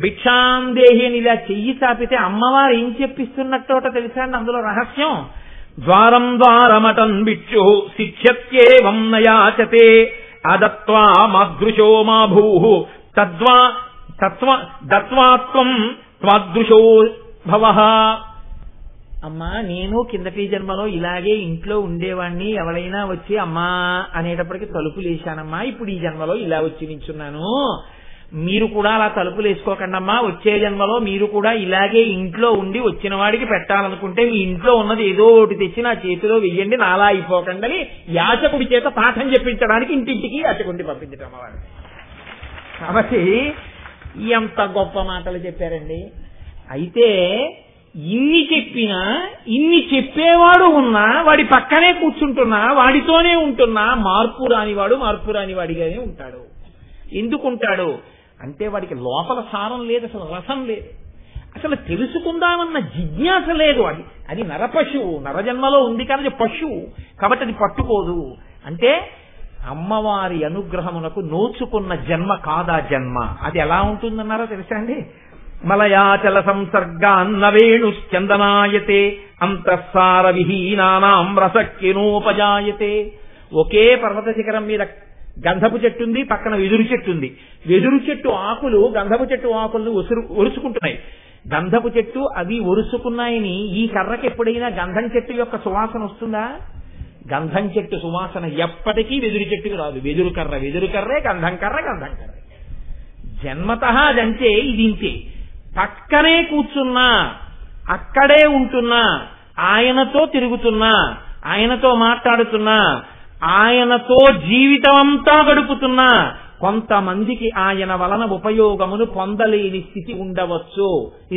భిక్షాందేహి అని ఇలా చెయ్యి చాపితే అమ్మవారు ఏం చెప్పిస్తున్నట్టోట తెలుసా అండి అందులో రహస్యం? ద్వారం ద్వారమటన్ భిక్షు శిక్షత్యేవం నయాచతే అదత్వా మాదృశో మా భూ తద్వా దత్వాత్వం త్వాదృశో భవః. అమ్మా నేను కిందటి జన్మలో ఇలాగే ఇంట్లో ఉండేవాణ్ణి, ఎవరైనా వచ్చి అమ్మా అనేటప్పటికి తలుపులు వేశానమ్మా, ఇప్పుడు ఈ జన్మలో ఇలా వచ్చి నించున్నాను. మీరు కూడా అలా తలుపులు వేసుకోకండమ్మా, వచ్చే జన్మలో మీరు కూడా ఇలాగే ఇంట్లో ఉండి వచ్చిన వాడికి పెట్టాలనుకుంటే మీ ఇంట్లో ఉన్నది ఏదో ఒకటి తెచ్చి నా చేతిలో వెయ్యండి, నాలా అయిపోకండి అని యాచకుడి చేత పాఠం చెప్పించడానికి ఇంటింటికి యాచకుడిని పంపించటం అమ్మవారు. కాబట్టి ఎంత గొప్ప మాటలు చెప్పారండి. అయితే ఇన్ని చెప్పినా, ఇన్ని చెప్పేవాడు ఉన్నా, వాడి పక్కనే కూర్చుంటున్నా, వాడితోనే ఉంటున్నా మార్పు రానివాడిగానే ఉంటాడు. ఎందుకుంటాడు అంటే వాడికి లోపల సారం లేదు, అసలు రసం లేదు, అసలు తెలుసుకుందామన్న జిజ్ఞాస లేదు. అది నరపశువు, నరజన్మలో ఉంది కానీ పశువు, కాబట్టి అది పట్టుకోదు. అంటే అమ్మవారి అనుగ్రహమునకు నోచుకున్న జన్మ కాదా జన్మ. అది ఎలా ఉంటుందన్నారో తెలుసా అండి? మలయాచల సంసర్గాన్న వేణుశ్చందనాయతే అంతఃసార విహీనానాం రసక్కినోపజాయతే. ఒకే పర్వత శిఖరం మీద గంధపు చెట్టు ఉంది, పక్కన వెదురు చెట్టు ఉంది. వెదురు చెట్టు ఆకులు గంధపు చెట్టు ఆకులను ఒరుచుకుంటున్నాయి. గంధపు చెట్టు అవి ఒరుచుకున్నాయని ఈ కర్రకి ఎప్పుడైనా గంధం చెట్టు యొక్క సువాసన వస్తుందా? గంధం చెట్టు సువాసన ఎప్పటికీ వెదురు చెట్టుకు రాదు. వెదురు కర్రే, గంధం కర్రే. జన్మతః అదంటే ఇది ఇంతే. పక్కనే కూర్చున్నా, అక్కడే ఉంటున్నా, ఆయనతో తిరుగుతున్నా, ఆయనతో మాట్లాడుతున్నా, ఆయనతో జీవితం అంతా గడుపుతున్నా, కొంతమందికి ఆయన వలన ఉపయోగమును పొందలేని స్థితి ఉండవచ్చు.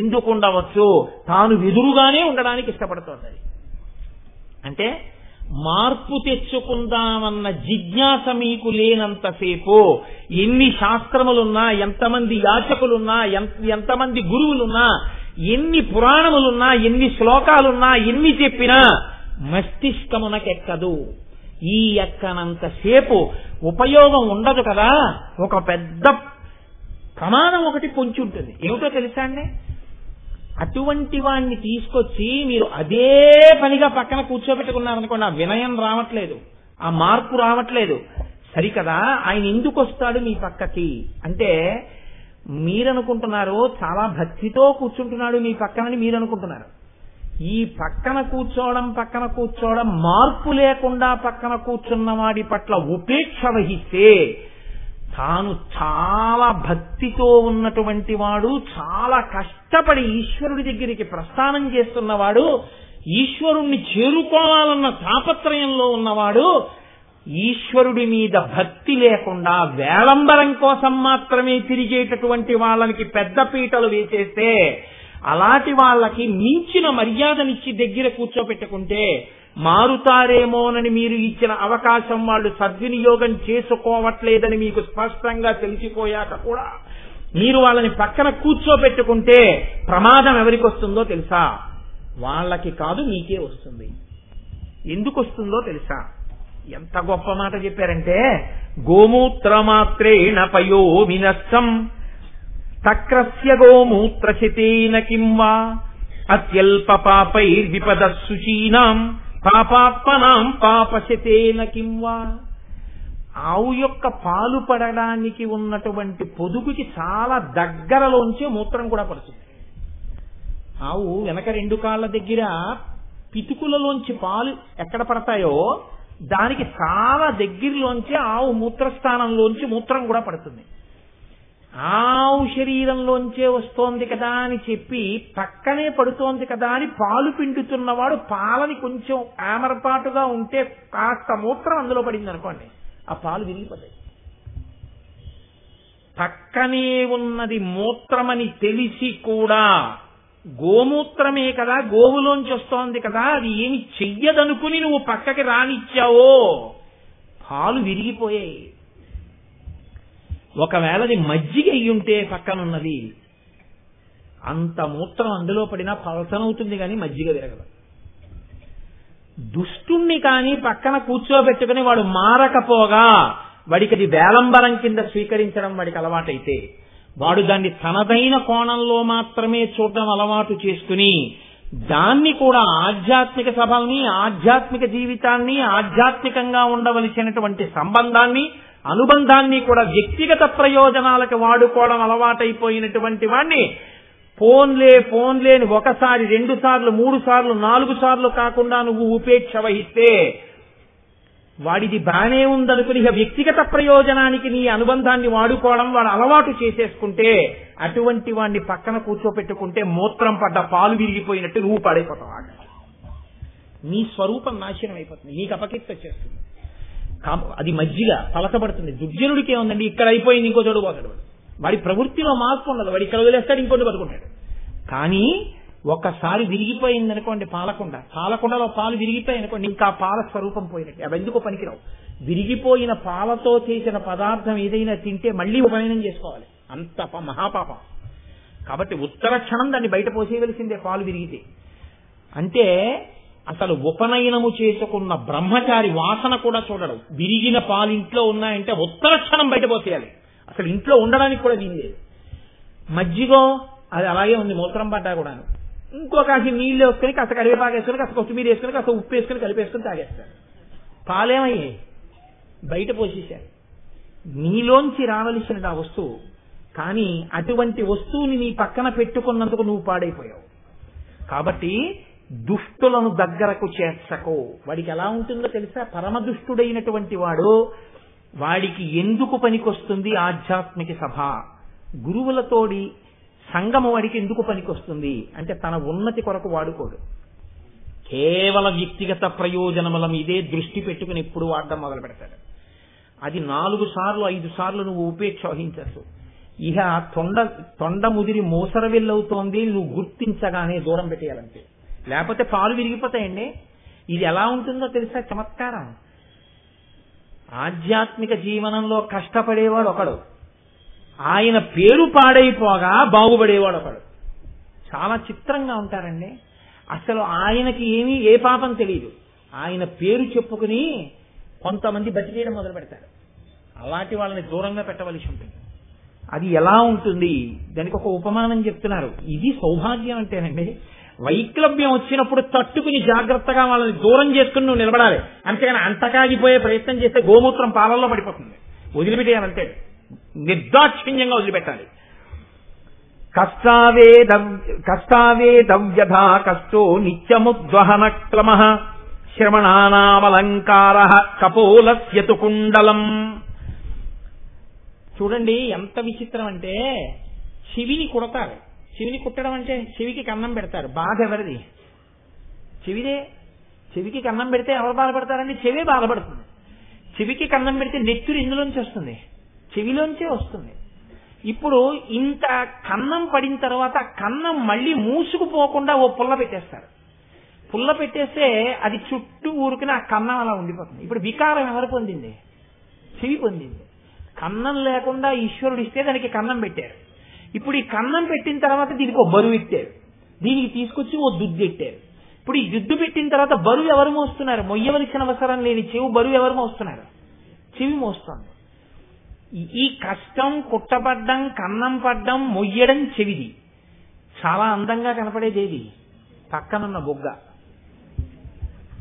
ఎందుకు ఉండవచ్చు? తాను ఎదురుగానే ఉండడానికి ఇష్టపడుతోంది. అంటే మార్పు తెచ్చుకుందామన్న జిజ్ఞాస మీకు లేనంతసేపు ఎన్ని శాస్త్రములున్నా, ఎంతమంది యాచకులున్నా, ఎంతమంది గురువులున్నా, ఎన్ని పురాణములున్నా, ఎన్ని శ్లోకాలున్నా, ఎన్ని చెప్పినా మస్తిష్కమునకెక్కదు. ఈ ఎక్కనంతసేపు ఉపయోగం ఉండదు కదా. ఒక పెద్ద ప్రమాదం ఒకటి పొంచి ఉంటుంది. ఏమిటో తెలుసా అండి? అటువంటి వాణ్ణి తీసుకొచ్చి మీరు అదే పనిగా పక్కన కూర్చోబెట్టుకున్నారనుకోండి, ఆ వినయం రావట్లేదు, ఆ మార్పు రావట్లేదు. సరికదా, ఆయన ఎందుకు వస్తాడు మీ పక్కకి అంటే మీరనుకుంటున్నారు చాలా భక్తితో కూర్చుంటున్నాడు మీ పక్కనని మీరనుకుంటున్నారు. ఈ పక్కన కూర్చోవడం మార్పు లేకుండా పక్కన కూర్చున్న వాడి పట్ల ఉపేక్ష వహిస్తే, తాను చాలా భక్తితో ఉన్నటువంటి వాడు, చాలా కష్టపడి ఈశ్వరుడి దగ్గరికి ప్రస్థానం చేస్తున్నవాడు, ఈశ్వరుణ్ణి చేరుకోవాలన్న తాపత్రయంలో ఉన్నవాడు, ఈశ్వరుడి మీద భక్తి లేకుండా వేలంబరం కోసం మాత్రమే తిరిగేటటువంటి వాళ్ళకి పెద్ద పీటలు వేసేస్తే, అలాంటి వాళ్ళకి మించిన మర్యాదనిచ్చి దగ్గర కూర్చోపెట్టుకుంటే మారుతారేమోనని మీరు ఇచ్చిన అవకాశం వాళ్ళు సద్వినియోగం చేసుకోవట్లేదని మీకు స్పష్టంగా తెలిసిపోయాక కూడా మీరు వాళ్ళని పక్కన కూర్చోబెట్టుకుంటే ప్రమాదం ఎవరికి వస్తుందో తెలుసా? వాళ్ళకి కాదు, మీకే వస్తుంది. ఎందుకు వస్తుందో తెలుసా? ఎంత గొప్ప మాట చెప్పారంటే, గోమూత్రమాత్రేణ పయో వినష్టం తక్రస్య గోమూత్రశతేన కింవా అత్యల్ప పాపైర్విపదశుచీనాం పాపాత్మనాం పాపశతేన కింవా. ఆవు యొక్క పాలు పడడానికి ఉన్నటువంటి పొదుగుకి చాలా దగ్గరలోంచి మూత్రం కూడా పడుతుంది. ఆవు వెనక 2 కాళ్ళ దగ్గర పితుకులలోంచి పాలు ఎక్కడ పడతాయో దానికి చాలా దగ్గరలోంచి ఆవు మూత్రస్థానంలోంచి మూత్రం కూడా పడుతుంది. ఆవు శరీరంలోంచే వస్తోంది కదా అని చెప్పి పక్కనే పడుతోంది కదా అని పాలు పిండుతున్నవాడు పాలని కొంచెం ఆమరపాటుగా ఉంటే కాస్త మూత్రం అందులో పడింది అనుకోండి, ఆ పాలు విరిగిపోతాయి. పక్కనే ఉన్నది మూత్రమని తెలిసి కూడా గోమూత్రమే కదా, గోవులోంచి వస్తోంది కదా, అది ఏమి చెయ్యదనుకుని నువ్వు పక్కకి రానిచ్చావో పాలు విరిగిపోయాయి. ఒకవేళ అది మజ్జిగ అయ్యుంటే పక్కనున్నది, అంత మూత్రం అందులో పడినా పలసనవుతుంది కానీ మజ్జిగ విరగదు. దుష్టుణ్ణి కానీ పక్కన కూర్చోబెట్టుకుని వాడు మారకపోగా వాడికి అది వేలంబరం కింద స్వీకరించడం వాడికి అలవాటైతే, వాడు దాన్ని తనదైన కోణంలో మాత్రమే చూడడం అలవాటు చేసుకుని దాన్ని కూడా ఆధ్యాత్మిక సభల్ని, ఆధ్యాత్మిక జీవితాన్ని, ఆధ్యాత్మికంగా ఉండవలసినటువంటి సంబంధాన్ని, అనుబంధాన్ని కూడా వ్యక్తిగత ప్రయోజనాలకు వాడుకోవడం అలవాటైపోయినటువంటి వాణ్ణి ఫోన్లే అని 1 సారి 2 సార్లు 3 సార్లు 4 సార్లు కాకుండా నువ్వు ఉపేక్ష వహిస్తే వాడిది బానే ఉందనుకుని ఇక వ్యక్తిగత ప్రయోజనానికి నీ అనుబంధాన్ని వాడుకోవడం వాడు అలవాటు చేసేసుకుంటే అటువంటి వాడిని పక్కన కూర్చోపెట్టుకుంటే మూత్రం పడ్డ పాలు విరిగిపోయినట్టు నువ్వు పాడైపోతావు. నీ స్వరూపం నాశనం అయిపోతుంది, నీకు అపకీర్తి వచ్చేస్తుంది. అది మజ్జిగ పలకబడుతుంది. దుర్జనుడికి ఏముందండి, ఇక్కడ అయిపోయింది ఇంకో చోటు పోతాడు. వాడి ప్రవృత్తిలో మార్పు ఉండదు, వాడు ఇక్కడ వదిలేస్తాడు ఇంకోటి బతుకుంటాడు. కానీ ఒకసారి విరిగిపోయింది అనుకోండి, పాలకుండలో పాలు విరిగిపోయి అనుకోండి, ఇంకా పాల స్వరూపం పోయినట్టు. అవి ఎందుకు పనికిరావు. విరిగిపోయిన పాలతో చేసిన పదార్థం ఏదైనా తింటే మళ్లీ ఉపనయనం చేసుకోవాలి, అంత మహాపాపం. కాబట్టి ఉత్తర క్షణం దాన్ని బయట పోసేయవలసిందే పాలు విరిగితే. అంటే అసలు ఉపనయనము చేసుకున్న బ్రహ్మచారి వాసన కూడా చూడడు. విరిగిన పాలు ఇంట్లో ఉన్నాయంటే ఉత్తర క్షణం బయట పోసేయాలి, అసలు ఇంట్లో ఉండడానికి కూడా వీల్లేదు. మజ్జిగో అది అలాగే ఉంది, మూత్రం పడ్డా కూడా ఇంకో కాసి నీళ్ళు వేసుకుని కాస్త కరివేపాకు వేసుకుని కాస్త కొత్తిమీర వేసుకుని కాస్త ఉప్పు వేసుకుని కలిపేసుకుని తాగేస్తారు. పాలేమయ్యాయి, బయట పోసేశారు. నీలోంచి రావలసిన ఆ వస్తువు, కానీ అటువంటి వస్తువుని నీ పక్కన పెట్టుకున్నందుకు నువ్వు పాడైపోయావు. కాబట్టి దుష్టులను దగ్గరకు చేర్చకో. వాడికి ఎలా ఉంటుందో తెలుసా? పరమదుష్టుడైనటువంటి వాడు, వాడికి ఎందుకు పనికొస్తుంది ఆధ్యాత్మిక సభ, గురువులతోడి సంగము వాడికి ఎందుకు పనికొస్తుంది అంటే తన ఉన్నతి కొరకు వాడుకోడు, కేవలం వ్యక్తిగత ప్రయోజనముల మీదే దృష్టి పెట్టుకుని ఎప్పుడు వాడడం మొదలు పెడతాడు. అది 4 సార్లు 5 సార్లు నువ్వు ఉపేక్ష వహించచ్చు. ఇక తొండ ముదిరి మోసర వెళ్ళవుతోంది నువ్వు గుర్తించగానే దూరం పెట్టేయాలంటే, లేకపోతే పాలు విరిగిపోతాయండి. ఇది ఎలా ఉంటుందో తెలుసా చమత్కారం? ఆధ్యాత్మిక జీవనంలో కష్టపడేవాడు ఒకడు, ఆయన పేరు పాడైపోగా బాగుపడేవాడు ఒకడు. చాలా చిత్రంగా ఉంటారండి. అసలు ఆయనకి ఏ పాపం తెలియదు, ఆయన పేరు చెప్పుకుని కొంతమంది బతికేయడం మొదలు పెడతారు. అలాంటి వాళ్ళని దూరంగా పెట్టవలసి ఉంటుంది. అది ఎలా ఉంటుంది దానికి ఒక ఉపమానం చెప్తున్నారు. ఇది సౌభాగ్యం అంటేనండి. వైక్లభ్యం వచ్చినప్పుడు తట్టుకుని జాగ్రత్తగా వాళ్ళని దూరం చేసుకుని నువ్వు నిలబడాలి, అంతేగాని అంతకాగిపోయే ప్రయత్నం చేస్తే గోమూత్రం పాలల్లో పడిపోతుంది. వదిలిపెట్టేయాలంటే నిర్దాక్షిణ్యంగా వదిలిపెట్టాలి. కష్టావేదవ్యధా కష్టో నిత్యముద్వహన క్రమ శ్రవణానామలంకార కపోలస్యతు కుండలం. చూడండి ఎంత విచిత్రం అంటే, చెవిని కుడతారు. చెవిని కుట్టడం అంటే చెవికి కన్నం పెడతారు. బాధ ఎవరిది? చెవిదే. చెవికి కన్నం పెడితే ఎవరు బాధపడతారండి? చెవే బాధపడుతుంది. చెవికి కన్నం పెడితే నెత్తురు ఇందులోంచి వస్తుంది, చెవిలోంచే వస్తుంది. ఇప్పుడు ఇంత కన్నం పడిన తర్వాత కన్నం మళ్ళీ మూసుకుపోకుండా ఓ పుల్ల పెట్టేస్తారు. పుల్ల పెట్టేస్తే అది చుట్టూ ఊరుకుని ఆ కన్నం అలా ఉండిపోతుంది. ఇప్పుడు వికారం ఎవరు పొందింది? చెవి పొందింది. కన్నం లేకుండా ఈశ్వరుడు ఇస్తే దానికి కన్నం పెట్టారు. ఇప్పుడు ఈ కన్నం పెట్టిన తర్వాత దీనికి ఒక బరువు ఇచ్చారు, దీనికి తీసుకొచ్చి ఓ దుద్దు పెట్టారు. ఇప్పుడు ఈ దుద్దు పెట్టిన తర్వాత బరువు ఎవరు మోస్తున్నారు? మొయ్యవలసిన అవసరం లేని చెవి బరువు ఎవరు మోస్తున్నారు? చెవి మోస్తుంది. ఈ కష్టం, కుట్టపడ్డం, కన్నం పడ్డం, మొయ్యడం చెవిది. చాలా అందంగా కనపడేది ఏది? పక్కనున్న బొగ్గ.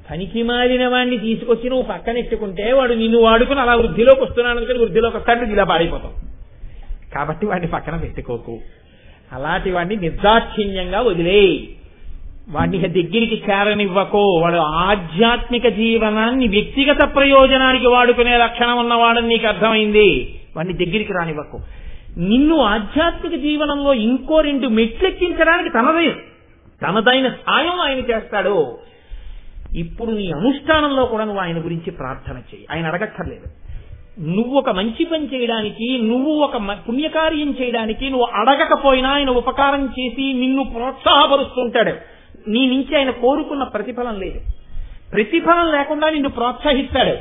పనికి మారిన వాడిని తీసుకొచ్చి నువ్వు పక్కనెట్టుకుంటే వాడు నిన్ను వాడుకుని అలా వృద్ధిలోకి వస్తున్నాను అనుకుని వృద్ధిలోకి వస్తాడు, ఇలా పాడైపోతావు. కాబట్టి వాడిని పక్కన పెట్టుకోకు. అలాంటి వాడిని నిర్దాక్షిణ్యంగా వదిలేయి, వాడిని దగ్గరికి చేరనివ్వకో. వాడు ఆధ్యాత్మిక జీవనాన్ని వ్యక్తిగత ప్రయోజనానికి వాడుకునే లక్షణం ఉన్నవాడని నీకు అర్థమైంది, వాడిని దగ్గరికి రానివ్వకు. నిన్ను ఆధ్యాత్మిక జీవనంలో ఇంకో 2 మెట్లెక్కించడానికి తనదైన సాయం ఆయన చేస్తాడు. ఇప్పుడు నీ అనుష్ఠానంలో కూడా నువ్వు ఆయన గురించి ప్రార్థన చేయి, ఆయన అడగక్కర్లేదు. నువ్వు ఒక మంచి పని చేయడానికి, నువ్వు ఒక పుణ్యకార్యం చేయడానికి నువ్వు అడగకపోయినా ఆయన ఉపకారం చేసి నిన్ను ప్రోత్సాహపరుస్తుంటాడు. నీ నుంచి ఆయన కోరుకున్న ప్రతిఫలం లేదు. ప్రతిఫలం లేకుండా నిన్ను ప్రోత్సహిస్తాడు.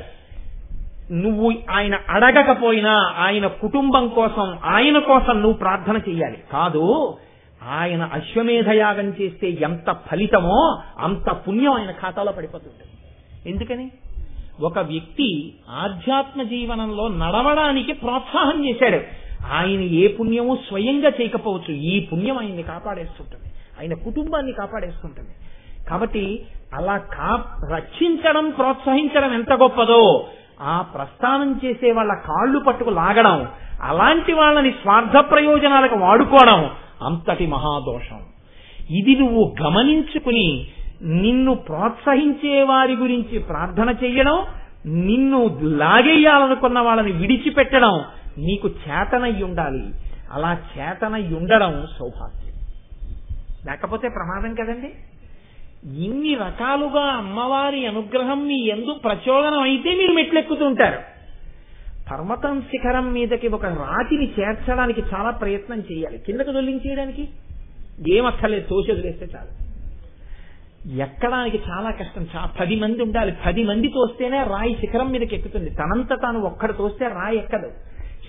నువ్వు ఆయన అడగకపోయినా ఆయన కుటుంబం కోసం, ఆయన కోసం నువ్వు ప్రార్థన చెయ్యాలి. కాదు, ఆయన అశ్వమేధయాగం చేస్తే ఎంత ఫలితమో అంత పుణ్యం ఆయన ఖాతాలో పడిపోతుంది. ఎందుకని? ఒక వ్యక్తి ఆధ్యాత్మ జీవనంలో నడవడానికి ప్రోత్సాహం చేశాడు. ఆయన ఏ పుణ్యమూ స్వయంగా చేయకపోవచ్చు, ఈ పుణ్యం ఆయన్ని కాపాడేస్తుంటుంది, ఆయన కుటుంబాన్ని కాపాడేస్తుంటుంది. కాబట్టి అలా రక్షించడం, ప్రోత్సహించడం ఎంత గొప్పదో, ఆ ప్రస్థానం చేసే వాళ్ళ కాళ్ళు పట్టుకు లాగడం, అలాంటి వాళ్ళని స్వార్థ ప్రయోజనాలకు వాడుకోవడం అంతటి మహాదోషం. ఇది నువ్వు గమనించుకుని నిన్ను ప్రోత్సహించే వారి గురించి ప్రార్థన చెయ్యడం, నిన్ను లాగేయాలనుకున్న వాళ్ళని విడిచిపెట్టడం నీకు చేతనయ్యి ఉండాలి. అలా చేతనయ్యి ఉండడం సౌభాగ్యం, లేకపోతే ప్రమాదం కదండి. ఇన్ని రకాలుగా అమ్మవారి అనుగ్రహం మీ యందు ప్రచోదనం అయితే మీరు మెట్లెక్కుతుంటారు. పర్వతం శిఖరం మీదకి ఒక రాతిని చేర్చడానికి చాలా ప్రయత్నం చేయాలి. కిందకు దొల్లించేయడానికి ఏమక్కర్లేదు, తోసి వదిలేస్తే చాలు. ఎక్కడానికి చాలా కష్టం. 10 మంది ఉండాలి. 10 మంది తోస్తేనే రాయి శిఖరం మీదకి ఎక్కుతుంది. తనంత తాను ఒక్కడు తోస్తే రాయి ఎక్కదు.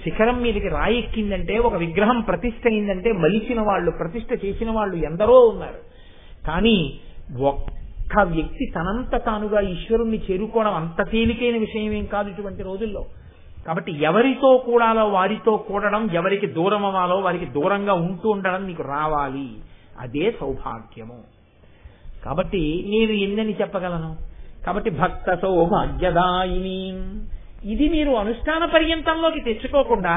శిఖరం మీదకి రాయి ఎక్కిందంటే, ఒక విగ్రహం ప్రతిష్ఠ అయిందంటే మలిచిన వాళ్ళు, ప్రతిష్ఠ చేసిన వాళ్ళు ఎందరో ఉన్నారు. కానీ ఒక్క వ్యక్తి తనంత తానుగా ఈశ్వరుణ్ణి చేరుకోవడం అంత తేలికైన విషయం ఏం కాదు ఇటువంటి రోజుల్లో. కాబట్టి ఎవరితో కూడాలో వారితో కూడడం, ఎవరికి దూరం అవ్వాలో వారికి దూరంగా ఉంటూ ఉండడం నీకు రావాలి. అదే సౌభాగ్యము. కాబట్టి నేను ఎన్నని చెప్పగలను. కాబట్టి భక్త సౌభాగ్యదాయిని, ఇది మీరు అనుష్ఠాన పర్యంతంలోకి తెచ్చుకోకుండా,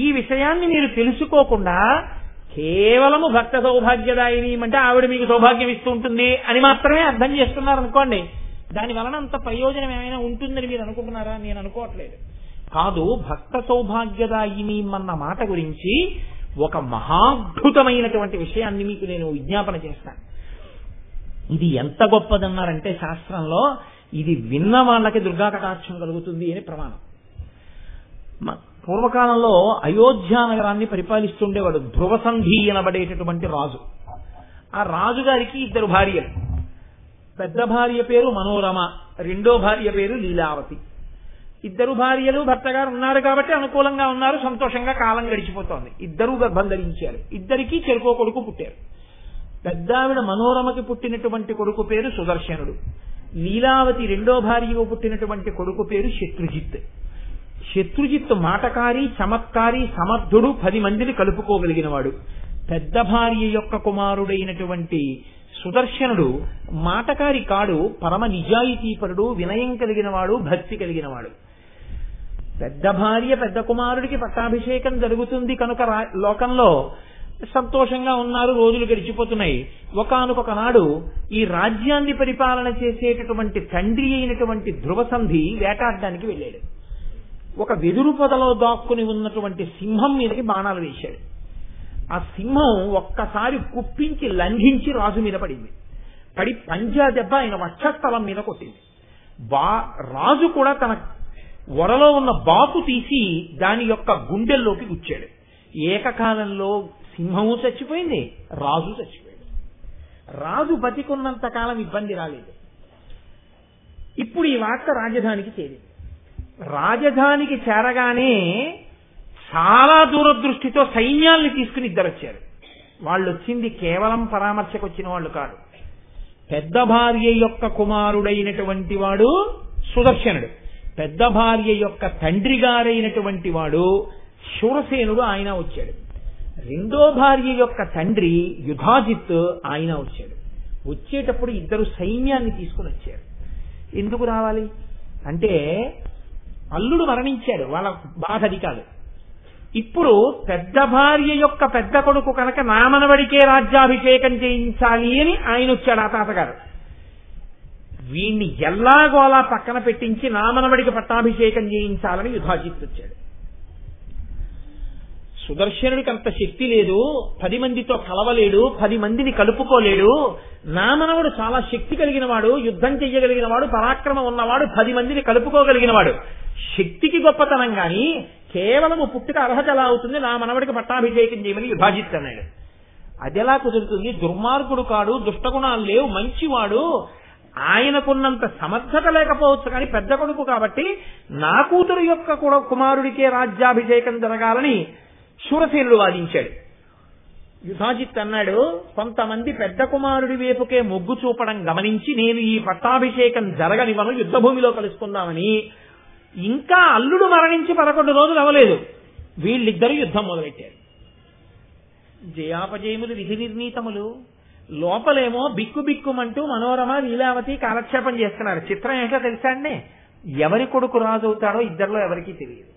ఈ విషయాన్ని మీరు తెలుసుకోకుండా కేవలము భక్త సౌభాగ్యదాయిని అంటే ఆవిడ మీకు సౌభాగ్యం ఇస్తూ ఉంటుంది అని మాత్రమే అర్థం చేస్తున్నారు అనుకోండి. దాని వలన అంత ప్రయోజనం ఏమైనా ఉంటుందని మీరు అనుకుంటున్నారా? నేను అనుకోవట్లేదు. కాదు, భక్త సౌభాగ్యదాయిని అన్న మాట గురించి ఒక మహాద్భుతమైనటువంటి విషయాన్ని మీకు నేను విజ్ఞాపన చేస్తాను. ఇది ఎంత గొప్పదన్నారంటే శాస్త్రంలో, ఇది విన్న వాళ్ళకి దుర్గా కటాక్షం కలుగుతుంది అని ప్రమాణం. పూర్వకాలంలో అయోధ్య నగరాన్ని పరిపాలిస్తుండేవాడు ధ్రువసంధి అనబడేటటువంటి రాజు. ఆ రాజుగారికి 2 భార్యలు. పెద్ద భార్య పేరు మనోరమ, రెండో భార్య పేరు లీలావతి. 2 భార్యలు భర్త గారు ఉన్నారు కాబట్టి అనుకూలంగా ఉన్నారు, సంతోషంగా కాలం గడిచిపోతోంది. 2 గర్భం ధరించారు. 2కి చెరుకో కొడుకు పుట్టారు. పెద్దావిడ మనోరమకి పుట్టినటువంటి కొడుకు పేరు సుదర్శనుడు. లీలావతి రెండో భార్యకు పుట్టినటువంటి కొడుకు పేరు శత్రుజిత్. శత్రుజిత్ మాటకారి, చమత్కారి, సమర్థుడు, 10 మందిని కలుపుకోగలిగినవాడు. పెద్ద భార్య యొక్క కుమారుడైనటువంటి సుదర్శనుడు మాటకారి కాడు, పరమ నిజాయితీపరుడు, వినయం కలిగినవాడు, భక్తి కలిగినవాడు. పెద్ద భార్య పెద్ద కుమారుడికి పట్టాభిషేకం జరుగుతుంది కనుక లోకంలో సంతోషంగా ఉన్నారు, రోజులు గడిచిపోతున్నాయి. ఒకానొక నాడు ఈ రాజ్యాన్ని పరిపాలన చేసేటటువంటి తండ్రి అయినటువంటి ధ్రువసంధి వేటాడడానికి వెళ్ళాడు. ఒక వెదురు పొదలో దాక్కుని ఉన్నటువంటి సింహం మీదకి బాణాలు వేశాడు. ఆ సింహం ఒక్కసారి కుప్పించి లంఘించి రాజు మీద పడింది. పడి పంజా దెబ్బ ఆయన వక్షస్థలం మీద కొట్టింది. రాజు కూడా తన వరలో ఉన్న బాకు తీసి దాని యొక్క గుండెల్లోకి గుచ్చాడు. ఏకకాలంలో సింహము చచ్చిపోయింది, రాజు చచ్చిపోయాడు. రాజు బతికున్నంత కాలం ఇబ్బంది రాలేదు. ఇప్పుడు ఈ వార్త రాజధానికి చేరింది. రాజధానికి చేరగానే చాలా దూరదృష్టితో సైన్యాల్ని తీసుకుని 2 వచ్చారు. వాళ్ళు వచ్చింది కేవలం పరామర్శకు వచ్చిన వాళ్ళు కాదు. పెద్ద భార్య యొక్క కుమారుడైనటువంటి వాడు సుదర్శనుడు, పెద్ద భార్య యొక్క తండ్రి గారైనటువంటి వాడు శూరసేనుడు, ఆయన వచ్చాడు. రెండో భార్య యొక్క తండ్రి యుధాజిత్, ఆయన వచ్చాడు. వచ్చేటప్పుడు 2 సైన్యాన్ని తీసుకుని వచ్చారు. ఎందుకు రావాలి అంటే అల్లుడు మరణించాడు, వాళ్ళ బాధ అది కాదు. ఇప్పుడు పెద్ద భార్య యొక్క పెద్ద కొడుకు కనుక నా మనవడికే రాజ్యాభిషేకం చేయించాలి అని ఆయన వచ్చాడు. ఆ తాతగారు వీణ్ణి ఎల్లాగోలా పక్కన పెట్టించి నా మనవడికి పట్టాభిషేకం చేయించాలని యుధాజిత్ వచ్చాడు. సుదర్శనుడికి అంత శక్తి లేదు, 10 మందితో కలవలేడు, 10 మందిని కలుపుకోలేడు. నా మనవడు చాలా శక్తి కలిగిన వాడు, యుద్ధం చెయ్యగలిగిన వాడు, పరాక్రమం ఉన్నవాడు, 10 మందిని కలుపుకోగలిగిన వాడు. శక్తికి గొప్పతనం గాని కేవలము పుట్టుక అర్హత ఎలా అవుతుంది? నా మనవడికి పట్టాభిషేకం చేయమని యుధాజిత్ అన్నాడు. అదెలా కుదురుతుంది? దుర్మార్గుడు కాడు, దుష్టగుణాలు లేవు, మంచివాడు. ఆయనకున్నంత సమర్థత లేకపోవచ్చు కానీ పెద్ద కొడుకు కాబట్టి నా కూతురు యొక్క కుమారుడికే రాజ్యాభిషేకం జరగాలని శూరసేనుడు వాదించాడు. యుధాజిత్ అన్నాడు, కొంతమంది పెద్ద కుమారుడి వైపుకే మొగ్గు చూపడం గమనించి నేను ఈ పట్టాభిషేకం జరగనివ్వను, యుద్ధభూమిలో కలుసుకుందామని. ఇంకా అల్లుడు మరణించి 11 రోజులు అవ్వలేదు, వీళ్ళిద్దరూ యుద్ధం మొదలెట్టారు. జయాపజయములు విధి నిర్ణీతములు. లోపలేమో బిక్కుబిక్కుమంటూ మనోరమ లీలావతి కాలక్షేపం చేస్తున్నారు. చిత్రం ఏంటో తెలుసా అండి? ఎవరి కొడుకు రాజు అవుతాడో 2లో ఎవరికీ తెలియదు.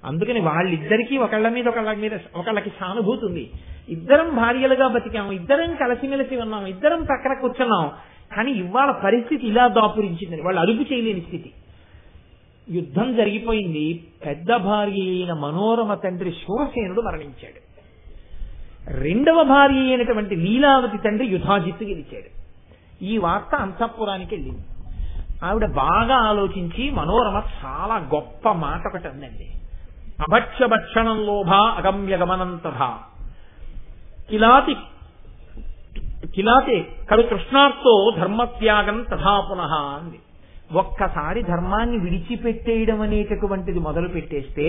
అందుకని వాళ్ళిద్దరికీ ఒకళ్ళకి సానుభూతి ఉంది. 2 భార్యలుగా బతికాము, 2 కలిసిమెలిసి ఉన్నాం, 2 పక్కన కూర్చున్నాం. కానీ ఇవాళ పరిస్థితి ఇలా దాపురించిందని వాళ్ళు అదుపు చేయలేని స్థితి. యుద్ధం జరిగిపోయింది. పెద్ద భార్య అయిన మనోరమ తండ్రి శూరసేనుడు మరణించాడు. రెండవ భార్య అయినటువంటి లీలావతి తండ్రి యుధాజిత్తు గెలిచాడు. ఈ వార్త అంతఃపురానికి వెళ్ళింది. ఆవిడ బాగా ఆలోచించి మనోరమ చాలా గొప్ప మాట ఒకటి అందండి. అభక్ష్య భక్షణం లోభ అగమ్య గమనం తథా కిలాతే కడు కృష్ణార్థో ధర్మత్యాగం తథా పునః అంది. ఒక్కసారి ధర్మాన్ని విడిచిపెట్టేయడం అనేటటువంటిది మొదలు పెట్టేస్తే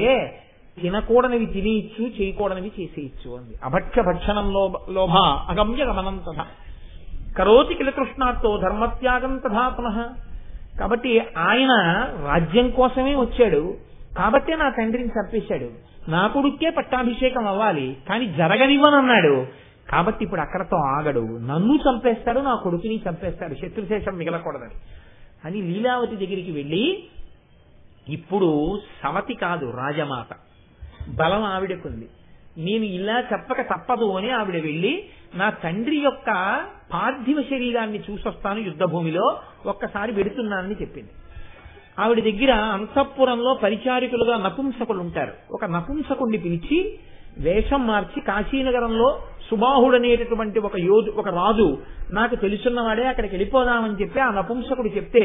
తినకూడనివి తినేయచ్చు, చేయకూడనివి చేసేయచ్చు అంది. అభక్ష్య భక్షణం లోభ అగమ్య గమనం తథా కరోతి కిల కృష్ణార్థో ధర్మత్యాగం తథా పునః. కాబట్టి ఆయన రాజ్యం కోసమే వచ్చాడు కాబట్టే నా తండ్రిని చంపేశాడు. నా కొడుక్కే పట్టాభిషేకం అవ్వాలి కానీ జరగనివ్వనన్నాడు కాబట్టి ఇప్పుడు అక్కడతో ఆగడు. నన్ను చంపేస్తాడు, నా కొడుకుని చంపేస్తాడు, శత్రుశేషం మిగలకూడదని అని లీలావతి దగ్గరికి వెళ్ళి, ఇప్పుడు సవతి కాదు రాజమాత, బలం ఆవిడకుంది, నేను ఇలా చెప్పక తప్పదు అని ఆవిడ వెళ్ళి నా తండ్రి యొక్క పార్థివ శరీరాన్ని చూసొస్తాను యుద్ధభూమిలో, ఒక్కసారి వెడుతున్నానని చెప్పింది. ఆవిడ దగ్గర అంతఃపురంలో పరిచారికులుగా నపుంసకులు ఉంటారు. ఒక నపుంసకుడిని పిలిచి వేషం మార్చి కాశీనగరంలో సుబాహుడనేటటువంటి ఒక రాజు నాకు తెలుసున్నవాడే, అక్కడికి వెళ్ళిపోదామని చెప్పి ఆ నపుంసకుడు చెప్తే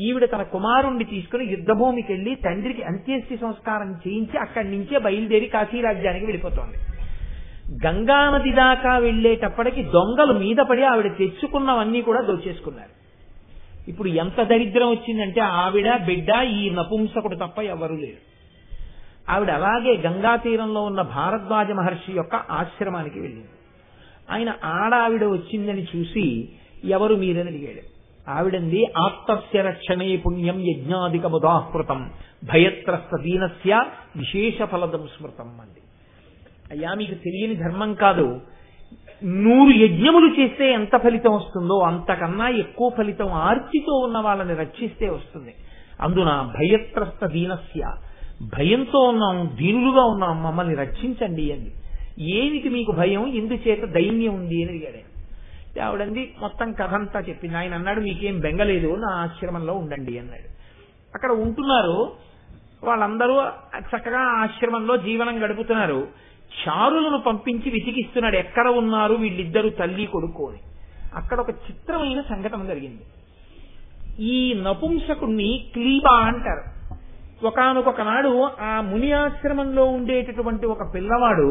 ఈవిడ తన కుమారుణ్ణి తీసుకుని యుద్ధభూమికి వెళ్లి తండ్రికి అంత్యేష్టి సంస్కారం చేయించి అక్కడి నుంచే బయలుదేరి కాశీరాజ్యానికి వెళ్ళిపోతోంది. గంగానది దాకా వెళ్లేటప్పటికి దొంగలు మీద పడి ఆవిడ తెచ్చుకున్నవన్నీ కూడా దోచేసుకున్నారు. ఇప్పుడు ఎంత దరిద్రం వచ్చిందంటే ఆవిడ బిడ్డ ఈ నపుంసకుడు తప్ప ఎవరూ లేరు. ఆవిడ అలాగే గంగా తీరంలో ఉన్న భారద్వాజ మహర్షి యొక్క ఆశ్రమానికి వెళ్ళింది. ఆయన ఆడావిడ వచ్చిందని చూసి ఎవరు మీరని అడిగాడు. ఆవిడంది ఆప్తస్య రక్షణే పుణ్యం యజ్ఞాధికముదాహృతం భయత్రస్త దీనస్య విశేష ఫలదం స్మృతం అంది. అయ్యా మీకు తెలియని ధర్మం కాదు, 100 యజ్ఞములు చేస్తే ఎంత ఫలితం వస్తుందో అంతకన్నా ఎక్కువ ఫలితం ఆర్తితో ఉన్న వాళ్ళని రక్షిస్తే వస్తుంది. అందున భయత్రస్త దీనస్య, భయంతో ఉన్నాం, దీనులుగా ఉన్నాం, మమ్మల్ని రక్షించండి అంది. ఏమిటి మీకు భయం, ఎందుచేత దైన్యం ఉంది అని అడిగాడు. ఆవిడంది మొత్తం కథ అంతా చెప్పింది. ఆయన అన్నాడు మీకేం బెంగలేదు, నా ఆశ్రమంలో ఉండండి అన్నాడు. అక్కడ ఉంటున్నారు వాళ్ళందరూ, చక్కగా ఆశ్రమంలో జీవనం గడుపుతున్నారు. చారులను పంపించి వెతికిస్తున్నాడు ఎక్కడ ఉన్నారు వీళ్ళిద్దరూ తల్లి కొడుకు అని. అక్కడ ఒక చిత్రమైన సంఘటన జరిగింది. ఈ నపుంసకుణ్ణి క్లీబా అంటారు. ఒకానొక నాడు ఆ ముని ఆశ్రమంలో ఉండేటటువంటి ఒక పిల్లవాడు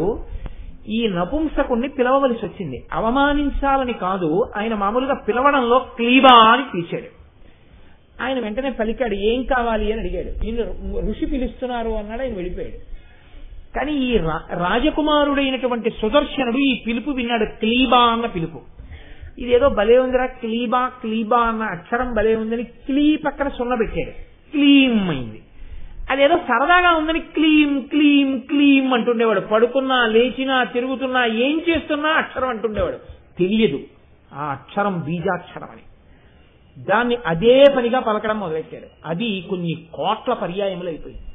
ఈ నపుంసకుణ్ణి పిలవవలసి వచ్చింది. అవమానించాలని కాదు, ఆయన మామూలుగా పిలవడంలో క్లీబా అని పిలిచాడు. ఆయన వెంటనే పలికాడు, ఏం కావాలి అని అడిగాడు. ఈయన ఋషి పిలుస్తున్నారు అన్నాడు. ఆయన వెళ్ళిపోయాడు. కానీ ఈ రాజకుమారుడైనటువంటి సుదర్శనుడు ఈ పిలుపు విన్నాడు, క్లీబా అన్న పిలుపు. ఇదేదో భలే ఉందిరా, క్లీబా క్లీబా అన్న అక్షరం భలే ఉందని క్లీ పక్కన సున్న పెట్టాడు, క్లీం అయింది. అదేదో సరదాగా ఉందని క్లీం క్లీం క్లీం అంటుండేవాడు. పడుకున్నా లేచినా తిరుగుతున్నా ఏం చేస్తున్నా అక్షరం అంటుండేవాడు. తెలియదు ఆ అక్షరం బీజాక్షరం అని. దాన్ని అదే పనిగా పలకడం మొదలెట్టాడు. అది కొన్ని కోట్ల పర్యాయములు అయిపోయింది.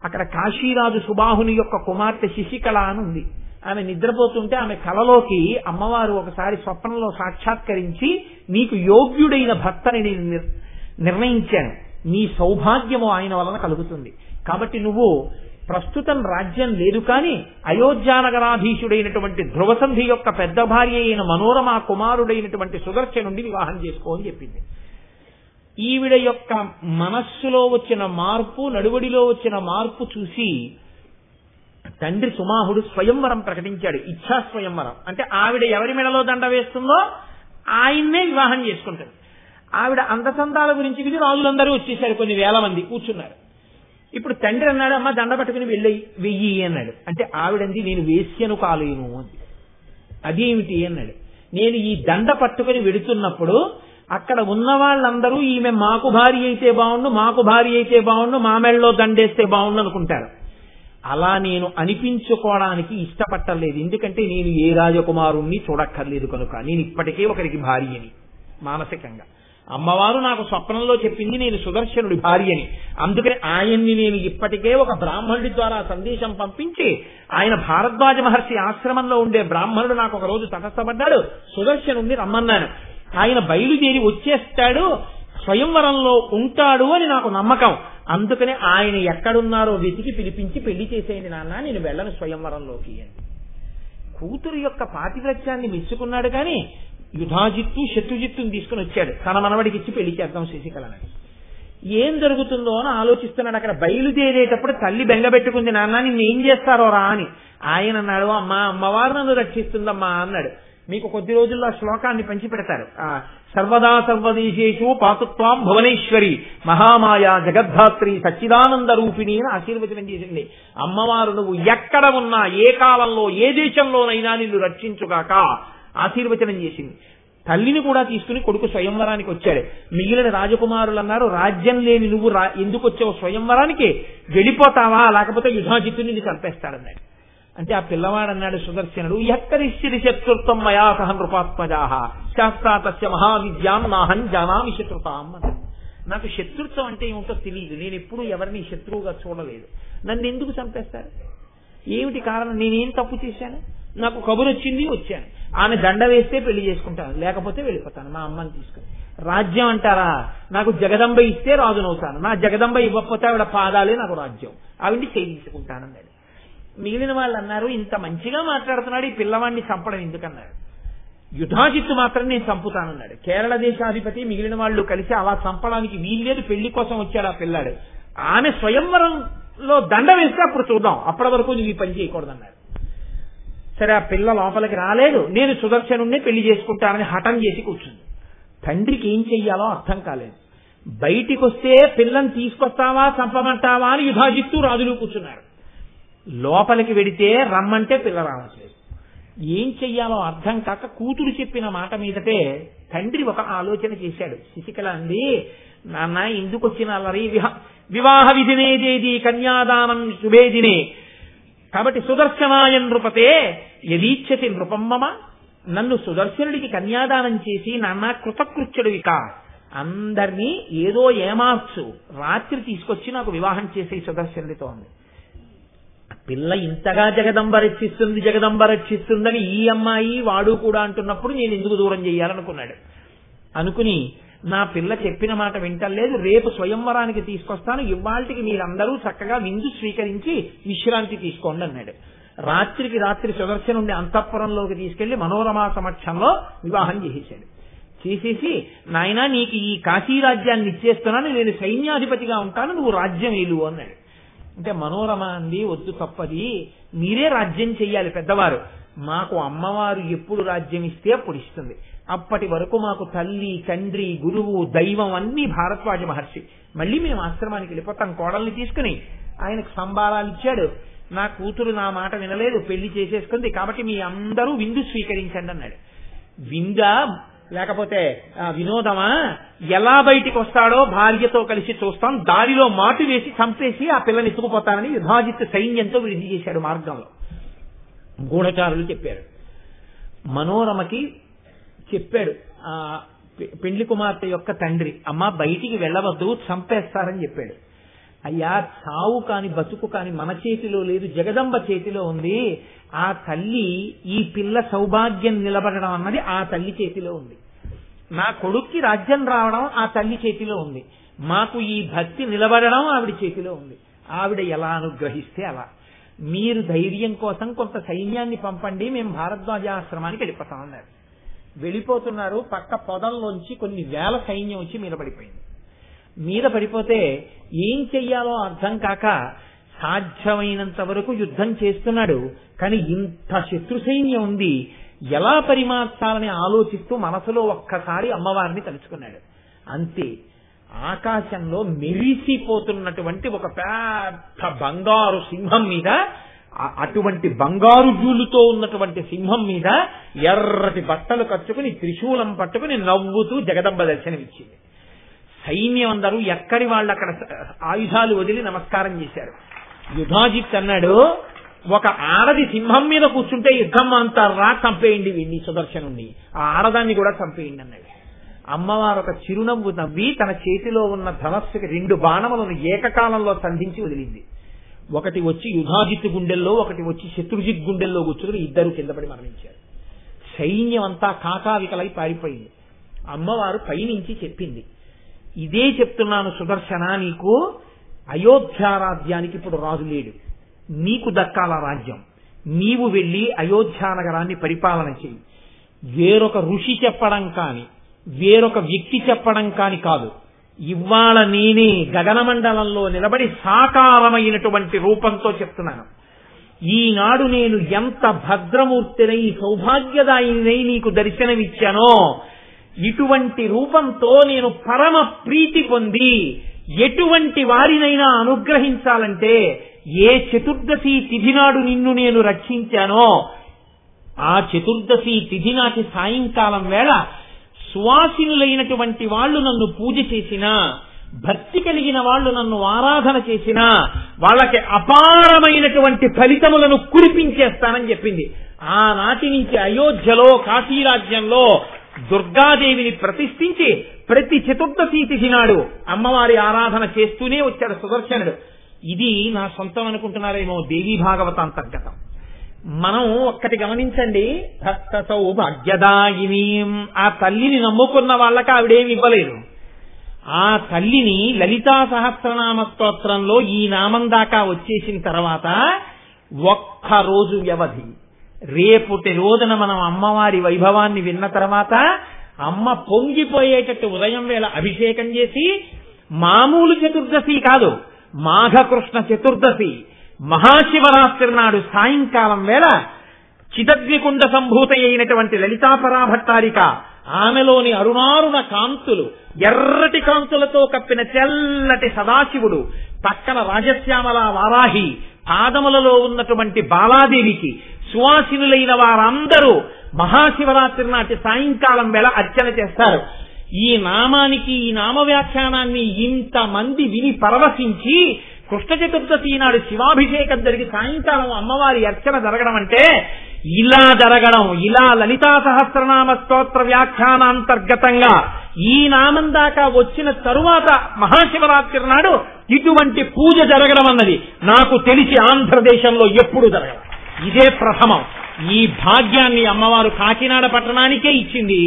అక్కడ కాశీరాజు సుబాహుని యొక్క కుమార్తె శశికళ అని ఉంది. ఆమె నిద్రపోతుంటే ఆమె కలలోకి అమ్మవారు ఒకసారి స్వప్నంలో సాక్షాత్కరించి, నీకు యోగ్యుడైన భర్తని నేను నిర్ణయించాను, నీ సౌభాగ్యము ఆయన వలన కలుగుతుంది, కాబట్టి నువ్వు ప్రస్తుతం రాజ్యం లేదు కానీ అయోధ్యానగరాధీశుడైనటువంటి ధ్రువసంధి యొక్క పెద్ద భార్య అయిన మనోరమ కుమారుడైనటువంటి సుదర్శనుడిని వివాహం చేసుకో అని చెప్పింది. ఈవిడ యొక్క మనస్సులో వచ్చిన మార్పు, నడువడిలో వచ్చిన మార్పు చూసి తండ్రి సుమాహుడు స్వయంవరం ప్రకటించాడు. ఇచ్ఛా స్వయంవరం అంటే ఆవిడ ఎవరి మెడలో దండ వేస్తుందో ఆయన్నే వివాహం చేసుకుంటుంది. ఆవిడ అందచందాల గురించి విని రాజులందరూ వచ్చేసారు, కొన్ని వేల మంది కూర్చున్నారు. ఇప్పుడు తండ్రి అన్నాడు, అమ్మ దండ పట్టుకుని వెయ్యి అన్నాడు. అంటే ఆవిడంది, నేను వేశ్యను కాలేను అంది. అదేమిటి అన్నాడు. నేను ఈ దండ పట్టుకుని వెడుతున్నప్పుడు అక్కడ ఉన్న వాళ్ళందరూ ఈమె మాకు భార్య అయితే బాగుండు, మాకు భార్య అయితే బాగుండు, మా మెళ్ళలో దండేస్తే బాగుండు అనుకుంటారు. అలా నేను అనిపించుకోవడానికి ఇష్టపట్టలేదు, ఎందుకంటే నేను ఏ రాజకుమారుణ్ణి చూడక్కర్లేదు కనుక. నేను ఇప్పటికే ఒకరికి భార్యని మానసికంగా. అమ్మవారు నాకు స్వప్నంలో చెప్పింది నేను సుదర్శనుడి భార్యని, అందుకని ఆయన్ని నేను ఇప్పటికే ఒక బ్రాహ్మణుడి ద్వారా సందేశం పంపించి, ఆయన భారద్వాజ మహర్షి ఆశ్రమంలో ఉండే బ్రాహ్మణుడు నాకు ఒక రోజు తటస్థపడ్డాడు, సుదర్శనుడిని రమ్మన్నాను. ఆయన బయలుదేరి వచ్చేస్తాడు, స్వయంవరంలో ఉంటాడు అని నాకు నమ్మకం. అందుకని ఆయన ఎక్కడున్నారో వెతికి పిలిపించి పెళ్లి చేసేయండి నాన్న, నేను వెళ్ళను స్వయంవరంలోకి అని. కూతురు యొక్క పాతివ్రత్యాన్ని మెచ్చుకున్నాడు. కానీ యుధాజిత్తు శత్రుజిత్తుని తీసుకుని వచ్చాడు, తన మనవడికి ఇచ్చి పెళ్లి చేద్దాం శశికళని. ఏం జరుగుతుందో అని ఆలోచిస్తున్నాడు. అక్కడ బయలుదేరేటప్పుడు తల్లి బెంగబెట్టుకుంది, నాన్న నిన్ను ఏం చేస్తారో రా అని. ఆయన అన్నాడు, అమ్మవారు నన్ను రక్షిస్తుందమ్మా అన్నాడు. మీకు కొద్ది రోజుల్లో ఆ శ్లోకాన్ని పంచి పెడతారు. సర్వదా సర్వదేశేషు పాతుత్వాం భువనేశ్వరి మహామాయా జగద్ధాత్రి సచ్చిదానంద రూపిణి అని ఆశీర్వచనం చేసింది. అమ్మవారు నువ్వు ఎక్కడ ఉన్నా, ఏ కాలంలో, ఏ దేశంలోనైనా నిన్ను రక్షించుగాక ఆశీర్వచనం చేసింది. తల్లిని కూడా తీసుకుని కొడుకు స్వయంవరానికి వచ్చాడు. మిగిలిన రాజకుమారులు అన్నారు, రాజ్యం లేని నువ్వు ఎందుకు వచ్చావు స్వయంవరానికి, వెళ్ళిపోతావా, లేకపోతే యుధాజిత్తుని చంపేస్తాడన్నాడు. అంటే ఆ పిల్లవాడు అన్నాడు సుదర్శనుడు, ఎక్కడిశ్చిది శత్రుత్వం మయా సహ నృపాత్మజాహ శాస్త్రాతస్య మహావిద్యాం నాహం జానామి శత్రుతాం అన్నాడు. నాకు శత్రుత్వం అంటే ఏమిటో తెలియదు, నేను ఎప్పుడూ ఎవరిని శత్రువుగా చూడలేదు, నన్ను ఎందుకు చంపేస్తారు, ఏమిటి కారణం, నేనేం తప్పు చేశాను, నాకు కబురు వచ్చింది వచ్చాను, ఆమె దండ వేస్తే పెళ్లి చేసుకుంటాను, లేకపోతే వెళ్ళిపోతాను మా అమ్మని తీసుకుని. రాజ్యం అంటారా, నాకు జగదంబ ఇస్తే రాజునవుతాను, నా జగదంబ ఇవ్వకపోతే ఆవిడ పాదాలే నాకు రాజ్యం, ఆవిడ్ని చేయించుకుంటానన్నాడు. మిగిలిన వాళ్ళు అన్నారు, ఇంత మంచిగా మాట్లాడుతున్నాడు ఈ పిల్లవాడిని చంపడం ఎందుకన్నారు. యుధాజిత్తు మాత్రం నేను చంపుతానన్నాడు. కేరళ దేశాధిపతి మిగిలిన వాళ్ళు కలిసి అలా చంపడానికి వీల్లేదు, పెళ్లి కోసం వచ్చాడు ఆ పిల్లాడు. ఆమె స్వయంవరంలో దండ వేస్తే అప్పుడు చూద్దాం, అప్పటి వరకు నువ్వు ఈ పని చేయకూడదన్నారు. సరే ఆ పిల్ల లోపలికి రాలేదు, నేను సుదర్శనుణ్ణి పెళ్లి చేసుకుంటానని హఠం చేసి కూర్చుంది. తండ్రికి ఏం చెయ్యాలో అర్థం కాలేదు. బయటికి వస్తే పిల్లని తీసుకొస్తావా చంపమంటావా అని యుధాజిత్తు రాజులు కూర్చున్నారు. లోపలికి వెడితే రమ్మంటే పిల్ల రావట్లేదు. ఏం చెయ్యాలో అర్థం కాక కూతురు చెప్పిన మాట మీదటే తండ్రి ఒక ఆలోచన చేశాడు. శశికళ అంది, నాన్న ఎందుకు వచ్చిన అల్లరి, వివాహ విధినేదేది కన్యాదానం శుభేదినే కాబట్టి సుదర్శనాయ నృపతే యదీచ్ఛతి నృపం మమ, నన్ను సుదర్శనుడికి కన్యాదానం చేసి నాన్న కృతకృత్యుడివిక, అందరినీ ఏదో ఏమార్చు, రాత్రి తీసుకొచ్చి నాకు వివాహం చేసే సుదర్శనుడితో ఉంది. పిల్ల ఇంతగా జగదంబ రక్షిస్తుందని ఈ అమ్మాయి వాడు కూడా అంటున్నప్పుడు నేను ఎందుకు దూరం చేయాలనుకున్నాడు. అనుకుని నా పిల్ల చెప్పిన మాట వింటలేదు, రేపు స్వయంవరానికి తీసుకొస్తాను, ఇవాళకి మీరందరూ చక్కగా విందు స్వీకరించి విశ్రాంతి తీసుకోండి అన్నాడు. రాత్రికి రాత్రి సుదర్శనుండి అంతఃపురంలోకి తీసుకెళ్లి మనోరమా సమక్షంలో వివాహం చేసేశాడు. చేసేసి, నాయనా నీకు ఈ కాశీరాజ్యాన్ని ఇచ్చేస్తున్నాను, నేను సైన్యాధిపతిగా ఉంటాను, నువ్వు రాజ్యం ఏలు అన్నాడు. అంటే మనోరమ అంది, వద్దు తప్పది, మీరే రాజ్యం చెయ్యాలి పెద్దవారు, మాకు అమ్మవారు ఎప్పుడు రాజ్యం ఇస్తే అప్పుడు ఇస్తుంది, అప్పటి వరకు మాకు తల్లి తండ్రి గురువు దైవం అన్ని భారద్వాజ మహర్షి, మళ్ళీ మేము ఆశ్రమానికి వెళ్ళిపోతాం కోడల్ని తీసుకుని. ఆయనకు సంబారాలు ఇచ్చాడు. నా కూతురు నా మాట వినలేదు, పెళ్లి చేసేసుకుంది, కాబట్టి మీ అందరూ విందు స్వీకరించండి అన్నాడు. విందా లేకపోతే వినోదమా, ఎలా బయటికి వస్తాడో భార్యతో కలిసి చూస్తాం, దారిలో మాటు వేసి చంపేసి ఆ పిల్లని ఎత్తుకుపోతానని యుధాజిత్తు సైన్యంతో విడిది చేశాడు. మార్గంలో గూఢచారులు చెప్పారు. మనోరమకి చెప్పాడు ఆ పెండ్లి కుమార్తె యొక్క తండ్రి, అమ్మ బయటికి వెళ్ళవద్దు చంపేస్తారని చెప్పాడు. అయ్యా చావు కాని బతుకు కాని మన చేతిలో లేదు, జగదంబ చేతిలో ఉంది. ఆ తల్లి ఈ పిల్ల సౌభాగ్యం నిలబడడం అన్నది ఆ తల్లి చేతిలో ఉంది. నా కొడుక్కి రాజ్యం రావడం ఆ తల్లి చేతిలో ఉంది. మాకు ఈ భక్తి నిలబడడం ఆవిడ చేతిలో ఉంది. ఆవిడ ఎలా అనుగ్రహిస్తే అలా. మీరు ధైర్యం కోసం కొంత సైన్యాన్ని పంపండి, మేము భారద్వాజాశ్రమానికి వెళ్ళిపోతామన్నారు. వెళ్ళిపోతున్నారు. పక్క పొదల్లోంచి కొన్ని వేల సైన్యం వచ్చి మీద పడిపోయింది. మీద పడిపోతే ఏం చెయ్యాలో అర్థం కాక సాధ్యమైనంత వరకు యుద్ధం చేస్తున్నాడు. కానీ ఇంత శత్రు సైన్యం ఉంది, ఎలా పరిమార్చాలని ఆలోచిస్తూ మనసులో ఒక్కసారి అమ్మవారిని తలుచుకున్నాడు. అంతే, ఆకాశంలో మెరిసిపోతున్నటువంటి ఒక పెద్ద బంగారు సింహం మీద, అటువంటి బంగారు జూలుతో ఉన్నటువంటి సింహం మీద ఎర్రటి బట్టలు కట్టుకుని త్రిశూలం పట్టుకుని నవ్వుతూ జగదంబ దర్శనమిచ్చింది. సైన్యం అందరూ ఎక్కడి వాళ్ళు అక్కడ ఆయుధాలు వదిలి నమస్కారం చేశారు. యుధాజిత్ అన్నాడు, ఒక ఆడది సింహం మీద కూర్చుంటే యుద్ధం అంటారా, చంపేయండి వీడిని సుదర్శనుణ్ణి, ఆ ఆడదాన్ని కూడా చంపేయండి అన్నాడు. అమ్మవారు ఒక చిరునవ్వు నవ్వి తన చేతిలో ఉన్న ధనస్సుకి 2 బాణములను ఏకకాలంలో సంధించి వదిలింది. ఒకటి వచ్చి యుధాజిత్ గుండెల్లో, ఒకటి వచ్చి శత్రుజిత్ గుండెల్లో కూర్చుని ఇద్దరు కింద పడి మరణించారు. సైన్యం అంతా కాకావికలై పారిపోయింది. అమ్మవారు పైనుంచి చెప్పింది, ఇదే చెప్తున్నాను సుదర్శన, నీకు అయోధ్యారాజ్యానికి ఇప్పుడు రాజు లేడు, నీకు దక్కాల రాజ్యం, నీవు వెళ్ళి అయోధ్యానగరాన్ని పరిపాలన చెయ్యి. వేరొక ఋషి చెప్పడం కాని వేరొక వ్యక్తి చెప్పడం కాని కాదు, ఇవాళ నేనే గగనమండలంలో నిలబడి సాకారమైనటువంటి రూపంతో చెప్తున్నాను. ఈనాడు నేను ఎంత భద్రమూర్తినై సౌభాగ్యదాయినై నీకు దర్శనమిచ్చానో, ఇటువంటి రూపంతో నేను పరమ ప్రీతి పొంది ఎటువంటి వారినైనా అనుగ్రహించాలంటే ఏ చతుర్దశి తిథి నాడు నిన్ను నేను రక్షించానో ఆ చతుర్దశి తిథి నాటి సాయంకాలం వేళ సువాసినులైనటువంటి వాళ్ళు నన్ను పూజ చేసినా, భక్తి కలిగిన వాళ్ళు నన్ను ఆరాధన చేసినా వాళ్ళకి అపారమైనటువంటి ఫలితములను కురిపించేస్తానని చెప్పింది. ఆనాటి నుంచి అయోధ్యలో కాశీరాజ్యంలో దుర్గాదేవిని ప్రతిష్ఠించి ప్రతి చతుర్దశి తిథి నాడు అమ్మవారి ఆరాధన చేస్తూనే వచ్చాడు సుదర్శనుడు. ఇది నా సొంతం అనుకుంటున్నారేమో, దేవీ భాగవత అంతర్గతం. మనం ఒక్కటి గమనించండి, భక్త సౌభాగ్యదాయిని, ఆ తల్లిని నమ్ముకున్న వాళ్ళకి ఆవిడేమి ఇవ్వలేదు. ఆ తల్లిని లలితా సహస్రనామ స్తోత్రంలో ఈ నామం దాకా వచ్చేసిన తర్వాత ఒక్కరోజు వ్యవధి, రేపుటి రోజున మనం అమ్మవారి వైభవాన్ని విన్న తర్వాత అమ్మ పొంగిపోయేటట్టు ఉదయం వేళ అభిషేకం చేసి, మామూలు చతుర్దశి కాదు, మాఘకృష్ణ చతుర్దశి మహాశివరాత్రి నాడు సాయంకాలం వేళ చిదగ్నికుండ సంభూత అయినటువంటి లలితాపరాభట్టారిక, ఆమెలోని అరుణారుణ కాంతులు, ఎర్రటి కాంతులతో కప్పిన తెల్లటి సదాశివుడు, పక్కన రాజశ్యామల వారాహి, పాదములలో ఉన్నటువంటి బాలాదేవికి సువాసినులైన వారందరూ మహాశివరాత్రి నాటి సాయంకాలం వేళ అర్చన చేస్తారు. ఈ నామానికి, ఈ నామ వ్యాఖ్యానాన్ని ఇంతమంది విని పరవశించి కృష్ణ చతుర్దశి నాడు శివాభిషేకం జరిగి సాయంకాలం అమ్మవారి అర్చన జరగడం అంటే ఇలా జరగడం, ఇలా లలితా సహస్రనామ స్తోత్ర వ్యాఖ్యానాంతర్గతంగా ఈ నామం దాకా వచ్చిన తరువాత మహాశివరాత్రి నాడు ఇటువంటి పూజ జరగడం అన్నది నాకు తెలిసి ఆంధ్రదేశంలో ఎప్పుడు జరగదు. ఇదే ప్రథమం. ఈ భాగ్యాన్ని అమ్మవారు కాకినాడ పట్టణానికే ఇచ్చింది,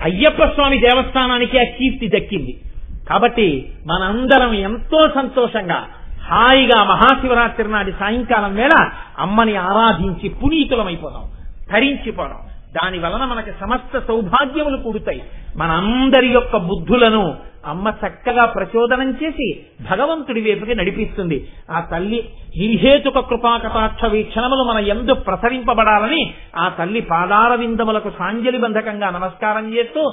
అయ్యప్ప స్వామి దేవస్థానానికి ఆ కీర్తి దక్కింది. కాబట్టి మనందరం ఎంతో సంతోషంగా హాయిగా మహాశివరాత్రి నాటి సాయంకాలం వేళ అమ్మని ఆరాధించి పునీతులమైపోదాం, ధరించిపోదాం. దాని వలన మనకి సమస్త సౌభాగ్యములు కూడుతాయి. మనందరి యొక్క బుద్ధులను అమ్మ చక్కగా ప్రచోదనం చేసి భగవంతుడి వైపుకి నడిపిస్తుంది. ఆ తల్లి నిర్హేతుక కృపాకటాక్ష వీక్షణములు మన యందు ప్రసరింపబడాలని ఆ తల్లి పాదార విందములకు సాంజలి బంధకంగా నమస్కారం చేస్తూ